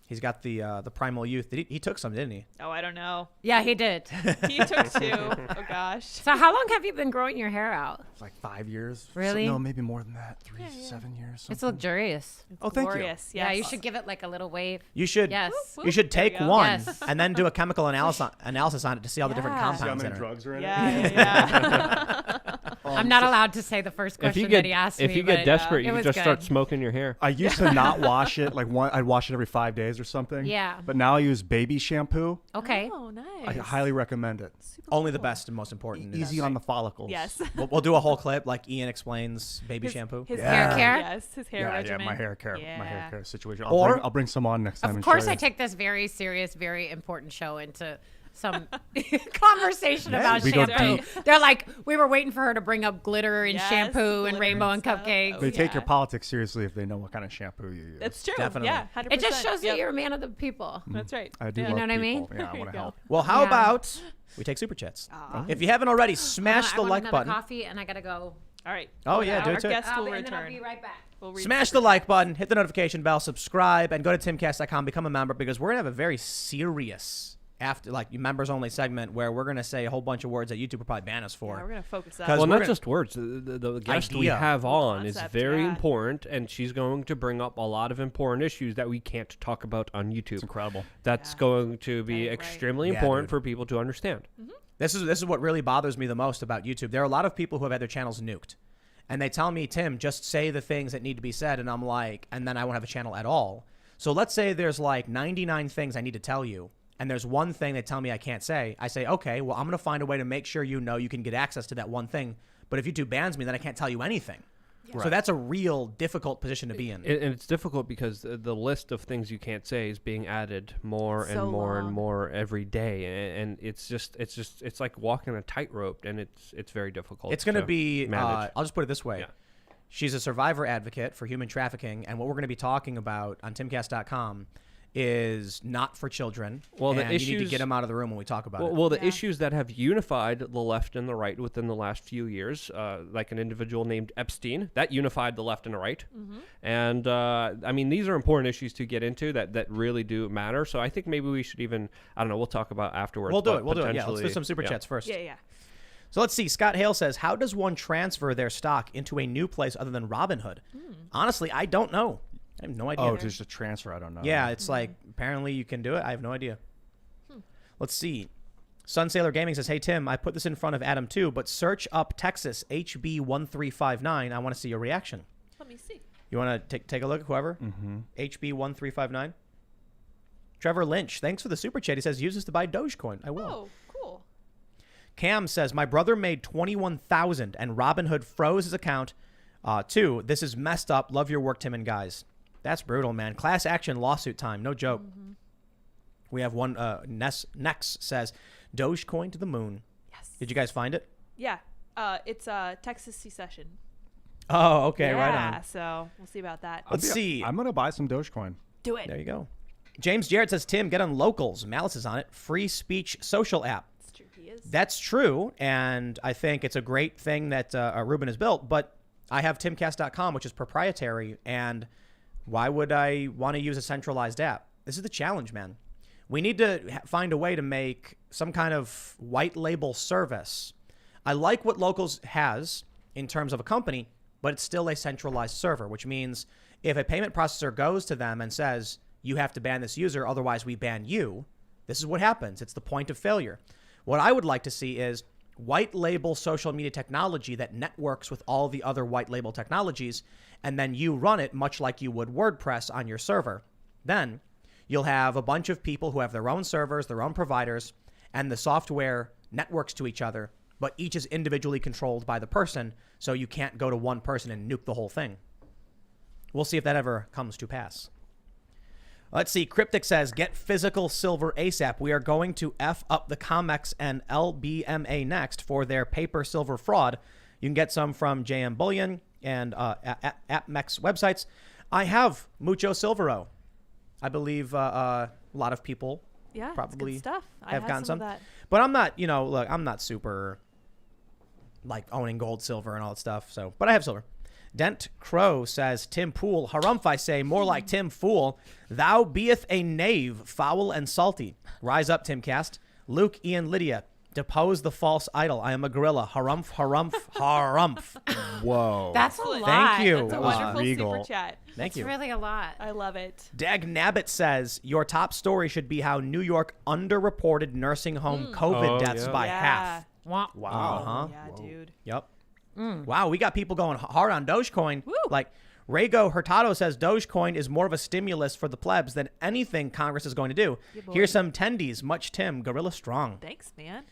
he's got the primal youth. He took some, didn't he? Oh, I don't know. Yeah, he did. He took 2. Oh gosh. So how long have you been growing your hair out? It's like 5 years. Really? No, maybe more than that. 7 years. It's something. luxurious. Oh, thank you. Glorious. Yeah, Yes. you should give it like a little wave. You should. Yes. Whoop, You should there we take go. one Yes. and then do a chemical analysis on it to see all the different Yeah. See how compounds in many it. drugs are in Yeah, yeah. I'm not allowed to say the first If question you get that he asked me. if you get but, desperate, it you can was just start good. smoking your hair. I used to not wash it. I'd wash it every 5 days or something. Yeah. But now I use baby shampoo. Okay. Oh, nice. I highly recommend it. Super Only the cool. best and most important. Easy on the follicles. Yes. We'll do a whole clip like Ian explains baby His- shampoo. His Yeah. Hair care? Yes, his hair Yeah, regimen. my hair care. My Yeah. hair care situation. Or- I'll bring some on next time. Of and course, show I you. take this very serious, very important show into some conversation about we go shampoo. deep. They're like, we were waiting for her to bring up glitter and Yes, shampoo and glitter rainbow and and stuff. cupcakes. Oh, They take yeah. your politics seriously if they know what kind of shampoo you use. That's true. Definitely. Yeah, 100%. It just shows Yep. that you're a man of the people. That's right. I do Yeah. love know what I mean? people. Yeah, I There want you to go. help. Well, how Yeah. about we take super chats? Aw. If you haven't already, smash I the want like another button. coffee, and I gotta go. All right. Oh, yeah, do Our it too. guest will And then I'll be return. right back. We'll read Smash the like button, hit the notification bell, subscribe, and go to timcast.com, become a member, because we're gonna have a very serious members only segment where we're gonna say a whole bunch of words that YouTube will probably ban us Yeah, we're for. gonna focus that. Because Well, we're not gonna- just words. The guest we Idea. have on is Concept, very yeah. important, and she's going to bring up a lot of important issues that we can't talk about on YouTube. It's incredible. That's Yeah. going to be Right, right. extremely Yeah, important dude. for people to understand. This is what really bothers me the most about YouTube. There are a lot of people who have had their channels nuked, and they tell me, Tim, just say the things that need to be said, and I'm like, and then I won't have a channel at all. So let's say there's like 99 things I need to tell you, and there's one thing they tell me I can't say. I say, okay, well, I'm going to find a way to make sure you know you can get access to that one thing. But if YouTube bans me, then I can't tell you anything. So that's a real difficult position to be in. And it's difficult because the list of things you can't say is being added more and So more and long. more every day, and it's like walking a tightrope, and it's very difficult. It's going to to be, manage. I'll just put it this way. Yeah. She's a survivor advocate for human trafficking, and what we're going to be talking about on timcast.com is not for children. Well, the and you need to issues- get them out of the room when we talk about it. Well, the Yeah. issues that have unified the left and the right within the last few years, like an individual named Epstein, that unified the left and the right. And I mean, these are important issues to get into that really do matter. So I think maybe we should even, I don't know, we'll talk about afterwards. We'll do but it. We'll do it. Yeah, let's do potentially- some super yeah. chats first. Yeah, yeah. So let's see. Scott Hale says, how does one transfer their stock into a new place other than Robinhood? Honestly, I don't know. I have no idea. Oh, just a transfer. I don't know. Yeah, it's like apparently you can do it. I have no idea. Let's see. Sun Sailor Gaming says, hey, Tim, I put this in front of Adam too, but search up Texas HB1359. I want to see your reaction. Let me see. You want to take a look, whoever? Mm-hmm. HB1359. Trevor Lynch, thanks for the super chat. He says, use this to buy Dogecoin. I will. Oh, cool. Cam says, my brother made $21,000 and Robinhood froze his account too. This is messed up. Love your work, Tim and guys. That's brutal, man. Class action lawsuit time. No joke. We have one. Next says, Dogecoin to the moon. Yes. Did you guys find it? Yeah. It's Texas secession. Oh, okay. Yeah, Right on. so we'll see about that. Let's see. I'm gonna buy some Dogecoin. Do it. There you go. James Jarrett says, Tim, get on Locals. Malice is on it. Free speech social app. It's true. He is. That's true, and I think it's a great thing that Ruben has built, but I have timcast.com, which is proprietary, and why would I want to use a centralized app? This is the challenge, man. We need to find a way to make some kind of white label service. I like what Locals has in terms of a company, but it's still a centralized server, which means if a payment processor goes to them and says, you have to ban this user, otherwise we ban you, this is what happens. It's the point of failure. What I would like to see is white label social media technology that networks with all the other white label technologies, and then you run it much like you would WordPress on your server. Then you'll have a bunch of people who have their own servers, their own providers, and the software networks to each other, but each is individually controlled by the person, so you can't go to one person and nuke the whole thing. We'll see if that ever comes to pass. Let's see. Cryptic says, get physical silver ASAP. We are going to F up the COMEX and LBMA next for their paper silver fraud. You can get some from JM Bullion and AppMex websites. I have mucho silvero. I believe a lot of people probably it's good stuff. have I gotten some. of that. But I'm not, look, I'm not super like owning gold, silver, and all that stuff. So, but I have silver. Dent Crow says, Tim Pool, harumph I say, more like Tim Fool. Thou beeth a knave, foul and salty. Rise up, Timcast. Luke, Ian, Lydia, depose the false idol. I am a gorilla. Harumph, harumph, harumph. Whoa. That's a lot. Thank you. That's a That was wonderful regal. super chat. Thank It's you. really a lot. I love it. Dag Nabbit says, your top story should be how New York underreported nursing home COVID Oh, deaths yeah. by Yeah. half. Wow. Uh-huh. Yeah, dude. Yep. Wow, we got people going hard on Dogecoin. Woo. Like Rego Hurtado says, Dogecoin is more of a stimulus for the plebs than anything Congress is going to do. Yeah, boy. Here's some tendies. Much Tim, Gorilla Strong. Thanks, man.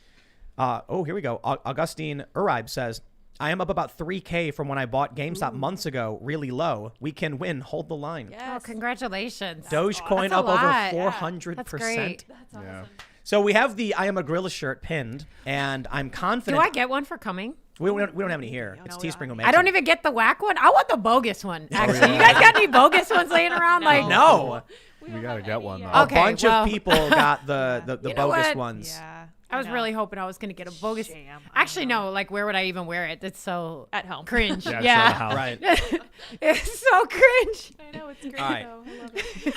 Here we go. Augustine Uribe says, I am up about 3K from when I bought GameStop months ago. Really low. We can win. Hold the line. Oh, Yes. congratulations. Dogecoin That's a up over lot. 400%. That's great. That's awesome. So we have the I am a gorilla shirt pinned, and I'm Do confident. I get one for coming? we don't have any here. No, It's we Teespring. don't. will I make don't some. even get the whack one. I want the bogus one, actually. You guys got any bogus ones laying around? Like, No. We We don't gotta have get any one, yet. though. A Okay, bunch well- of people got the You know bogus what? ones. Yeah. I was know. really hoping I was going to get a bogus. Sham. I Actually, know. no. Like, where would I even wear it? It's so At home. cringe. Yeah, Yeah. it's at the house. Right. It's so cringe. I know, it's great, All right. though. I love it.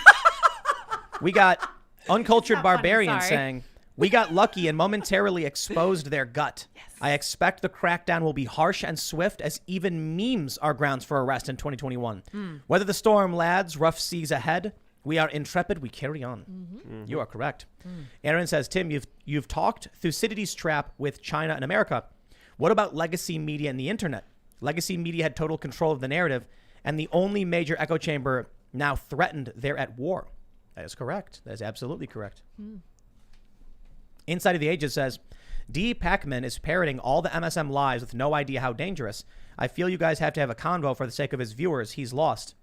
We got Uncultured Not funny, Barbarian sorry. saying, we got lucky and momentarily exposed their gut. I expect the crackdown will be harsh and swift as even memes are grounds for arrest in 2021. Weather the storm, lads. Rough seas ahead. We are intrepid. We carry on. You are correct. Aaron says, Tim, you've talked Thucydides' trap with China and America. What about legacy media and the internet? Legacy media had total control of the narrative, and the only major echo chamber now threatened they're at war. That is correct. That is absolutely correct. Inside of the Ages says, D. Pacman is parroting all the MSM lies with no idea how dangerous. I feel you guys have to have a convo for the sake of his viewers. He's lost.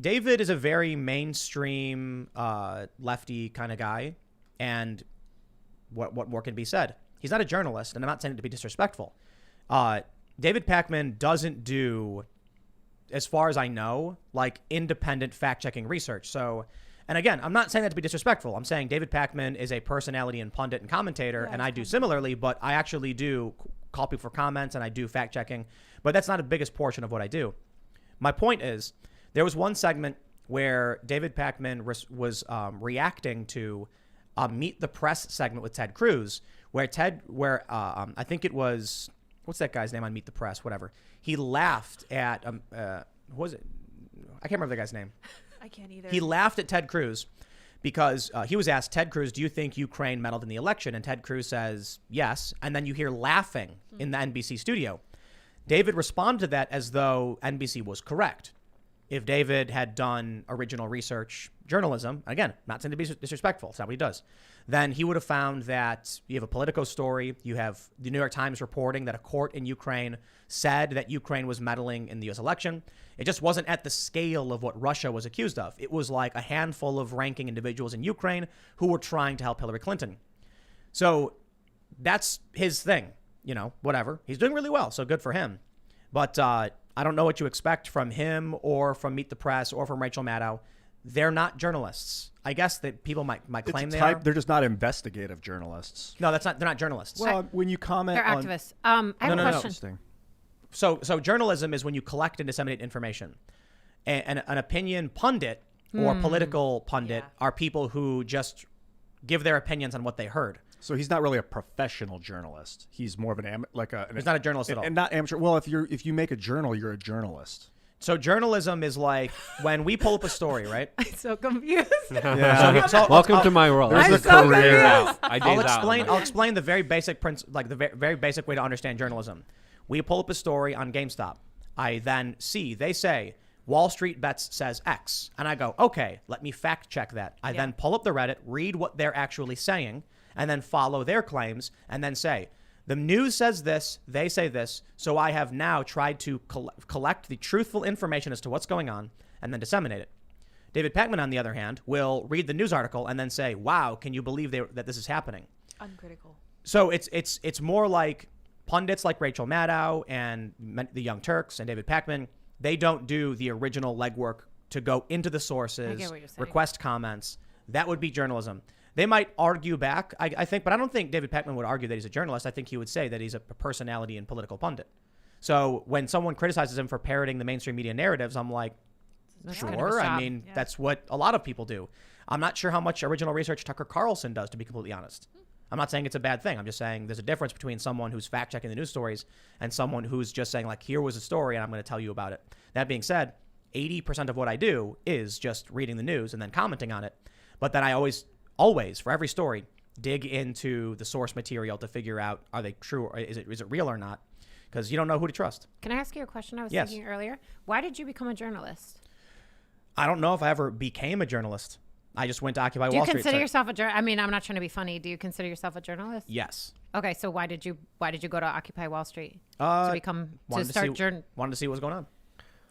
David is a very mainstream lefty kind of guy, and what more can be said? He's not a journalist, and I'm not saying it to be disrespectful. David Pacman doesn't do, as far as I know, like independent fact-checking research. So, and again, I'm not saying that to be disrespectful. I'm saying David Pacman is a personality and pundit and commentator, and I do similarly, but I actually do call people for comments, and I do fact-checking, but that's not the biggest portion of what I do. My point is, there was one segment where David Pacman was reacting to a Meet the Press segment with Ted Cruz, where I think it was, what's that guy's name on Meet the Press? Whatever. He laughed at, what was it? I can't remember the guy's name. I can't either. He laughed at Ted Cruz because he was asked, Ted Cruz, do you think Ukraine meddled in the election? And Ted Cruz says, yes. And then you hear laughing in the NBC studio. David responded to that as though NBC was correct. If David had done original research journalism, again, not saying to be disrespectful, it's not what he does, then he would have found that you have a Politico story, you have the New York Times reporting that a court in Ukraine said that Ukraine was meddling in the U.S. election. It just wasn't at the scale of what Russia was accused of. It was like a handful of ranking individuals in Ukraine who were trying to help Hillary Clinton. So that's his thing, whatever. He's doing really well, so good for him. But I don't know what you expect from him or from Meet the Press or from Rachel Maddow. They're not journalists. I guess that people might claim they are. They're just not investigative journalists. No, they're not journalists. Well, when you comment They're on activists. I have a question. Interesting. So journalism is when you collect and disseminate information. And an opinion pundit or political pundit are people who just give their opinions on what they heard. So he's not really a professional journalist. He's more of an He's not a journalist at all. and not amateur. Well, if you make a journal, you're a journalist. So journalism is like when we pull up a story, right? I'm so confused. Yeah. Welcome to my world. I'm so confused. I'll explain the very basic very basic way to understand journalism. We pull up a story on GameStop. I then see they say Wall Street Bets says X, and I go, okay, let me fact check that. I then pull up the Reddit, read what they're actually saying, and then follow their claims, and then say, the news says this, they say this, so I have now tried to collect the truthful information as to what's going on and then disseminate it. David Pakman, on the other hand, will read the news article and then say, wow, can you believe that this is happening? Uncritical. So it's more like pundits like Rachel Maddow and the Young Turks and David Pakman. They don't do the original legwork to go into the sources, request comments. That would be journalism. They might argue back, I think, but I don't think David Pakman would argue that he's a journalist. I think he would say that he's a personality and political pundit. So when someone criticizes him for parroting the mainstream media narratives, I'm like, sure. I mean, that's what a lot of people do. I'm not sure how much original research Tucker Carlson does, to be completely honest. I'm not saying it's a bad thing. I'm just saying there's a difference between someone who's fact-checking the news stories and someone who's just saying, like, here was a story and I'm going to tell you about it. That being said, 80% of what I do is just reading the news and then commenting on it. But then I always, for every story, dig into the source material to figure out, are they true or is it real or not? Because you don't know who to trust. Can I ask you a question I was thinking earlier? Why did you become a journalist? I don't know if I ever became a journalist. I just went to Occupy Wall Street. Do you consider yourself a journalist? I mean, I'm not trying to be funny. Do you consider yourself a journalist? Yes. Okay, so why did you go to Occupy Wall Street? Wanted to see what was going on.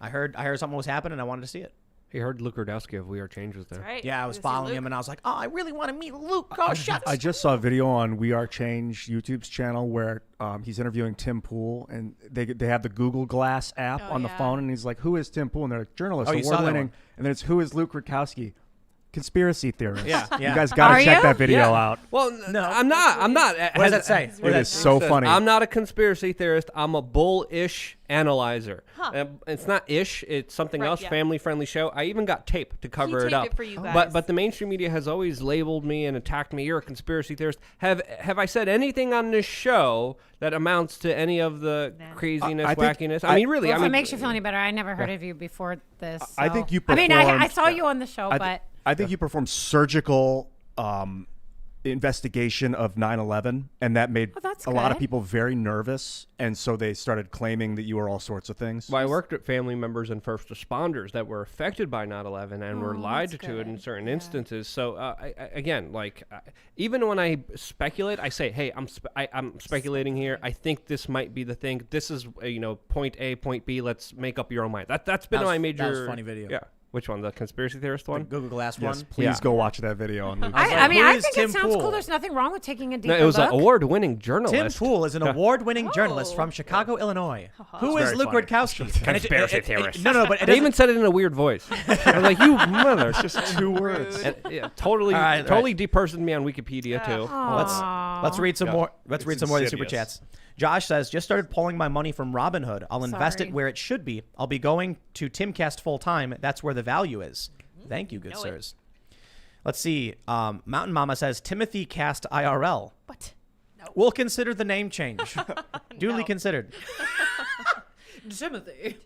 I heard something was happening and I wanted to see it. He heard Luke Rudowski of We Are Change was there. That's right. Yeah, I was following him and I was like, oh, I really want to meet Luke. Oh, shucks. I just saw a video on We Are Change YouTube's channel where he's interviewing Tim Pool, and they have the Google Glass app on the phone, and he's like, who is Tim Pool? And they're like, journalist, award-winning. And then it's, who is Luke Rudkowski? Conspiracy theorist. Yeah. You guys got to check that video out. Well, no, I'm not. What does it say? It is so funny. I'm not a conspiracy theorist. I'm a bullish analyzer. It's not ish. It's something else. Yeah. Family-friendly show. I even got tape to cover it up. It for you guys. But the mainstream media has always labeled me and attacked me. You're a conspiracy theorist. Have I said anything on this show that amounts to any of the craziness, wackiness? I mean, really. Well, if it makes you feel any better, I never heard of you before this. So. I think you performed. I mean, I saw you on the show, but. I think you performed surgical investigation of 9/11, and that made a lot of people very nervous, and so they started claiming that you were all sorts of things. Well, I worked with family members and first responders that were affected by 9/11 and were lied to in certain instances. So even when I speculate, I say, hey, I'm speculating here. I think this might be the thing. This is point A, point B. Let's make up your own mind. That's been my major. That was a funny video. Yeah. Which one? The conspiracy theorist one? The Google Glass yes, one? Please go watch that video. On I think it sounds cool. There's nothing wrong with taking a deeper look. It was an award-winning journalist. Tim Pool is an award-winning journalist from Chicago, Illinois. Who is Luke Rudkowski? Conspiracy theorist. No, but they even said it in a weird voice. I'm like, you mother. It's just 2 words. Totally depersoned me on Wikipedia too. Let's read some more. Let's read some more of the super chats. Josh says, just started pulling my money from Robinhood. I'll invest it where it should be. I'll be going to Timcast full time. That's where the value is. Thank you, good sirs. Let's see. Mountain Mama says, Timothy Cast IRL. What? No. We'll consider the name change. Duly considered. Timothy.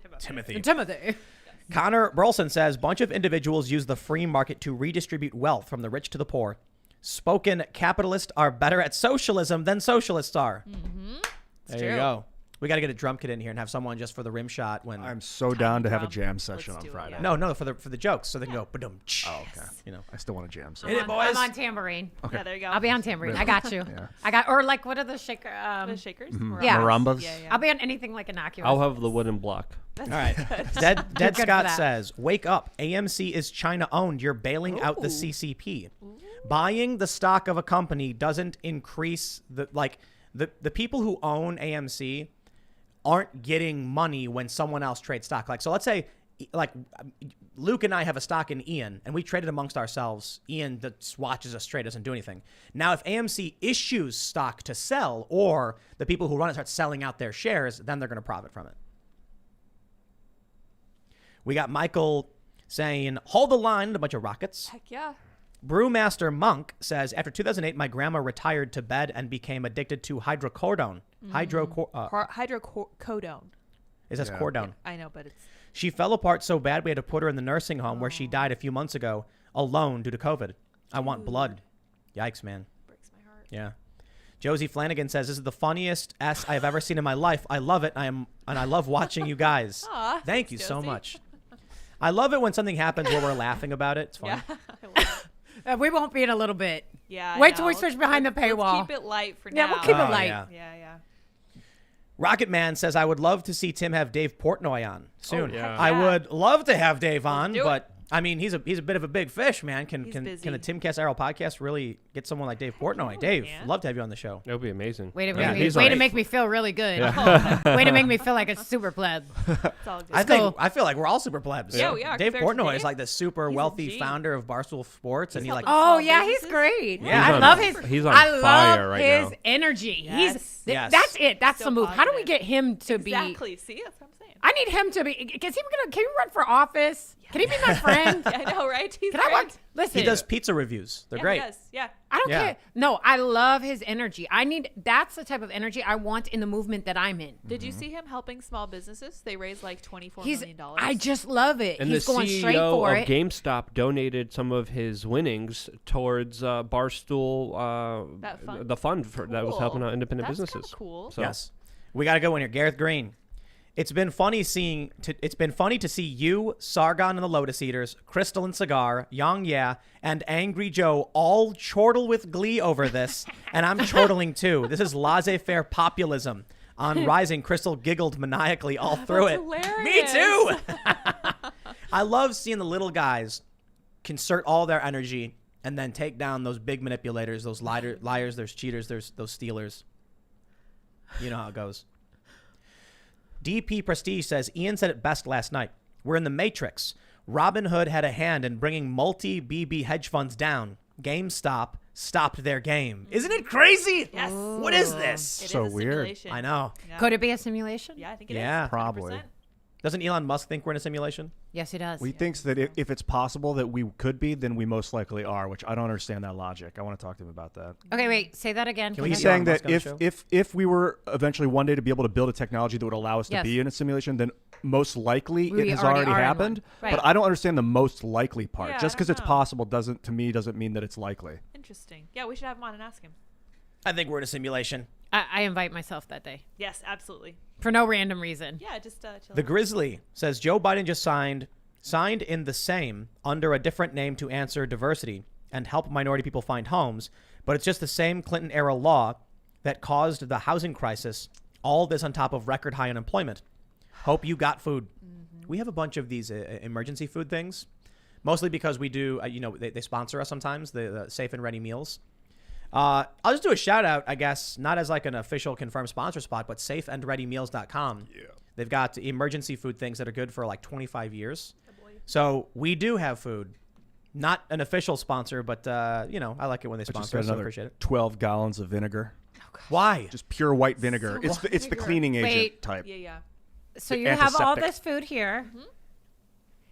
Connor Burleson says, bunch of individuals use the free market to redistribute wealth from the rich to the poor. Spoken capitalists are better at socialism than socialists are. Mm-hmm. There you go. We got to get a drum kit in here and have someone just for the rim shot. When I'm so down to have a jam session on Friday. No, for the jokes, so they can go. Ba-dum. Oh, okay. I still want a jam session. Hit it, boys. I'm on tambourine. Okay. Yeah, there you go. I'll be on tambourine. I got you. Or like, what are the shaker? The shakers? Yeah. Marimbas? Yeah. I'll be on anything like innocuous. I'll have the wooden block. All right. Dead Scott says, wake up. AMC is China owned. You're bailing out the CCP. Buying the stock of a company doesn't increase the people who own AMC aren't getting money when someone else trades stock. So let's say Luke and I have a stock in Ian and we trade it amongst ourselves. Ian that watches us trade doesn't do anything. Now, if AMC issues stock to sell, or the people who run it start selling out their shares, then they're going to profit from it. We got Michael saying, hold the line, and a bunch of rockets. Heck yeah. Brewmaster Monk says, after 2008, my grandma retired to bed and became addicted to hydrocodone. Hydrocodone. Is that cordone? I know, but it's... She fell apart so bad we had to put her in the nursing home where she died a few months ago alone due to COVID. I want blood. Yikes, man. breaks my heart. Yeah. Josie Flanagan says, this is the funniest S I've ever seen in my life. I love it. I love watching you guys. Aw, Thank you thanks, so Josie. much. I love it when something happens where we're laughing about it. It's fun. Yeah, I love it. We won't be in a little bit. Yeah. I Wait till know. we switch behind the paywall. Let's keep it light for Yeah, now. we'll keep Oh, it light. yeah. Yeah. Rocket Man says, I would love to see Tim have Dave Portnoy on soon. Oh, heck I yeah. would love to have Dave on, do it. but I mean, he's a bit of a big fish, man. Can He's the busy. Timcast IRL podcast really get someone like Dave Portnoy? Dave, man. love to have you on the show. That would be amazing. Way to, Yeah, make, he's way on to it. make me feel really good. Oh, Way to make me feel like a super pleb. it's all good. I feel like we're all super plebs. Yeah, we are, Dave compared to Portnoy Dave. is like the super He's a wealthy G. founder of Barstool Sports, and he like helping Oh small yeah, he's businesses. great. Yeah. I He's love on- his. he's on I love fire right his now. energy. Yes. Yes. That's it. That's So the move. How do we positive. get him to be? Exactly. See, that's what I'm saying. I need him to be. Can he run for office? Can he be my friend? Yeah, I know, right? He's Can I great. work? Listen, he does pizza reviews. They're Yeah, great. He does. Yeah. I don't Yeah. care. No, I love his energy. That's the type of energy I want in the movement that I'm in. Did you see him helping small businesses? They raised like $24 He's. million. I just love it. And He's the going CEO straight for of it. GameStop donated some of his winnings towards Barstool, That fund? the fund that was helping Cool. out independent That's businesses. kinda cool. So, Yes. We got to go in here. Gareth Green. It's been funny to see you, Sargon and the Lotus Eaters, Crystal and Cigar, Young Yeah, and Angry Joe all chortle with glee over this, and I'm chortling too. This is laissez-faire populism. On Rising, Crystal giggled maniacally all through That's it. Me hilarious. too. I love seeing the little guys concert all their energy and then take down those big manipulators, those liars, there's cheaters, there's those stealers. You know how it goes. DP Prestige says, Ian said it best last night. We're in the Matrix. Robinhood had a hand in bringing multi-BB hedge funds down. GameStop stopped their game. Isn't it crazy? Yes. What is this? It is So a weird. simulation. I know. Yeah. Could it be a simulation? Yeah, I think it is. Yeah. 100%. Probably. Doesn't Elon Musk think we're in a simulation? Yes, he does. He thinks that if it's possible that we could be, then we most likely are, which I don't understand that logic. I want to talk to him about that. Okay, wait. Say that again. Can we He's get Elon saying that Musk on the show? if we were eventually one day to be able to build a technology that would allow us to Yes. be in a simulation, then most likely We it has already already are in happened. one. But Right. I don't understand the most likely part. Yeah, Just I because don't it's know. possible doesn't mean that it's likely. Interesting. Yeah, we should have him on and ask him. I think we're in a simulation. I invite myself that day Yes, absolutely. for no random reason. Yeah, just chill. The Grizzly says Joe Biden just signed in the same under a different name to answer diversity and help minority people find homes, but it's just the same Clinton era law that caused the housing crisis. All this on top of record high unemployment. Hope you got food. We have a bunch of these emergency food things, mostly because we do, they sponsor us sometimes, the Safe and Ready meals. I'll just do a shout out, I guess, not as like an official confirmed sponsor spot, but safeandreadymeals.com. Yeah. They've got emergency food things that are good for like 25 years. So we do have food. Not an official sponsor, but, I like it when they I just sponsor got us, so I another appreciate it. 12 gallons of vinegar. Why? Just pure white vinegar. So It's much the vinegar. cleaning agent Wait. type. Yeah. So The you have all antiseptic. this food here,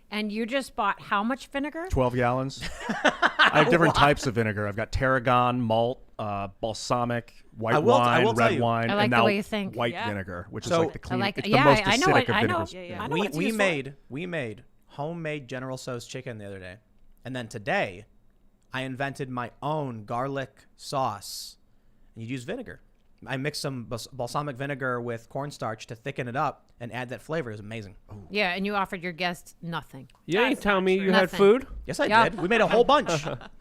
and you just bought how much vinegar? 12 gallons. I have different types of vinegar. I've got tarragon, malt, balsamic, white I will tell wine, red you. wine, I like and the now way you think. white Yeah. vinegar, which So- is like the clean. like- it's yeah, the most I know acidic it, of I know. vinegars. Yeah. I know what to use for it. We made homemade General Tso's chicken the other day. And then today, I invented my own garlic sauce. And you use vinegar. I mixed some balsamic vinegar with cornstarch to thicken it up and add that flavor. It was amazing. Yeah, and you offered your guests nothing. You ain't That's telling me not you true. had Nothing. food? Yes, I Yeah. did. We made a whole bunch.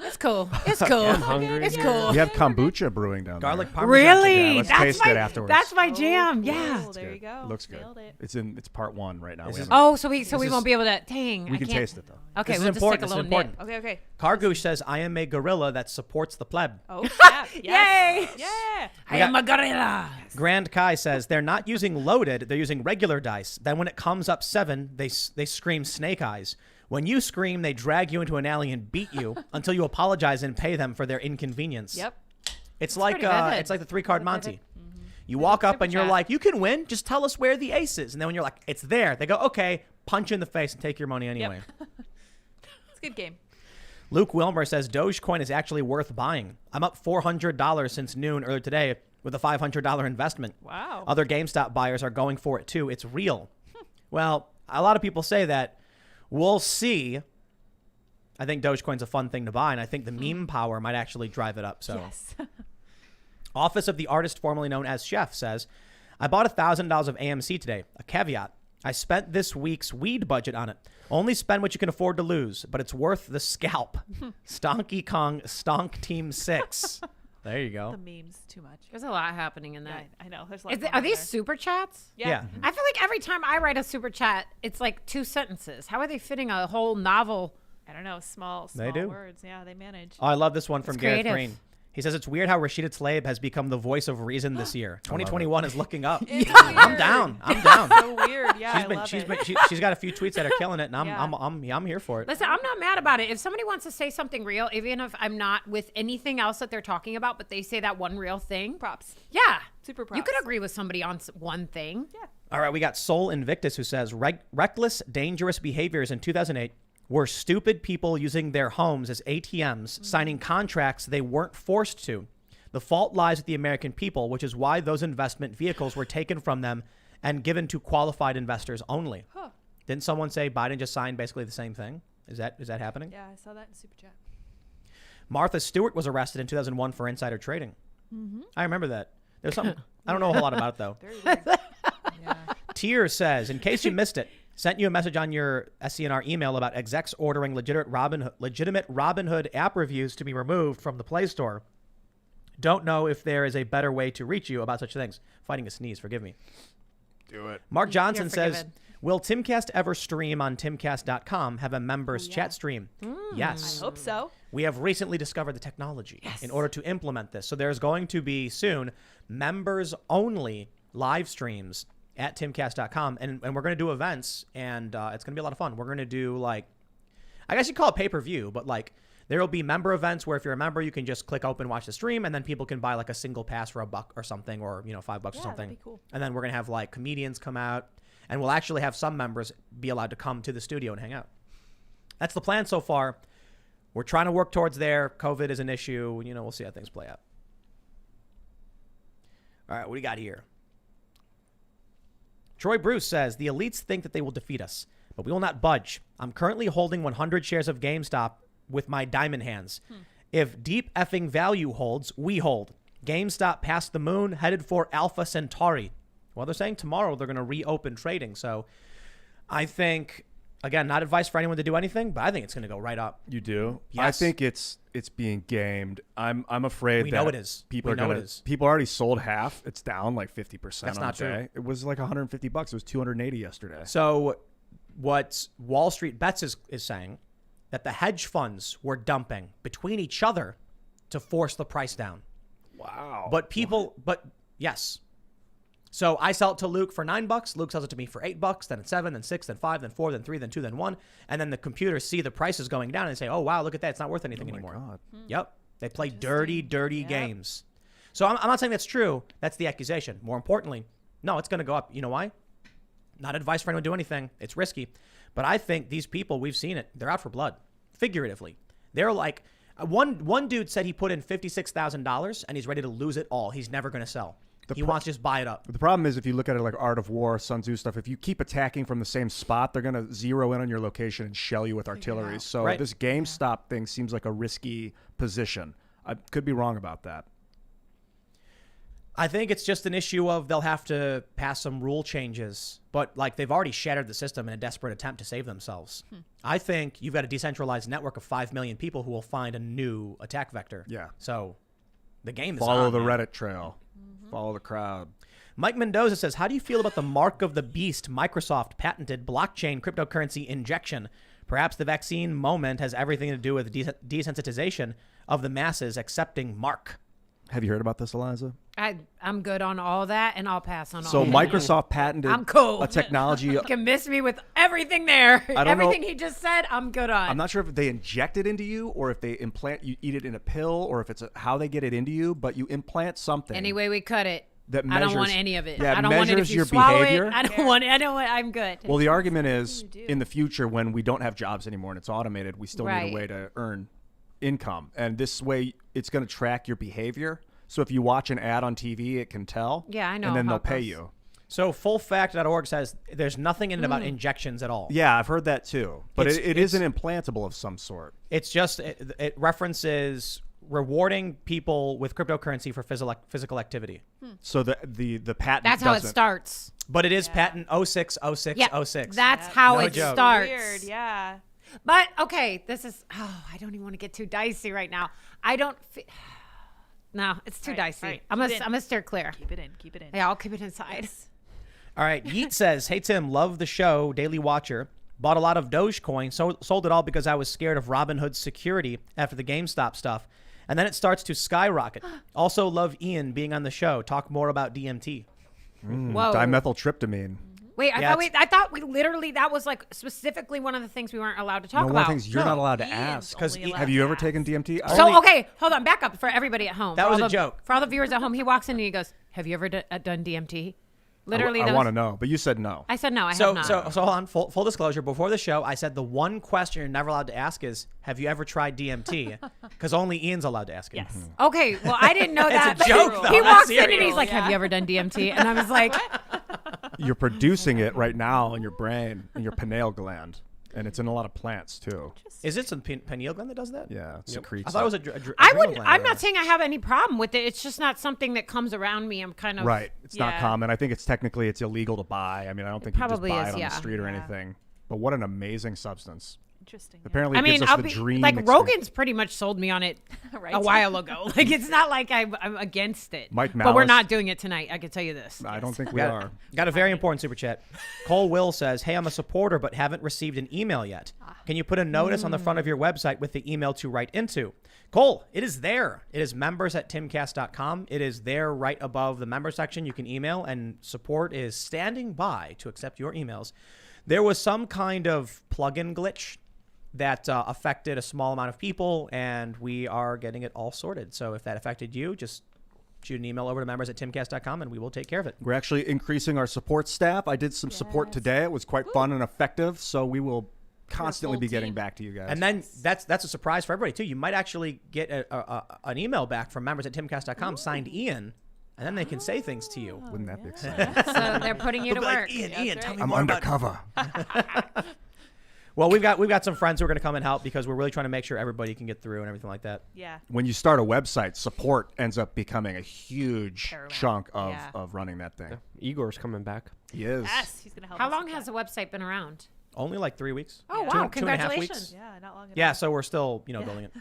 It's cool. It's cool. hungry. It's Yeah. cool. We have kombucha brewing down Garlic there. parmesan chicken. Really? let's that's taste my, it afterwards. That's my jam. Oh, Yeah. cool. There you go. It looks good. Nailed it. It's part 1 right now. This We is- haven't- Oh, so we is- won't be able to. Dang. we I can can't. taste it though. Okay, This is we'll just important. take a This is little nip. important. Okay. Cargouche says, I am a gorilla that supports the pleb. Oh, snap. Yes. Yay! Yeah. I am a gorilla. Grand Kai says, they're not using loaded, they're using regular dice. Then when it comes up 7, they scream snake eyes. When you scream, they drag you into an alley and beat you until you apologize and pay them for their inconvenience. Yep. It's like pretty vivid. it's like the 3-card Monty. vivid. You walk up Super and you're chat. like, you can win. Just tell us where the ace is. And then when you're like, it's there, they go, okay, punch you in the face and take your money anyway. It's a good game. Luke Wilmer says Dogecoin is actually worth buying. I'm up $400 since noon earlier today with a $500 investment. Wow. Other GameStop buyers are going for it too. It's real. Well, a lot of people say that. We'll see. I think Dogecoin's a fun thing to buy, and I think the meme power might actually drive it up. So, Yes. Office of the Artist, formerly known as Chef, says, I bought $1,000 of AMC today. A caveat. I spent this week's weed budget on it. Only spend what you can afford to lose, but it's worth the scalp. Stonky Kong Stonk Team 6. There you The go. memes too much. There's a lot happening in Yeah, that. I know. There's a lot Is going are on these there. super chats? Yeah. I feel like every time I write a super chat, it's like 2 sentences. How are they fitting a whole novel? I don't know. Small They do. words. Yeah, they manage. Oh, I love this one from It's Gareth creative. Green. He says it's weird how Rashida Tlaib has become the voice of reason this year. 2021 is looking up. It's I'm weird. I'm down. So weird. Yeah, She's got a few tweets that are killing it, and Yeah. I'm here for it. Listen, I'm not mad about it. If somebody wants to say something real, even if I'm not with anything else that they're talking about, but they say that one real thing, props. yeah. Super props. You could agree with somebody on one thing. Yeah. All right, we got Soul Invictus who says reckless, dangerous behaviors in 2008 were stupid people using their homes as ATMs, signing contracts they weren't forced to. The fault lies with the American people, which is why those investment vehicles were taken from them and given to qualified investors only. Huh. Didn't someone say Biden just signed basically the same thing? Is that happening? Yeah, I saw that in Super Chat. Martha Stewart was arrested in 2001 for insider trading. I remember that. There's something I don't know a whole lot about it though. Very weird. Yeah. Tier says, in case you missed it, sent you a message on your SCNR email about execs ordering legitimate Robinhood app reviews to be removed from the Play Store. Don't know if there is a better way to reach you about such things. Fighting a sneeze, forgive me. Do it. Mark Johnson You're says, forgiven. will Timcast ever stream on timcast.com, have a members chat stream? Yes. I hope so. We have recently discovered the technology in order to implement this. So there's going to be soon members only live streams at timcast.com. And we're going to do events, and it's going to be a lot of fun. We're going to do like, I guess you call it pay-per-view, but like there will be member events where if you're a member, you can just click open, watch the stream, and then people can buy like a single pass for $1 or something, or, $5 or Yeah, something. that'd be cool. And then we're going to have like comedians come out, and we'll actually have some members be allowed to come to the studio and hang out. That's the plan so far. We're trying to work towards there. COVID is an issue. We'll see how things play out. All right, what do you got here? Troy Bruce says, the elites think that they will defeat us, but we will not budge. I'm currently holding 100 shares of GameStop with my diamond hands. If deep effing value holds, we hold. GameStop past the moon, headed for Alpha Centauri. Well, they're saying tomorrow they're going to reopen trading. So I think, again, not advice for anyone to do anything, but I think it's going to go right up. You do? Yes. I think it's being gamed. I'm afraid We that know it is. People We are know gonna. it is. People already sold half. It's down like 50%. That's on not the true. day. It was like $150. It was 280 yesterday. So what Wall Street Bets is saying, that the hedge funds were dumping between each other to force the price down. Wow. But yes. So I sell it to Luke for $9. Luke sells it to me for $8. Then it's 7, then 6, then 5, then 4, then 3, then 2, then 1. And then the computers see the prices going down and say, oh, wow, look at that. It's not worth anything anymore. God. Yep. They play dirty games. So I'm not saying that's true. That's the accusation. More importantly, no, it's going to go up. You know why? Not advice for anyone to do anything. It's risky. But I think these people, we've seen it. They're out for blood, figuratively. They're like, one dude said he put in $56,000 and he's ready to lose it all. He's never going to sell. He wants to just buy it up. The problem is if you look at it like Art of War, Sun Tzu stuff, if you keep attacking from the same spot, they're going to zero in on your location and shell you with artillery. So Right. this GameStop thing seems like a risky position. I could be wrong about that. I think it's just an issue of they'll have to pass some rule changes, but like they've already shattered the system in a desperate attempt to save themselves. I think you've got a decentralized network of 5 million people who will find a new attack vector. Yeah. So the game is Follow on, the man. Reddit trail. Follow the crowd. Mike Mendoza says, how do you feel about the mark of the beast Microsoft patented blockchain cryptocurrency injection? Perhaps the vaccine moment has everything to do with desensitization of the masses accepting mark. Have you heard about this, Eliza? I'm good on all that, and I'll pass on So all that. Microsoft patented I'm cool. a technology. You can miss me with everything there. I don't Everything know. he just said, I'm good on. I'm not sure if they inject it into you or if they you eat it in a pill or if it's how they get it into you, but you implant something. Any way we cut it. That I don't want measures- any of it. yeah, I don't want it if measures you your swallow behavior. it. I'm good. Well, the argument is you do. in the future when we don't have jobs anymore and it's automated, we still need Right. a way to earn income, and this way it's going to track your behavior. So if you watch an ad on TV, it can tell. Yeah, I know And then how they'll it pay goes. you. So fullfact.org says there's nothing in it about injections at all. Yeah, I've heard that too. But it is it's- an implantable of some sort. It's just it references rewarding people with cryptocurrency for physical activity. So the patent That's how it doesn't- starts. But it is patent 060606. That's how No it joke. starts. Weird, yeah. But okay, this is. Oh, I don't even want to get too dicey right now. I don't. No, it's too Right, dicey. right. I'm Keep it in. gonna steer clear. Keep it in. Keep it in. Yeah, I'll keep it inside. All right. Yeet says, "Hey Tim, love the show, Daily Watcher. Bought a lot of Dogecoin, sold it all because I was scared of Robinhood's security after the GameStop stuff, and then it starts to skyrocket. Also love Ian being on the show. Talk more about DMT. Whoa. Dimethyltryptamine. Wait, Yeah, I thought we literally that was like specifically one of the things we weren't allowed to talk One of about. the things you're not allowed to Ian's ask. Because only allowed Have you to ever ask. taken DMT? So okay, hold on, back up for everybody at home. That For was all a joke. For all the viewers at home, he walks in and he goes, "Have you ever done DMT?" Literally, I those- want to know, but you said no. I said no. I So have not. hold on. Full disclosure. Before the show, I said the one question you're never allowed to ask is, "Have you ever tried DMT?" Because only Ian's allowed to ask it. Yes. Okay, well, I didn't know that. It's a joke, though. He That's walks in and serious. he's like, Yeah. "Have you ever done DMT?" And I was like, You're producing it right now in your brain, in your pineal gland, and it's in a lot of plants too. Is it some pineal gland that does that? Yeah, it secretes. I thought it was it. I wouldn't. I'm not saying I have any problem with it. It's just not something that comes around me. I'm kind of Right. It's not Yeah. common. I think it's illegal to buy. I mean, I don't think you Probably just buy is, it on yeah. the street or Yeah. anything. But what an amazing substance. Interesting. Apparently, I it mean, gives us I'll the be dream. like experience. Rogan's pretty much sold me on it Right. a while ago. Like it's not like I'm against it. Mike but we're Malice- not doing it tonight. I can tell you this. I don't think we are. Got a very important super chat. Cole Will says, "Hey, I'm a supporter but haven't received an email yet. Can you put a notice on the front of your website with the email to write into?" Cole, it is there. It is members@timcast.com. It is there right above the member section. You can email, and support is standing by to accept your emails. There was some kind of plugin glitch that affected a small amount of people, and we are getting it all sorted. So if that affected you, just shoot an email over to members@timcast.com, and we will take care of it. We're actually increasing our support staff. I did some support Yes. today. It was quite fun and effective. So we will constantly full be getting team. back to you guys. And then that's a surprise for everybody too. You might actually get an email back from members@timcast.com signed Ian, and then they can say things to you. wouldn't that be exciting? So they're putting you to They'll be work. like, Ian, That's tell right. me I'm more about. undercover. Well, we've got some friends who are going to come and help because we're really trying to make sure everybody can get through and everything like that. Yeah. When you start a website, support ends up becoming a huge Paramount. chunk of, Yeah. of running that thing. Igor's coming back. He is. Yes, he's gonna help. How us long with has that. the website been around? Only like 3 weeks. Oh Yeah. wow! 2.5 Congratulations. weeks. Yeah, not long. At Yeah, all. so we're still building it.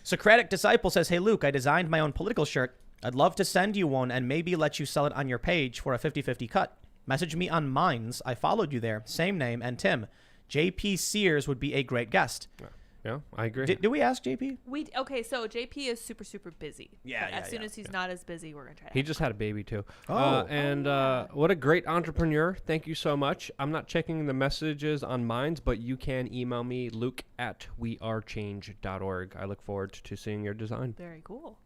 Socratic Disciple says, "Hey Luke, I designed my own political shirt. I'd love to send you one and maybe let you sell it on your page for a 50-50 cut. Message me on Minds. I followed you there. Same name. And Tim, JP Sears would be a great guest." Yeah, I agree. Did we ask JP? Okay, so JP is super busy. Yeah, But yeah, as soon yeah. as he's not as busy, we're gonna try. To He just had a baby too. Oh. What a great entrepreneur. Thank you so much. I'm not checking the messages on Minds, but you can email me, luke@wearechange.org. I look forward to seeing your design. Very cool.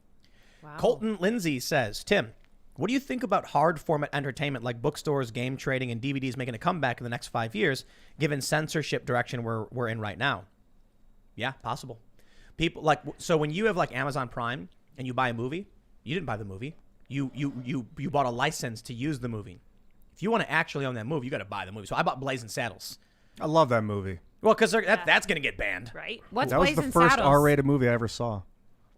Wow. Colton Lindsay says, "Tim, what do you think about hard format entertainment like bookstores, game trading, and DVDs making a comeback in the next 5 years, given censorship direction we're in right now?" Yeah, possible. People so when you have like Amazon Prime and you buy a movie, you didn't buy the movie. You bought a license to use the movie. If you want to actually own that movie, you got to buy the movie. So I bought Blazing Saddles. I love that movie. Well, because that's going to get banned. Right. What's That was Blazing the first Saddles? R-rated movie I ever saw.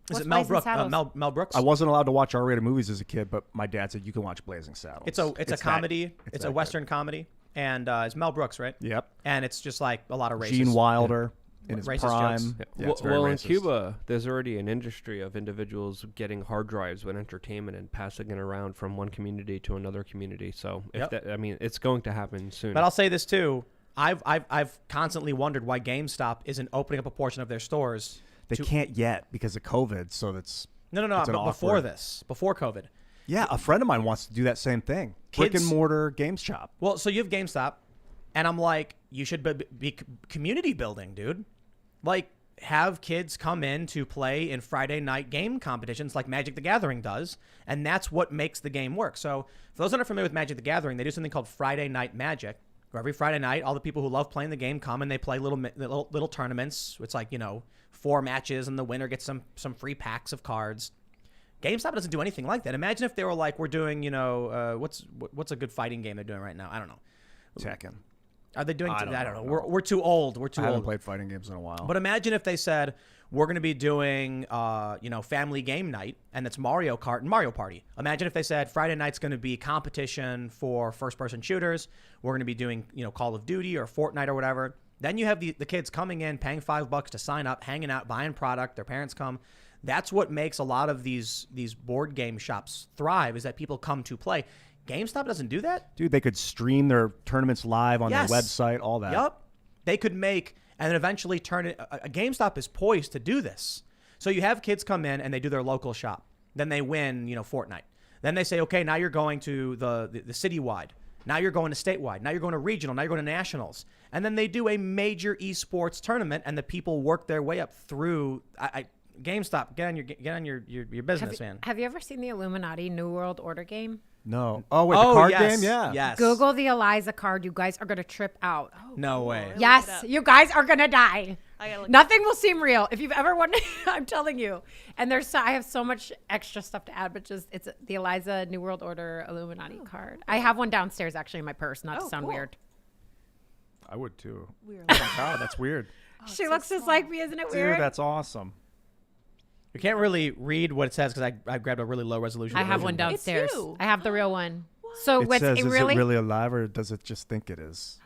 Is What's it Mel Blazing Brooks? Saddles? Mel Brooks? I wasn't allowed to watch R-rated movies as a kid, but my dad said you can watch Blazing Saddles. It's a that- comedy. It's that a Western comedy, and it's Mel Brooks, right? good. Yep. And it's just like a lot of racist. Gene Wilder in his Racist prime. jokes. Yeah, it's very Well, in racist. Cuba, there's already an industry of individuals getting hard drives with entertainment and passing it around from one community to another community. So, it's going to happen soon. But I'll say this too. I've constantly wondered why GameStop isn't opening up a portion of their stores. They can't yet because of COVID, so that's No. it's an But before awkward- this, before COVID. Yeah, a friend of mine wants to do that same thing. Brick Kids- and mortar games shop. Well, so you have GameStop, and I'm like, you should be community building, dude. Like, have kids come in to play in Friday night game competitions like Magic the Gathering does, and that's what makes the game work. So, for those that are familiar with Magic the Gathering, they do something called Friday Night Magic, where every Friday night, all the people who love playing the game come and they play little tournaments. It's like, 4 matches and the winner gets some free packs of cards. GameStop doesn't do anything like that. Imagine if they were like, we're doing, what's a good fighting game they're doing right now? I don't know. Tekken. Are they doing? I don't don't know. know. We're too old. We're too I haven't old. played fighting games in a while. But imagine if they said we're going to be doing, family game night, and it's Mario Kart and Mario Party. Imagine if they said Friday night's going to be competition for first-person shooters. We're going to be doing, Call of Duty or Fortnite or whatever. Then you have the kids coming in, paying $5 to sign up, hanging out, buying product. Their parents come. That's what makes a lot of these board game shops thrive, is that people come to play. GameStop doesn't do that. Dude, they could stream their tournaments live on Yes. their website, all that. Yup. They could make and then eventually turn it. A GameStop is poised to do this. So you have kids come in and they do their local shop. Then they win, Fortnite. Then they say, okay, now you're going to the citywide. Now you're going to statewide. Now you're going to regional. Now you're going to nationals. And then they do a major esports tournament, and the people work their way up through. GameStop, get on your business, man. Have you ever seen the Illuminati New World Order game? No. Oh, wait, the card game? Yeah. Yes. Google the Eliza card. You guys are going to trip out. No way. Really? Yes, Look it up. you guys are going to die. I gotta look Nothing will seem real. If you've ever wondered, I'm telling you. And I have so much extra stuff to add, but it's the Eliza New World Order Illuminati card. I have one downstairs actually in my purse, not to sound cool. weird. I would too. Weird. Oh, my God, that's weird. She looks just like me, isn't it weird? Dude, that's awesome. You can't really read what it says because I grabbed a really low resolution. I have version. one downstairs. you. I have the real one. So It what's says, it is really? it really alive, or does it just think it is?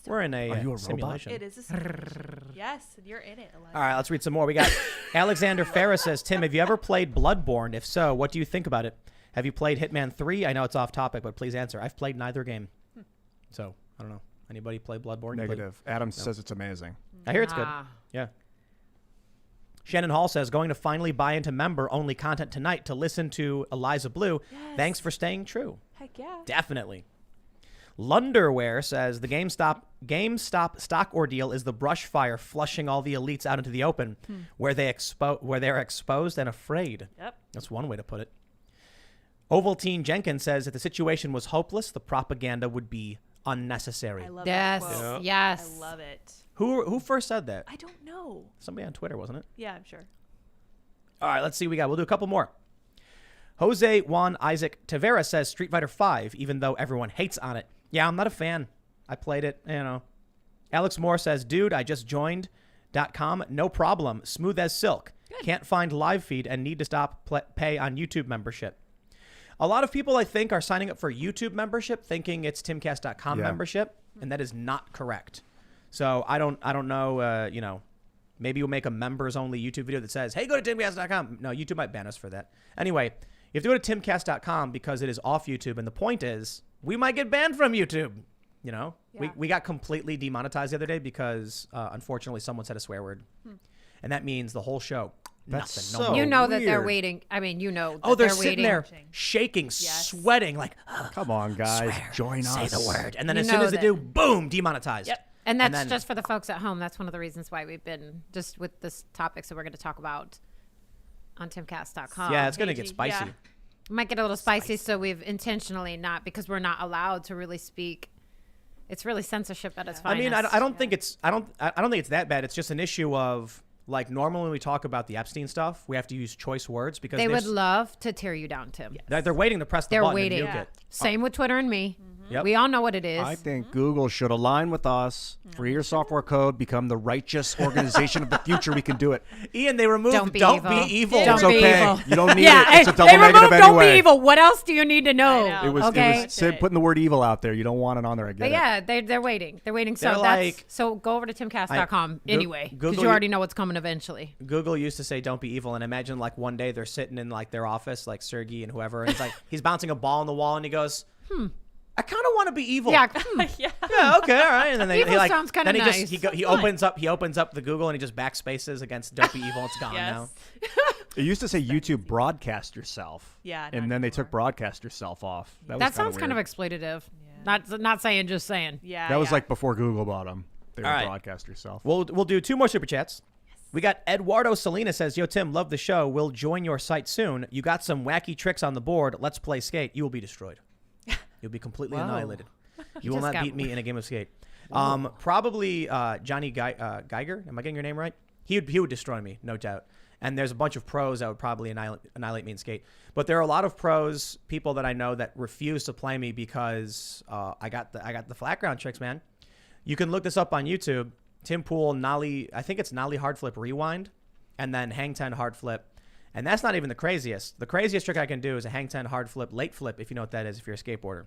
We're in a, Are you a robot? simulation. It is a simulation. Yes, and you're in it, Eliza. All right, let's read some more. We got Alexander Ferris says, Tim, have you ever played Bloodborne? If so, what do you think about it? Have you played Hitman 3? I know it's off topic, but please answer. I've played neither game. So, I don't know. Anybody play Bloodborne? You played- Negative. Adam says it's amazing. I hear it's good. Ah. Yeah. Shannon Hall says, going to finally buy into member-only content tonight to listen to ElizaBleu. Yes. Thanks for staying true. Heck yeah. Definitely. Lunderwear says the GameStop stock ordeal is the brush fire flushing all the elites out into the open, where they're exposed and afraid. Yep. That's one way to put it. Ovaltine Jenkins says if the situation was hopeless, the propaganda would be unnecessary. I love Yes, that quote. yes. I love it. Who first said that? I don't know. Somebody on Twitter, wasn't it? Yeah, I'm sure. All right, let's see what we got. We'll do a couple more. Jose Juan Isaac Tavera says Street Fighter V, even though everyone hates on it. Yeah, I'm not a fan. I played it, Alex Moore says, dude, I just joined .com. No problem. Smooth as silk. Good. Can't find live feed and need to stop pay on YouTube membership. A lot of people, I think, are signing up for YouTube membership thinking it's timcast.com Yeah. membership, and that is not correct. So I don't know, maybe we'll make a members-only YouTube video that says, hey, go to timcast.com. No, YouTube might ban us for that. Anyway, you have to go to timcast.com because it is off YouTube, and the point is we might get banned from YouTube. Yeah. We got completely demonetized the other day because, unfortunately, someone said a swear word. And that means the whole show, That's nothing. so You know that they're weird. waiting. I mean, you know that Oh, they're they're sitting waiting. there shaking, sweating, like, Come on, guys. swear, Join say us. the word. And then You as soon know as they that. do, boom, demonetized. Yep. And that's then- just for the folks at home. That's one of the reasons why we've been just with this topic. So we're going to talk about on timcast.com. Yeah, it's going to get Cagey, spicy. yeah. Might get a little spicy, so we've intentionally not, because we're not allowed to really speak. It's really censorship at its I finest. mean, I don't think it's I don't think it's that bad. It's just an issue of like normally when we talk about the Epstein stuff, we have to use choice words because they would there's- love to tear you down, Tim. they're waiting to press the They're button waiting. and nuke Yeah. it. Same with Twitter and me. Yep. We all know what it is. I think Google should align with us, free your software code, become the righteous organization of the future. We can do it. Ian, they removed Don't be Don't evil. Be Evil. Don't It's be okay. evil. You don't need yeah, it. It's a double they negative removed Don't anyway. be evil. What else do you need to know? I know. It was, Okay. it was Sid putting the word evil out there. You don't want it on there. I get But it. yeah, they're waiting. They're waiting. So They're that's like- so go over to timcast.com anyway, because Google you already know what's coming eventually. Google used to say "Don't be evil," and imagine like one day they're sitting in like their office, like Sergey and whoever, and it's like he's bouncing a ball on the wall, and he goes, I kind of want to be evil." Yeah. Yeah. Yeah, okay, all right. And then they Evil he, like sounds kinda then he nice. just he Fine. opens up the Google and he just backspaces against "Don't be evil." It's gone now. Yes. It used to say YouTube broadcast yourself. Yeah, not And then they anymore. took broadcast yourself off. That, That was sounds kind of weird. exploitative. Not saying, just saying. Yeah. That was yeah. like before Google bought them. They All were right. broadcast yourself. We'll do 2 more super chats. We got Eduardo Salinas says, "Yo Tim, love the show. We'll join your site soon. You got some wacky tricks on the board. Let's play skate. You will be destroyed. You'll be completely Whoa. annihilated." You will just not got beat me in a game of skate. Probably Johnny Geiger. Am I getting your name right? He would destroy me, no doubt. And there's a bunch of pros that would probably annihilate me in skate. But there are a lot of pros, people that I know that refuse to play me because I got the flat ground tricks, man. You can look this up on YouTube. Tim Pool, Nollie, I think it's Nollie hard flip rewind, and then hang 10 hard flip. And that's not even the craziest. The craziest trick I can do is a hang 10 hard flip, late flip, if you know what that is, if you're a skateboarder.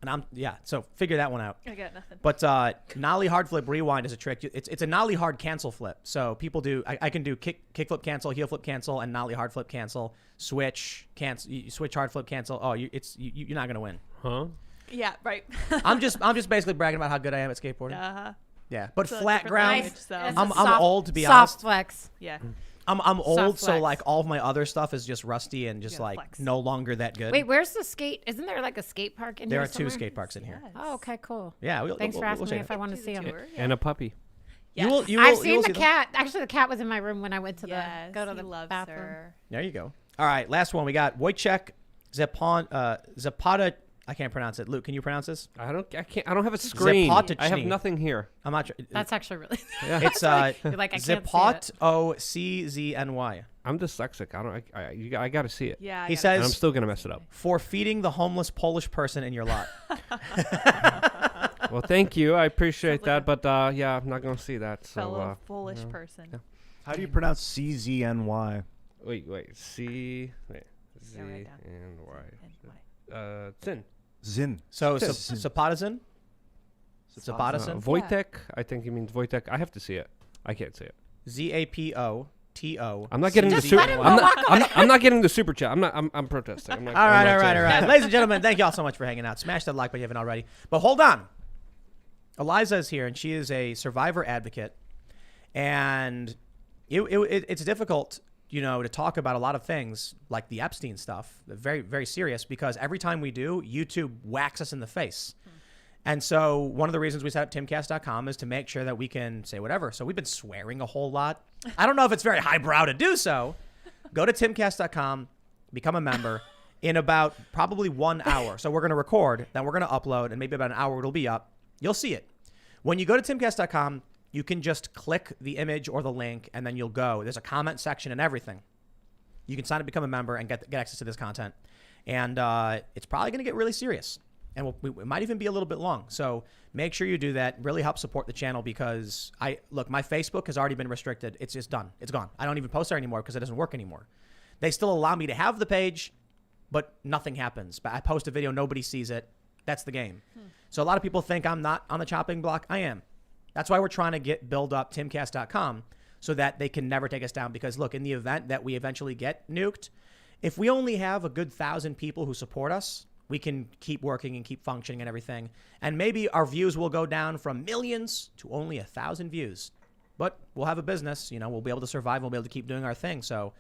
And so figure that one out. I got nothing. But nollie hard flip rewind is a trick. It's a nollie hard cancel flip. So people do, I can do kick flip cancel, heel flip cancel, and nollie hard flip cancel, switch cancel, switch hard flip cancel. Oh, you're not gonna win. Huh? Yeah, right. I'm just basically bragging about how good I am at skateboarding. Uh-huh. Yeah, but So flat different ground. language, so- It's I'm a old, to be soft honest. flex. Yeah. I'm old, Soft so flex. like all of my other stuff is just rusty and just gotta like flex. no longer that good. Wait, where's the skate? Isn't there like a skate park in there here are two somewhere? skate parks in here. Yes. Oh, okay, cool. Yeah, Thanks for asking me check if it. I want to Do see the them. tour, And a puppy. Yes. You will I've you seen will the see them. cat. Actually, the cat was in my room when I went to Yes, go to the he loves bathroom. her. There you go. All right, last one. We got Wojciech Zapata. I can't pronounce it. Luke, can you pronounce this? I don't have a screen. I have Zapotechny. nothing here. I'm not sure. That's actually really. It's You're like, I can't see it. Zapot OCZNY. I'm dyslexic. I got to see it. Yeah. He And says I'm still gonna mess it up. for feeding the homeless Polish person in your lot. Well, thank you. I appreciate Sounds like that, but yeah, I'm not gonna see that. So fellow Polish person. yeah. How do you pronounce CZNY? wait, Z Yeah, write it down. and Y. And why? Sin. Zin. So Zin. Zapatazin? Zapatazin? Wojtek. I think he means Wojtek. I have to see it. I can't see it. ZAPOTO. I'm not getting the Just super. let him I'm go. I'm not getting the super chat. I'm protesting. I'm not, All I'm right. not saying- Ladies and gentlemen, thank you all so much for hanging out. Smash that like button if you haven't already. But hold on. Eliza is here, and she is a survivor advocate. And it's difficult, to talk about a lot of things like the Epstein stuff. Very, very serious, because every time we do, YouTube whacks us in the face. And so one of the reasons we set up Timcast.com is to make sure that we can say whatever. So we've been swearing a whole lot. I don't know if it's very highbrow to do so. Go to Timcast.com, become a member in about probably 1 hour. So we're going to record, then we're going to upload, and maybe about an hour it'll be up. You'll see it. When you go to Timcast.com, you can just click the image or the link, and then you'll go. There's a comment section and everything. You can sign up, become a member, and get access to this content. And it's probably going to get really serious. And it might even be a little bit long. So make sure you do that. Really help support the channel, because my Facebook has already been restricted. It's just done. It's gone. I don't even post there anymore because it doesn't work anymore. They still allow me to have the page, but nothing happens. But I post a video, nobody sees it. That's the game. So a lot of people think I'm not on the chopping block. I am. That's why we're trying to build up Timcast.com so that they can never take us down. Because look, in the event that we eventually get nuked, if we only have a good 1,000 people who support us, we can keep working and keep functioning and everything. And maybe our views will go down from millions to only 1,000 views. But we'll have a business, we'll be able to survive. We'll be able to keep doing our thing. So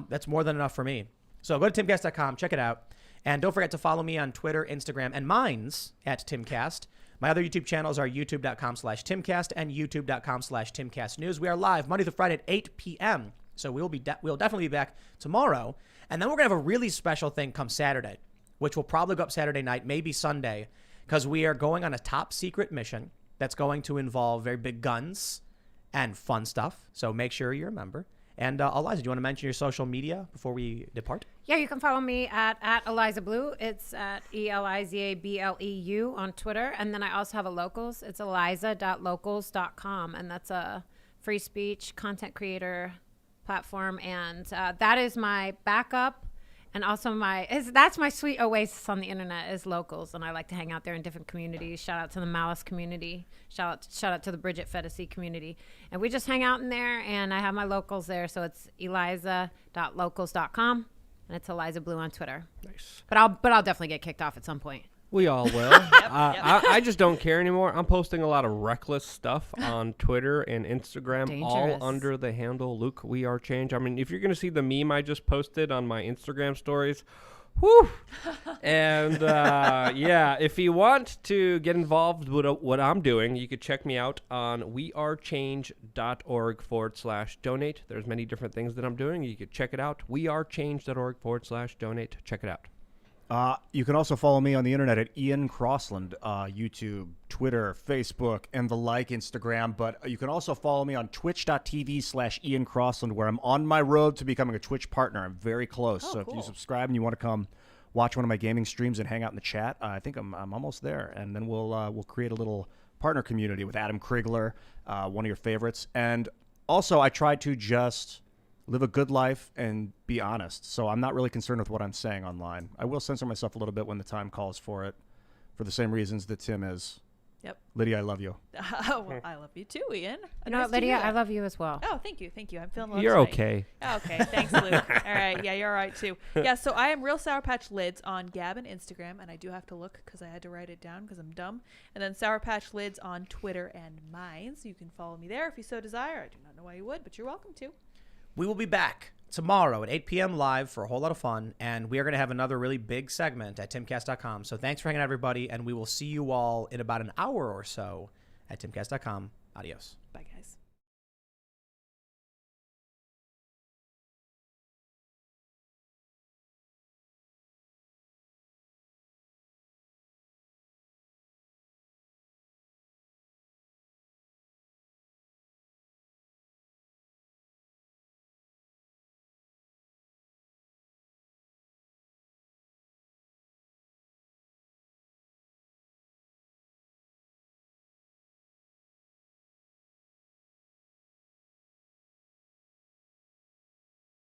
that's more than enough for me. So go to timcast.com, check it out. And don't forget to follow me on Twitter, Instagram, and mine's at Timcast. My other YouTube channels are youtube.com/Timcast and youtube.com/TimcastNews. We are live Monday through Friday at 8 p.m. So we'll definitely be back tomorrow. And then we're going to have a really special thing come Saturday, which will probably go up Saturday night, maybe Sunday, because we are going on a top secret mission that's going to involve very big guns and fun stuff. So make sure you're a member. And Eliza, do you want to mention your social media before we depart? Yeah, you can follow me at ElizaBleu. It's at ElizaBleu on Twitter. And then I also have a locals. It's eliza.locals.com. And that's a free speech content creator platform. And that is my backup. And also that's my sweet oasis on the internet is locals. And I like to hang out there in different communities. Shout out to the Malice community. Shout out to the Bridget Fedesi community. And we just hang out in there, and I have my locals there. So it's eliza.locals.com, and it's ElizaBleu on Twitter. Nice. But I'll definitely get kicked off at some point. We all will. I just don't care anymore. I'm posting a lot of reckless stuff on Twitter and Instagram, Dangerous. all under the handle Luke We Are Change. I mean, if you're going to see the meme I just posted on my Instagram stories, whew. And yeah, if you want to get involved with what I'm doing, you could check me out on wearechange.org/donate. There's many different things that I'm doing. You could check it out. wearechange.org/donate. Check it out. You can also follow me on the internet at Ian Crossland, YouTube, Twitter, Facebook, and the like, Instagram. But you can also follow me on twitch.tv/Ian Crossland, where I'm on my road to becoming a Twitch partner. I'm very close. So if you subscribe and you want to come watch one of my gaming streams and hang out in the chat, I think I'm almost there. And then we'll create a little partner community with Adam Krigler, one of your favorites. And also, I try to just live a good life and be honest. So I'm not really concerned with what I'm saying online. I will censor myself a little bit when the time calls for it, for the same reasons that Tim is. Yep. Lydia, I love you. Well, I love you too, Ian. You know what, Lydia? I love you as well. Oh, thank you. I'm feeling loved You're tonight. okay. Okay, thanks, Luke. All right, yeah, you're all right too. Yeah, so I am Real Sour Patch Lids on Gab and Instagram, and I do have to look because I had to write it down because I'm dumb. And then Sour Patch Lids on Twitter and mine, so you can follow me there if you so desire. I do not know why you would, but you're welcome to. We will be back tomorrow at 8 p.m. live for a whole lot of fun, and we are going to have another really big segment at timcast.com. So thanks for hanging out, everybody, and we will see you all in about an hour or so at timcast.com. Adios. Bye, guys.